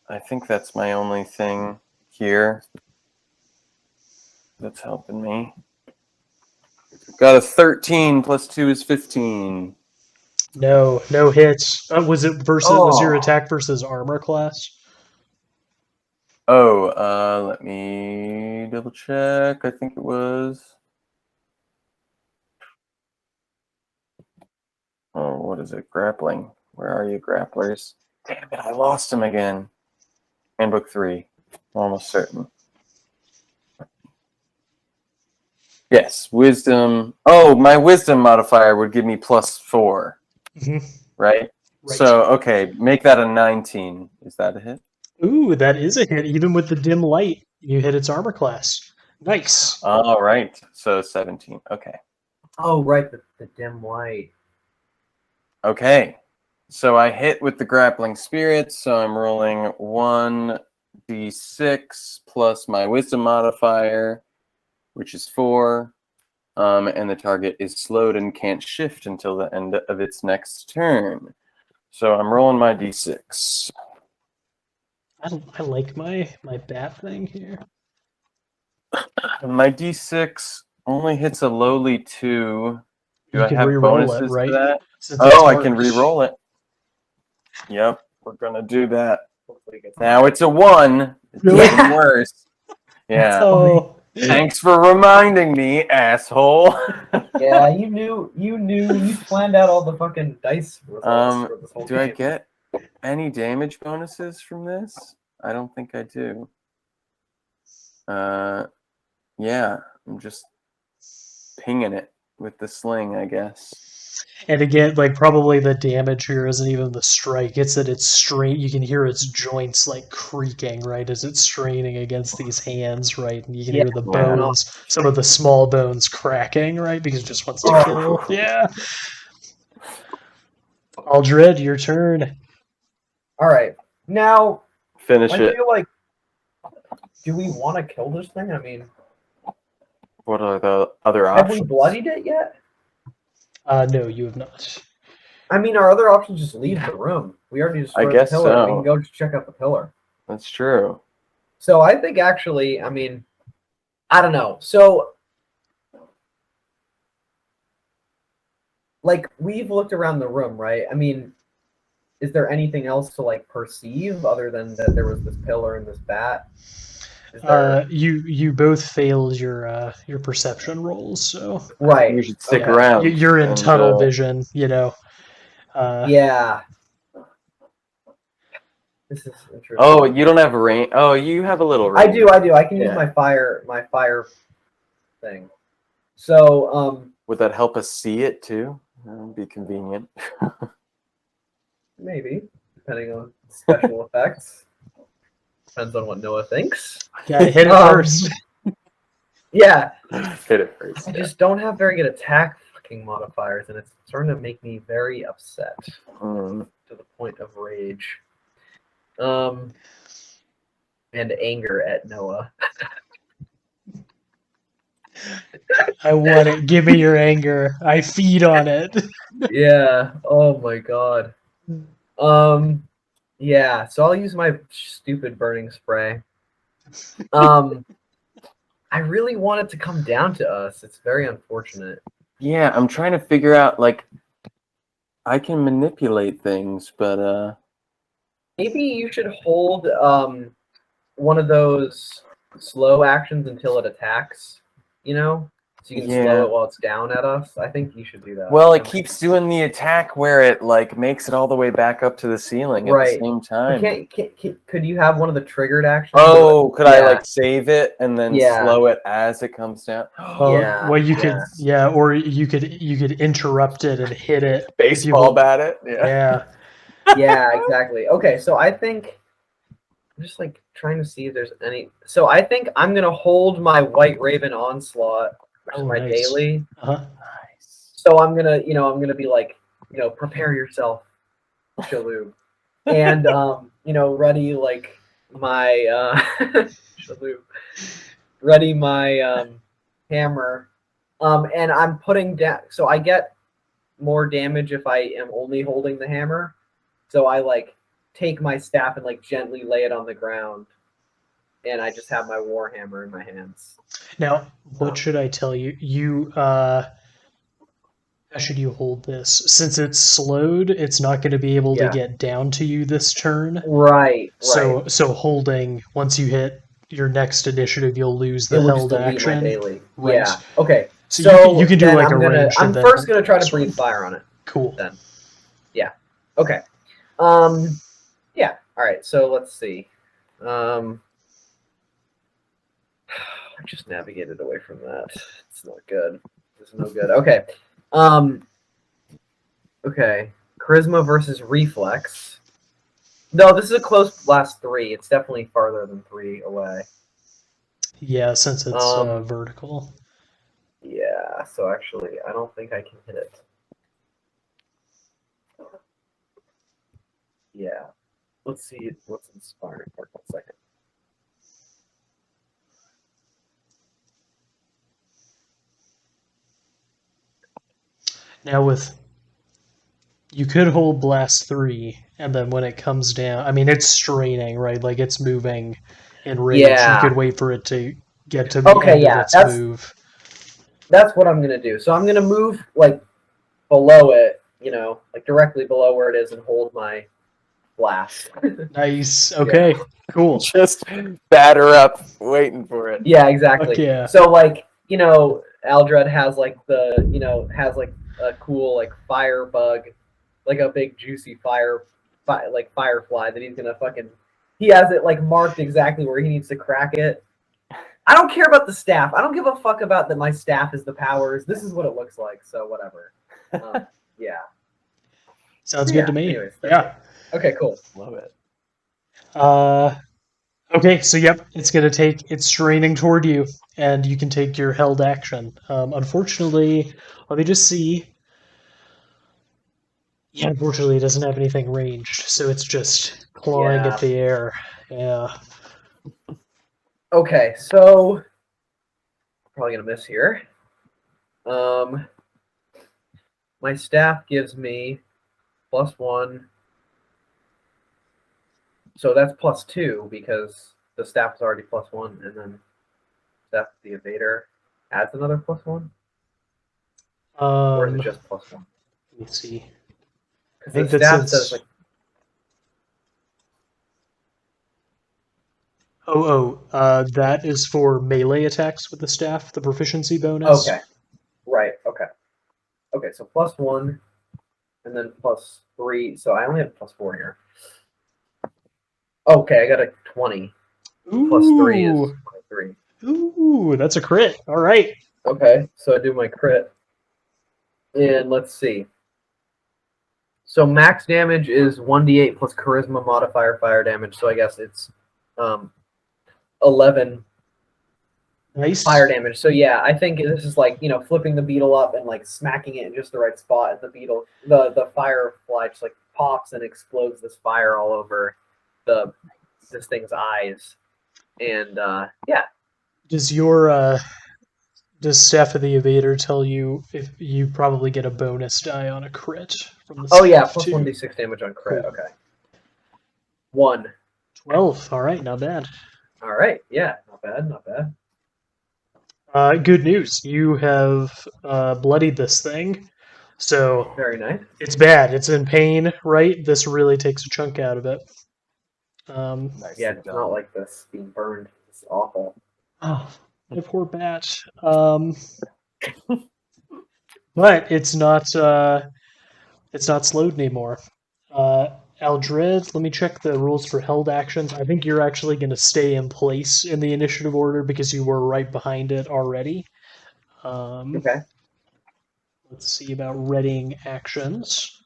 I think that's my only thing here that's helping me. Got a 13 +2 is 15. No hits. Was your attack versus armor class? Let me double check. I think it was. Oh, what is it? Grappling. Where are you, grapplers? Damn it, I lost him again. Handbook 3. Almost certain. Yes, wisdom. Oh, my wisdom modifier would give me +4, Mhm. right? Right. So, okay, make that a 19. Is that a hit? Ooh, that is a hit. Even with the dim light, you hit its armor class. Nice. All right, so 17. Okay. Oh, right, the dim light. Okay, so I hit with the grappling spirit, so I'm rolling 1d6 plus my wisdom modifier, which is 4. And the target is slowed and can't shift until the end of its next turn. So I'm rolling my d6. I like my bat thing here. My d6 only hits a lowly 2. Do You I can have re-roll it, bonuses right? for that? Since it's Oh, I can marked. re-roll it. Yep, we're gonna do that. Hopefully it gets Now it's a 1. It's Really? even worse. Yeah. Oh. Thanks for reminding me, asshole. Yeah, you planned out all the fucking dice results for this whole Do I game. get any damage bonuses from this? I don't think I do. Yeah, I'm just pinging it with the sling, I guess. And again, like probably the damage here isn't even the strike. It's that it's strain. You can hear its joints like creaking, right, as it's straining against these hands, right, and you can Yeah. hear the Yeah. bones, some of the small bones cracking, right, because it just wants to Oh. kill. Yeah. Aldred, your turn. All right, now Finish I it. feel like, do we want to kill this thing? I mean, What are the other have we options? bloodied it yet? No, you have not. I mean, our other option is just leave the room. We already destroyed the guess pillar. We so. can go just check out the pillar. That's true. So I think actually, I mean, I don't know. So, like, we've looked around the room, right? I mean, is there anything else to like perceive other than that there was this pillar and this bat? Is there... You both failed your perception rolls, so Right. We should stick Okay. around. you're in and, tunnel vision. You know. Yeah. This is interesting. Oh, you don't have range. Oh, you have a little range. I do. I can use Yeah. my fire thing. So, Would that help us see it too? That would be convenient. maybe, depending on special effects. Depends on what Noah thinks. Yeah, hit it first. Yeah. Hit it first. I just don't have very good attack fucking modifiers, and it's starting to make me very upset to the point of rage. And anger at Noah. I want it. Give me your anger. I feed on it. Yeah. Oh my god. Yeah. So I'll use my stupid burning spray. I really want it to come down to us. It's very unfortunate. Yeah, I'm trying to figure out, like, I can manipulate things, but Maybe you should hold one of those slow actions until it attacks, you know? So you can slow it while it's down at us. I think you should do that. well, it keeps doing the attack where it like makes it all the way back up to the ceiling at the same time. Could you have one of the triggered actions? Oh, could I like save it and then slow it as it comes down? Well, you could, or you could interrupt it and hit it. Baseball bat it. Yeah. Yeah, exactly. Okay, so I think I'm just like trying to see if there's any. So I think I'm gonna hold my White Raven Onslaught, which is my daily. Nice. So I'm gonna be like, prepare yourself, Shal'houb, and ready like my Shal'houb, ready my hammer, and I'm putting down. So I get more damage if I am only holding the hammer. So I like take my staff and like gently lay it on the ground, and I just have my warhammer in my hands. Now, what should I tell you? How should you hold this? Since it's slowed, it's not going to be able to get down to you this turn. Right. So holding, once you hit your next initiative, you'll lose the held action. My daily. Right. Yeah. Okay. So you can do like a range. I'm first gonna try to breathe fire on it. Cool. then. Yeah. Okay. Yeah. All right. So let's see. I just navigated away from that. It's not good. This is no good. Okay. Okay. Charisma versus reflex. No, this is a close last 3. It's definitely farther than 3 away. Yeah, since it's Um, vertical. Yeah. So actually, I don't think I can hit it. Yeah. Let's see what's inspiring for 1 second. Now you could hold blast 3, and then when it comes down, I mean, it's straining, right? Like it's moving in rage. You Yeah. could wait for it to get to the Okay, end of yeah, its move. that's what I'm gonna do. So I'm gonna move like below it, like directly below where it is, and hold my blast. Nice. Okay. Cool. Just batter up, waiting for it. Yeah, exactly. Fuck yeah. So like, Aldred has like a cool like fire bug, like a big juicy like firefly that he's gonna fucking. He has it like marked exactly where he needs to crack it. I don't care about the staff. I don't give a fuck about that. My staff is the powers. This is what it looks like. So whatever. Yeah. Sounds good to me. Anyways, Yeah. Okay. Cool. Love it. Okay, so yep, it's straining toward you, and you can take your held action. Unfortunately, let me just see. Yeah, unfortunately, it doesn't have anything ranged, so it's just clawing Yeah. at the air. Yeah. Okay. So probably gonna miss here. My staff gives me +1. So that's +2 because the staff is already +1, and then staff the evader adds another +1. Or is it just +1? Let me see. I Because think the that staff since says like. that is for melee attacks with the staff, the proficiency bonus. Okay. Right. Okay. Okay. So +1, and then +3. So I only have +4 here. Okay, I got a 20. +3 is 23. Ooh, that's a crit. All right. Okay, so I do my crit. And let's see. So max damage is 1d8 plus charisma modifier fire damage. So I guess it's 11 Nice. fire damage. So yeah, I think this is like, flipping the beetle up and like smacking it in just the right spot. And the firefly just like pops and explodes this fire all over this thing's eyes. And yeah. Does Staff of the Evader tell you if you probably get a bonus die on a crit from the Oh yeah, staff plus too? 1d6 damage on crit. Cool. Okay. 1. 12. All right, not bad. All right. Yeah, not bad. Not bad. Good news. You have bloodied this thing. So Very nice. it's bad. It's in pain, right? This really takes a chunk out of it. Yeah, it's not like this being burned. It's awful. Oh, my poor bat. But it's not slowed anymore. Aldred, let me check the rules for held actions. I think you're actually going to stay in place in the initiative order because you were right behind it already. Okay. Let's see about readying actions.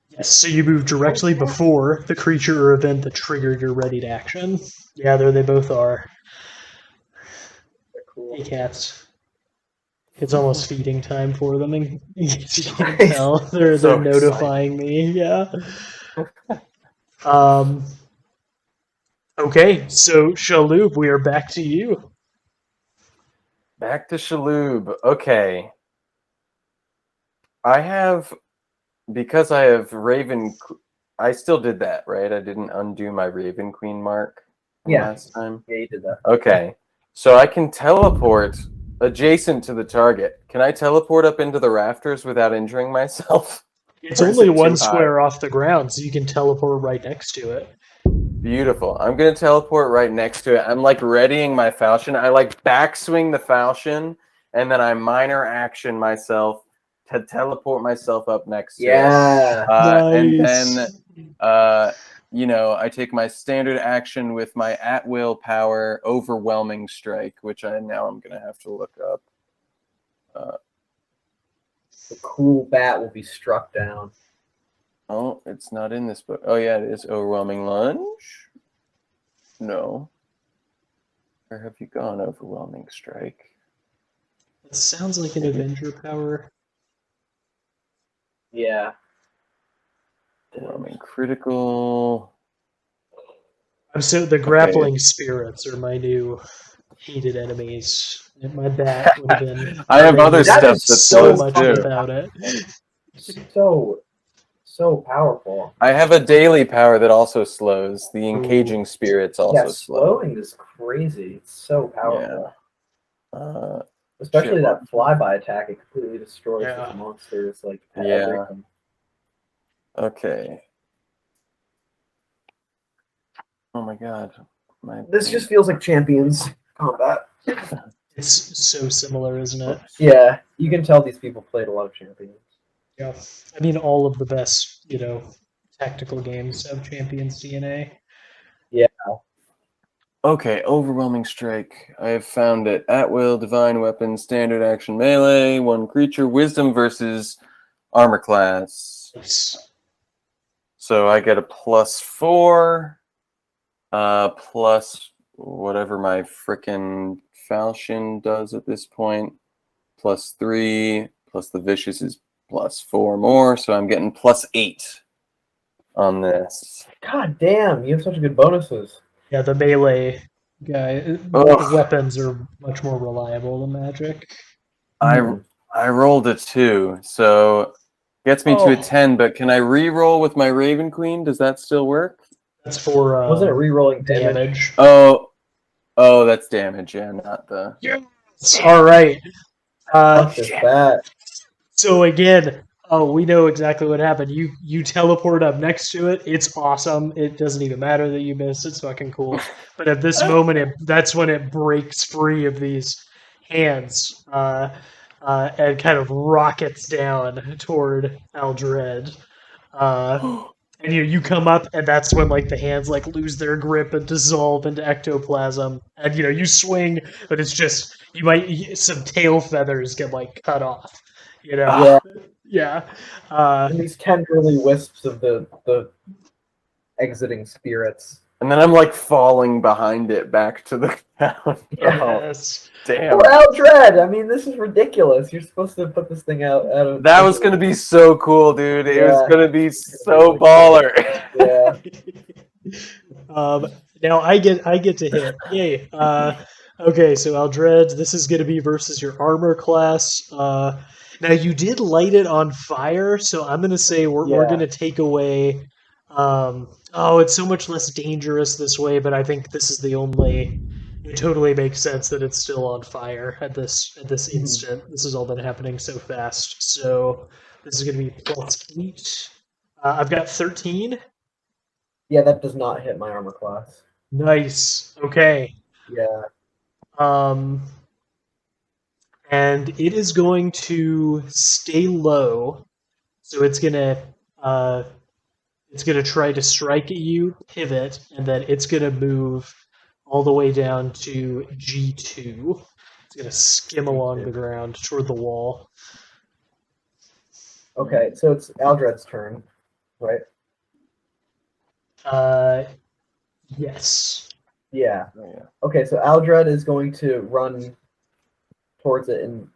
Yes, so you move directly before the creature or event that triggered your readied action. Yeah, there they both are. They're cool. Hey, cats. It's almost feeding time for them, and you can Nice. tell they're So notifying me. Yeah. Okay, so Shal'houb, we are back to you. Back to Shal'houb. Okay. Because I have Raven. I still did that, right? I didn't undo my Raven Queen mark last time. Yeah, you did that. Okay. So I can teleport adjacent to the target. Can I teleport up into the rafters without injuring myself? It's Or is only it one too high? square off the ground, so you can teleport right next to it. Beautiful. I'm gonna teleport right next to it. I'm like readying my falchion. I like backswing the falchion, and then I minor action myself to teleport myself up next to it. Yeah. And Nice. then I take my standard action with my at-will power, overwhelming strike, which I'm gonna have to look up. The cool bat will be struck down. Oh, it's not in this book. Oh yeah, it is overwhelming lunge. No. Where have you gone, overwhelming strike? It sounds like an Avenger power. Yeah. Overwhelming critical. So the grappling spirits are my new hated enemies. And my bat would have been. I have other That stuff is that so slows much too. about it. So powerful. I have a daily power that also slows. The encaging spirits also Yeah, slow. slowing is crazy. It's so powerful. Yeah. Especially shit. that flyby attack, it completely destroys Yeah. the monsters. Like Yeah. everything. Okay. Oh my god. This just feels like Champions combat. It's so similar, isn't it? Yeah, you can tell these people played a lot of Champions. Yeah. I mean, all of the best, tactical games have Champions DNA. Okay, overwhelming strike. I have found it. At will, divine weapon, standard action melee, one creature, wisdom versus armor class. Nice. So I get a +4, plus whatever my frickin' falchion does at this point, +3, plus the vicious is +4 more, so I'm getting +8 on this. God damn, you have such good bonuses. Yeah, the melee guy. The weapons are much more reliable than magic. I rolled a 2, so gets me to a 10, but can I re-roll with my Raven Queen? Does that still work? That's for Wasn't it re-rolling damage? Oh, that's damage, yeah, not the... Yes! All right. Fuck this bat. So again, we know exactly what happened. You teleport up next to it. It's awesome. It doesn't even matter that you missed. It's fucking cool. But at this moment, that's when it breaks free of these hands and kind of rockets down toward Aldred. And you come up, and that's when like the hands like lose their grip and dissolve into ectoplasm. And you swing, but it's just some tail feathers get like cut off. Yeah. And these tendrily wisps of the exiting spirits. And then I'm like falling behind it back to the ground. Yes. Damn. Or Aldred! I mean, this is ridiculous. You're supposed to put this thing out of... That was going to be so cool, dude. It was Yeah. going to be so baller. Yeah. Now I get to hit. Yay. Okay, so Aldred, this is going to be versus your armor class. Now you did light it on fire, so I'm going to say we're going to take away... it's so much less dangerous this way, but I think this is the only... It totally makes sense that it's still on fire at this instant. This has all been happening so fast. So this is going to be +8. I've got 13. Yeah, that does not hit my armor class. Nice. Okay. Yeah. And it is going to stay low. So it's gonna try to strike at you, pivot, and then it's gonna move all the way down to G2. It's gonna skim along the ground toward the wall. Okay, so it's Aldred's turn, right? Yes. Yeah. Okay, so Aldred is going to run towards it, and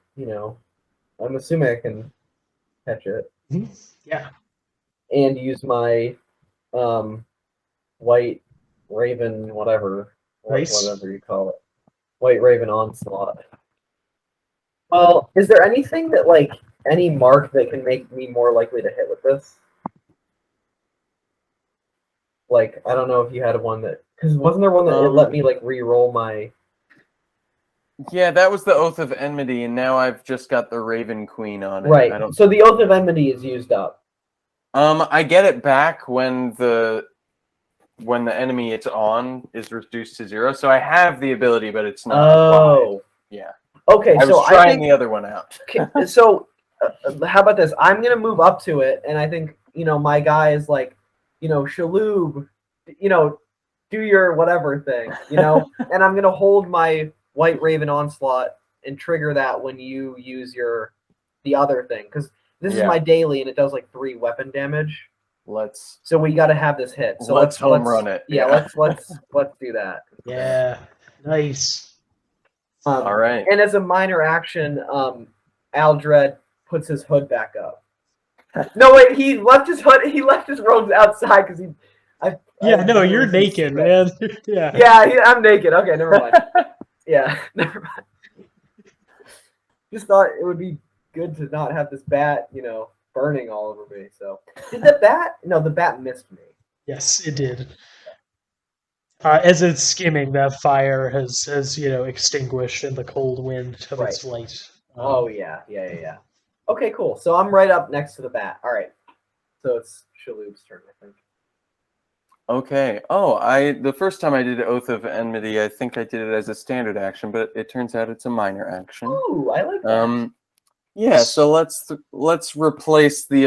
I'm assuming I can catch it. Mm-hmm. Yeah. And use my white raven, whatever you call it, white raven onslaught. Well, is there anything that any mark that can make me more likely to hit with this? I don't know if you had one because wasn't there one that it let me re-roll my... Yeah, that was the Oath of Enmity, and now I've just got the Raven Queen on it. Right. So the Oath of Enmity is used up. I get it back when the when the enemy it's on is reduced to 0. So I have the ability, but it's not applied. Oh. Yeah. Okay, I so was I trying think the other one out. so. How about this? I'm gonna move up to it, and I think my guy is like, Shal'houb, do your whatever thing, and I'm gonna hold my White Raven Onslaught and trigger that when you use the other thing, because this is my daily and it does like 3 weapon damage. So we got to have this hit. So let's home run it. Yeah, let's do that. Yeah, nice. All right. And as a minor action, Aldred puts his hood back up. No, wait, he left his hood. He left his robes outside because he. You're naked, man. Yeah. Yeah, I'm naked. Okay, never mind. Yeah, never mind. Just thought it would be good to not have this bat, burning all over me. So, did the bat? No, the bat missed me. Yes, it did. As it's skimming, that fire has extinguished in the cold wind of its flight. Oh yeah. Okay, cool. So I'm right up next to the bat. All right. So it's Shal'houb's turn, I think. Okay. Oh, the first time I did Oath of Enmity, I think I did it as a standard action, but it turns out it's a minor action. Ooh, I like that. Yeah. So let's replace the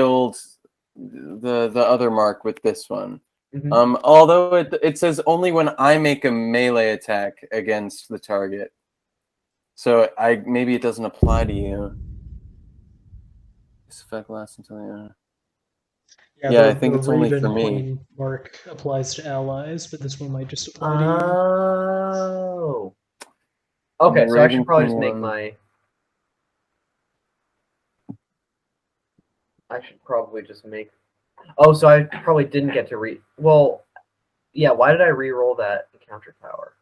other mark with this one. Mm-hmm. Although it says only when I make a melee attack against the target, so maybe it doesn't apply to you. This effect lasts until I think it's only for me. Raven mark applies to allies, but this one might just apply to Oh. Okay, so I should probably just make my. I should probably just make. Oh, so I probably didn't get to Well, yeah. Why did I re-roll that encounter power?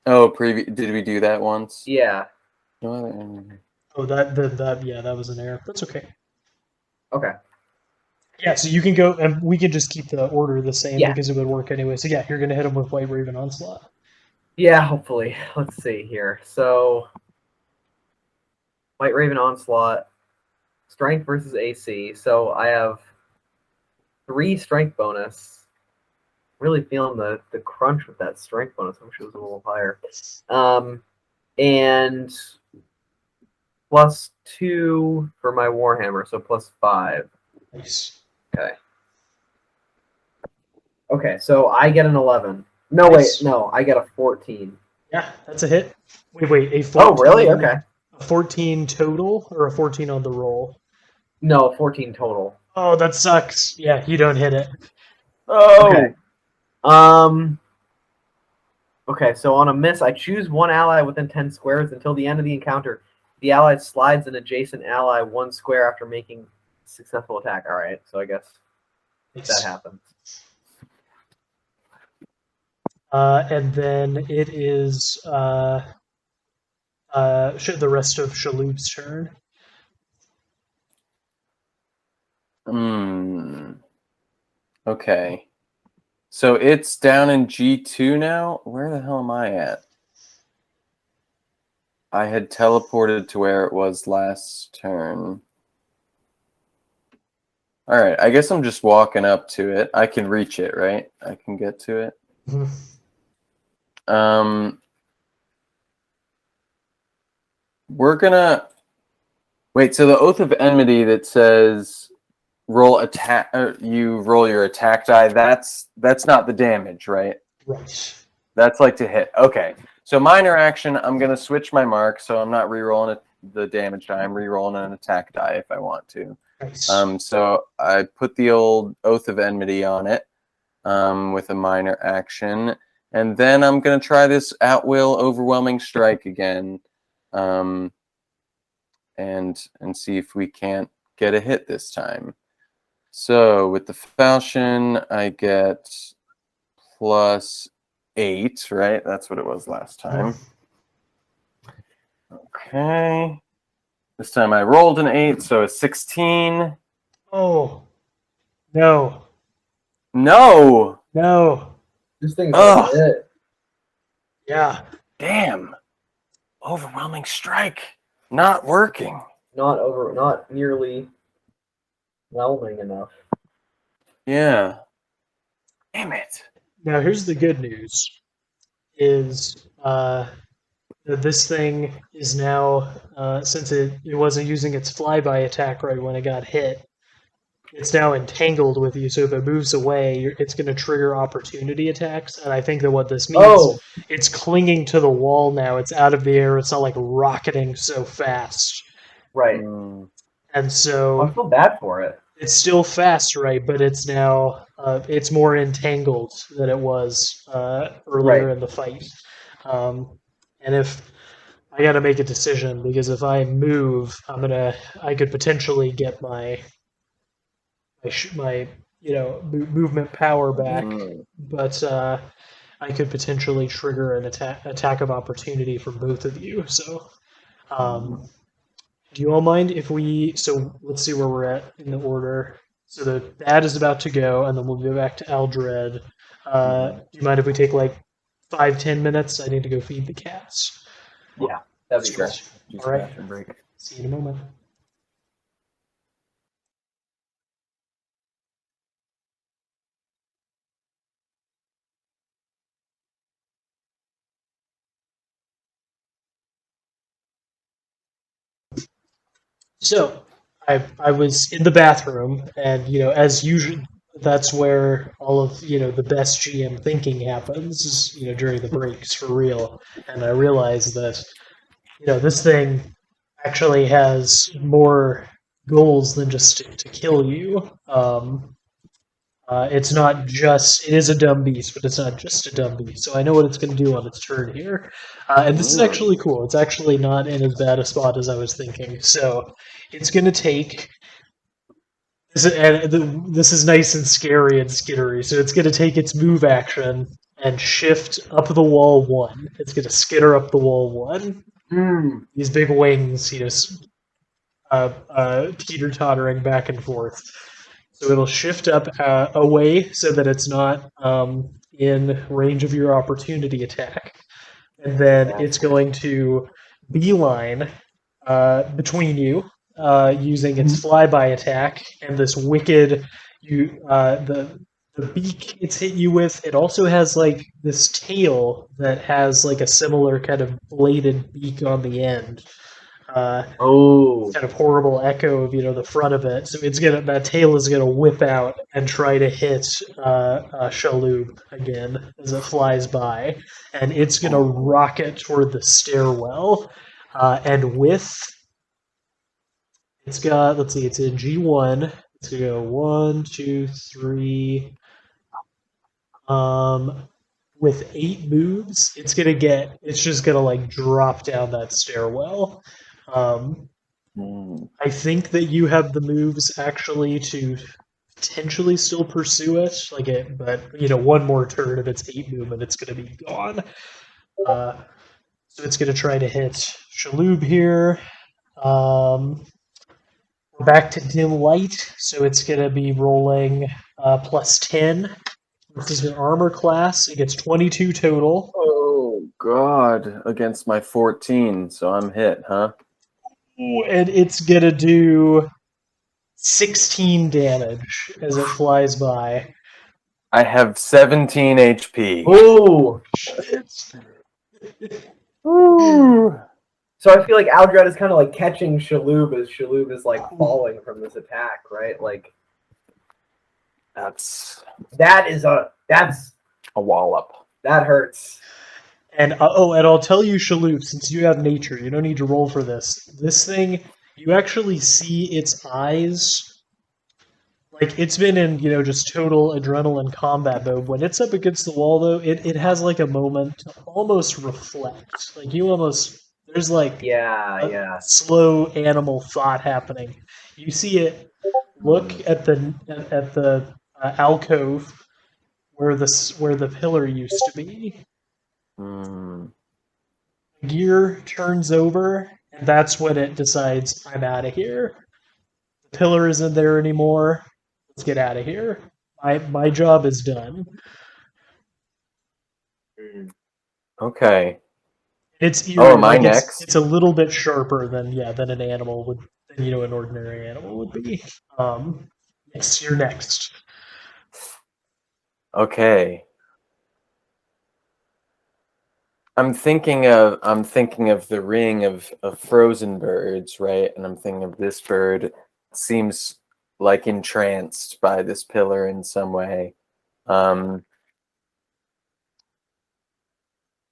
Oh, did we do that once? Yeah. Oh, that was an error. That's okay. Okay. Yeah, so you can go, and we can just keep the order the same because it would work anyway. So yeah, you're going to hit him with White Raven Onslaught. Yeah, hopefully. Let's see here. So, White Raven Onslaught, Strength versus AC. So I have 3 Strength bonus. Really feeling the crunch with that Strength bonus. I wish it was a little higher. And +2 for my Warhammer, so +5. Nice. Okay, so I get an 11. No, Nice. wait, no, I get a 14. Yeah, that's a hit. Wait, a 14. Oh, really? Okay. A 14 total or a 14 on the roll? No, 14 total. Oh, that sucks. Yeah, you don't hit it. Oh. Okay. Okay, so on a miss, I choose one ally within 10 squares until the end of the encounter. The ally slides an adjacent ally 1 square after making a successful attack. All right, so I guess that happens. And then it is the rest of Shal'houb's turn. Okay. So it's down in G2 now? Where the hell am I at? I had teleported to where it was last turn. All right, I guess I'm just walking up to it. I can reach it, right? I can get to it. We're gonna wait. So the Oath of Enmity that says roll attack, you roll your attack die. That's not the damage, right? Right. That's like to hit. Okay. So minor action, I'm gonna switch my mark, so I'm not re-rolling the damage die. I'm re-rolling an attack die if I want to. Nice. So I put the old Oath of Enmity on it with a minor action, and then I'm gonna try this at will overwhelming strike again, and see if we can't get a hit this time. So with the falchion, I get +8, right? That's what it was last time. Okay. This time I rolled an 8, so a 16. Oh. No. No! No. This thing's it. Yeah. Damn. Overwhelming strike. Not working. Not nearly whelming enough. Yeah. Damn it. Now, here's the good news: is that this thing is now, since it wasn't using its flyby attack right when it got hit, it's now entangled with you. So if it moves away, it's going to trigger opportunity attacks. And I think that what this means, it's clinging to the wall now. It's out of the air. It's not like rocketing so fast. Right. And so I feel bad for it. it's still fast, right? But it's now it's more entangled than it was earlier in the fight. And if I got to make a decision, because if I move, I could potentially get my movement power back, but I could potentially trigger an attack of opportunity from both of you. So, do you all mind if we? So let's see where we're at in the order. So the bad is about to go, and then we'll go back to Aldred. Do you mind if we take like 5-10 minutes? I need to go feed the cats. Yeah, that'd be great. All right. Break. See you in a moment. So I was in the bathroom, and as usual, that's where all of the best GM thinking happens. Is, during the breaks for real. And I realized that this thing actually has more goals than just to kill you. It's not just, it is a dumb beast, but it's not just a dumb beast. So I know what it's going to do on its turn here. And this is actually cool. It's actually not in as bad a spot as I was thinking. So it's going to take, this is nice and scary and skittery. So it's going to take its move action and shift up the wall 1. It's going to skitter up the wall 1. These big wings, teeter-tottering back and forth. So it'll shift up away so that it's not in range of your opportunity attack. And then it's going to beeline between you using its flyby attack and this wicked, the beak it's hit you with. It also has like this tail that has like a similar kind of bladed beak on the end. Kind of horrible echo of the front of it. So that tail is gonna whip out and try to hit Shal'houb again as it flies by, and it's gonna rocket toward the stairwell. And with it's got, let's see, it's in G1. It's gonna go 1, 2, 3. With 8 moves, it's just gonna like drop down that stairwell. I think that you have the moves actually to potentially still pursue it, but one more turn of its 8 movement, it's going to be gone. So it's going to try to hit Shal'houb here. We're back to dim light, so it's going to be rolling plus 10. This is an armor class. It gets 22 total. Oh God! Against my 14, so I'm hit, huh? And it's gonna do 16 damage as it flies by. I have 17 HP. Oh! Ooh. So I feel like Aldred is kind of like catching Shal'houb as Shal'houb is like falling from this attack, right? Like That's that's a wallop. that hurts. And and I'll tell you, Shal'houb, since you have nature, you don't need to roll for this. This thing, you actually see its eyes. Like, it's been in, just total adrenaline combat mode. When it's up against the wall, though, it has like a moment to almost reflect. Like, there's like Yeah. slow animal thought happening. You see it look at the alcove where the pillar used to be. Gear turns over, and that's when it decides, I'm out of here. The pillar isn't there anymore. Let's get out of here. My job is done. Okay. It's eerie. Am I next? It's a little bit sharper than an animal would, than an ordinary animal would be. Yes, you're next. Okay. I'm thinking of the ring of frozen birds, right? And I'm thinking of this bird seems like entranced by this pillar in some way.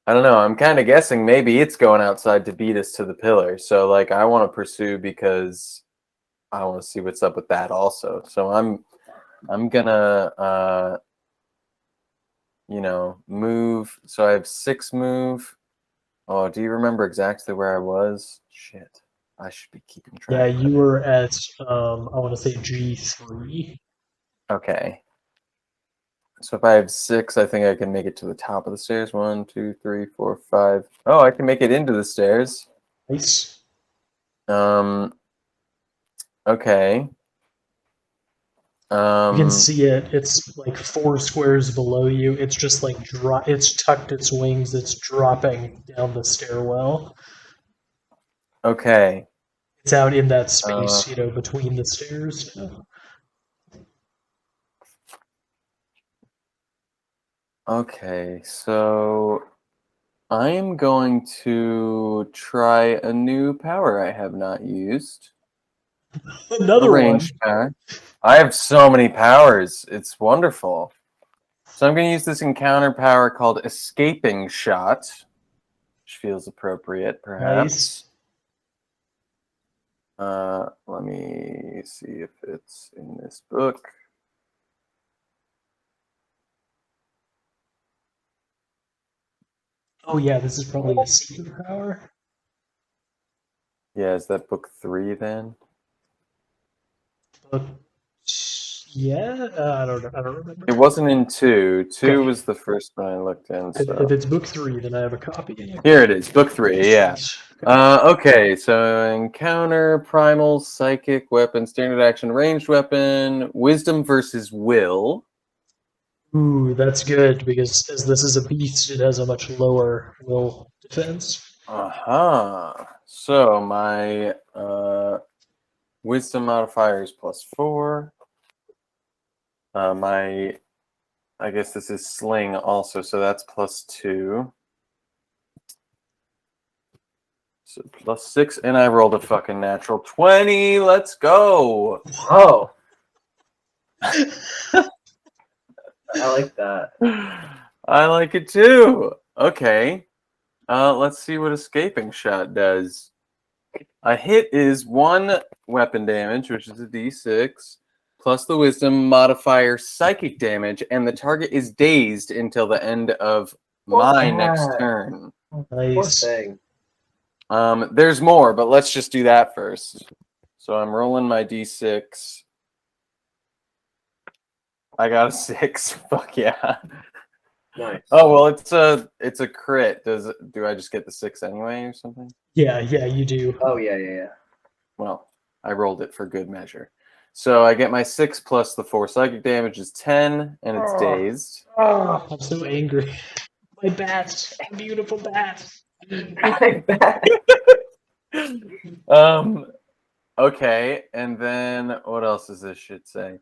I don't know. I'm kind of guessing maybe it's going outside to beat us to the pillar. So like I want to pursue because I want to see what's up with that also. So I'm gonna move. So I have 6 move. Oh, do you remember exactly where I was? Shit. I should be keeping track. Yeah, you were at I want to say G3. Okay. So if I have 6, I think I can make it to the top of the stairs. 1, 2, 3, 4, 5. Oh, I can make it into the stairs. Nice. Okay. You can see it. It's like 4 squares below you. It's just like it's tucked its wings. It's dropping down the stairwell. Okay. It's out in that space, between the stairs. Okay, so I am going to try a new power I have not used. Another A one. ranged power. I have so many powers. It's wonderful. So I'm going to use this encounter power called Escaping Shot, which feels appropriate, perhaps. Nice. Let me see if it's in this book. Oh yeah, this is probably a Seeker power. Yeah, is that book 3 then? But yeah, I don't know. I don't remember. It wasn't in 2. 2 Okay. was the first one I looked in. If So it's book 3, then I have a copy. here it is, book 3. Yeah. Okay. Okay, so encounter, primal, psychic, weapon, standard action, ranged weapon, wisdom versus will. Ooh, that's good because as this is a beast, it has a much lower will defense. So my wisdom modifier is +4. I guess this is sling also, so that's +2. So +6, and I rolled a fucking natural 20. Let's go. Oh, I like that. I like it too. Okay. Let's see what escaping shot does. A hit is 1 weapon damage, which is a d6, plus the wisdom modifier psychic damage, and the target is dazed until the end of my next turn. Poor Nice. thing. There's more, but let's just do that first. So I'm rolling my d6. I got a 6. Fuck yeah. Nice. Oh well, it's a crit. Do I just get the 6 anyway or something? Yeah, you do. Oh yeah. Well, I rolled it for good measure. So I get my 6 plus the 4 psychic damage is 10, and it's dazed. Oh, I'm so angry. My bat, beautiful bat. I'm back. Okay, and then what else does this shit say?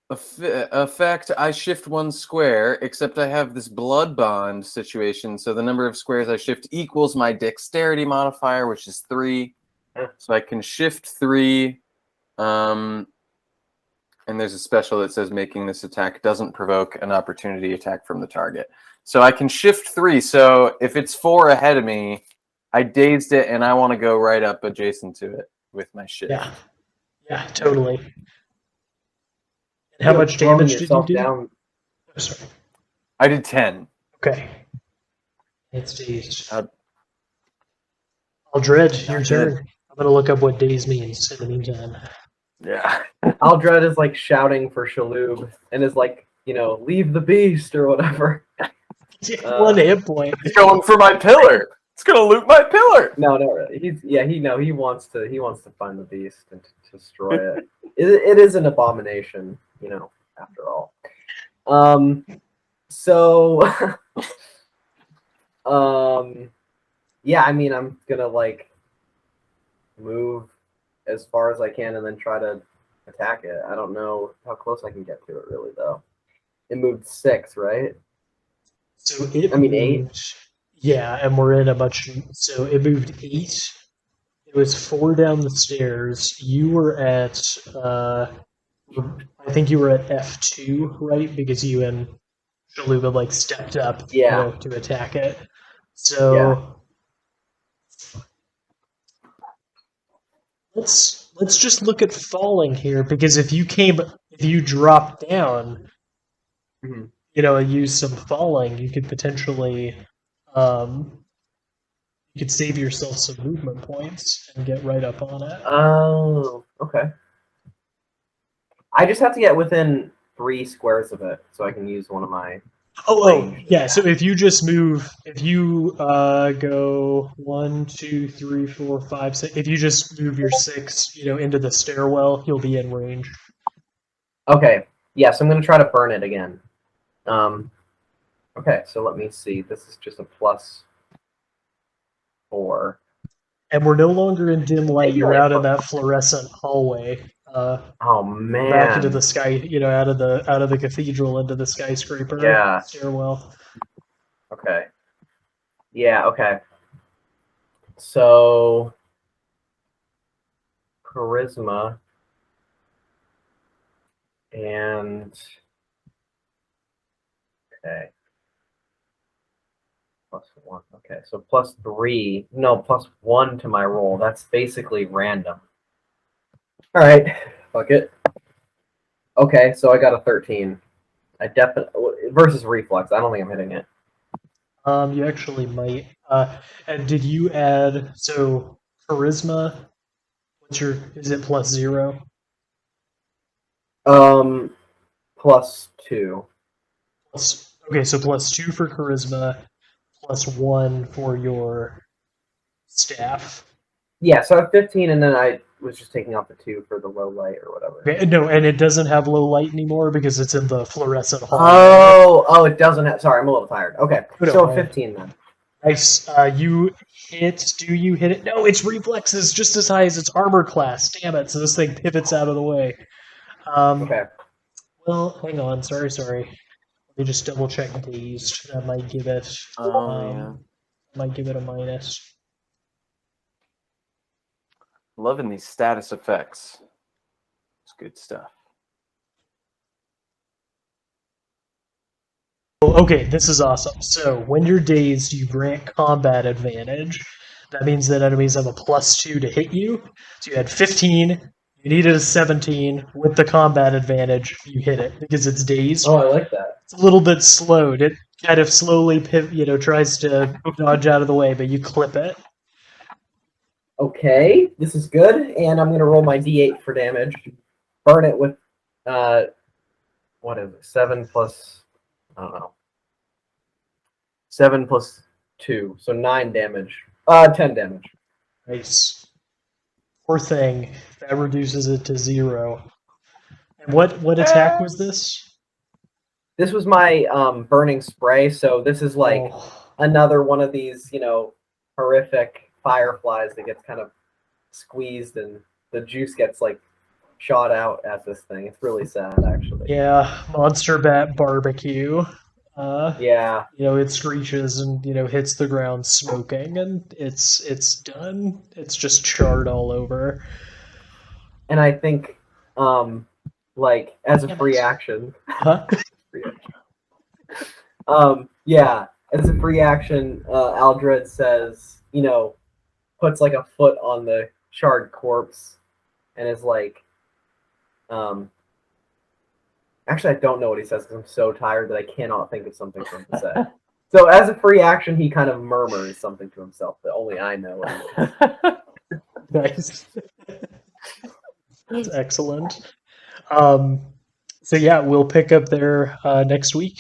Effect, I shift 1 square, except I have this blood bond situation, so the number of squares I shift equals my dexterity modifier, which is 3. So I can shift 3, and there's a special that says making this attack doesn't provoke an opportunity attack from the target. So I can shift 3, so if it's 4 ahead of me, I dazed it, and I want to go right up adjacent to it with my shift. Yeah, totally. And how much damage did you do? Down. Oh, sorry. I did 10. Okay. It's dazed. Uh, Aldred, your turn. I'm gonna look up what daze means in the meantime. Yeah. Aldred is like shouting for Shal'houb and is like, leave the beast or whatever. 1 hit point. It's going for my pillar. It's gonna loot my pillar. No, really. He wants to find the beast and to destroy it. It is an abomination, after all. So yeah, I mean, I'm gonna like move as far as I can and then try to attack it. I don't know how close I can get to it really though. It moved 6, right? So it I mean 8. moved. Yeah, and we're in a much. So it moved 8. It was 4 down the stairs. You were at. I think you were at F2, right? Because you and Shal'houb had, like, stepped up, Yeah. to attack it. Yeah. So let's just look at falling here, because if you dropped down, Mhm. and use some falling, you could potentially you could save yourself some movement points and get right up on it. Oh, okay. I just have to get within 3 squares of it, so I can use one of my. Yeah. So if you just move, if you go 1, 2, 3, 4, 5, 6. If you just move your 6, into the stairwell, you'll be in range. Okay. Yes, I'm gonna try to burn it again. Okay, so let me see. This is just a +4. And we're no longer in dim light. You're out in that fluorescent hallway. Oh man! Back into the sky. Out of the cathedral into the skyscraper stairwell. Okay. Yeah. Okay. So charisma and okay. +1. Okay, so +3. No, +1 to my roll. That's basically random. All right, fuck it. Okay, so I got a 13. I definitely versus reflex. I don't think I'm hitting it. You actually might. And did you add charisma? Is it +0? +2. Okay, so +2 for charisma, +1 for your staff. Yeah, so I have 15, and then I was just taking off the 2 for the low light or whatever. Okay, no, and it doesn't have low light anymore because it's in the fluorescent hall. Oh, it doesn't have. Sorry, I'm a little tired. Okay, so 15 then. Nice. You hit. Do you hit it? No, its reflexes just as high as its armor class. Damn it! So this thing pivots out of the way. Okay. Well, hang on. Sorry. Let me just double check dazed. That might give it. Might give it a minus. Loving these status effects. It's good stuff. Okay, this is awesome. So when you're dazed, you grant combat advantage. That means that enemies have a +2 to hit you. So you had 15. You needed a 17. With the combat advantage, you hit it because it's dazed. Oh, I like that. It's a little bit slowed. It kind of slowly tries to dodge out of the way, but you clip it. Okay, this is good, and I'm gonna roll my d8 for damage. Burn it with, what is it? 7 plus, I don't know. 7 plus 2, so 9 damage. 10 damage. Nice. Poor thing. That reduces it to 0. And what attack was this? This was my burning spray, so this is like another one of these, horrific fireflies that gets kind of squeezed and the juice gets like shot out at this thing. It's really sad, actually. Yeah, monster bat barbecue. Yeah. It screeches and hits the ground smoking, and it's done. It's just charred all over. And I think, like as a free action. Huh? Yeah, as a free action, Aldred says, puts like a foot on the charred corpse, and is like, actually, I don't know what he says because I'm so tired that I cannot think of something for him to say. So as a free action, he kind of murmurs something to himself that only I know. Nice. That's excellent. So yeah, we'll pick up there next week.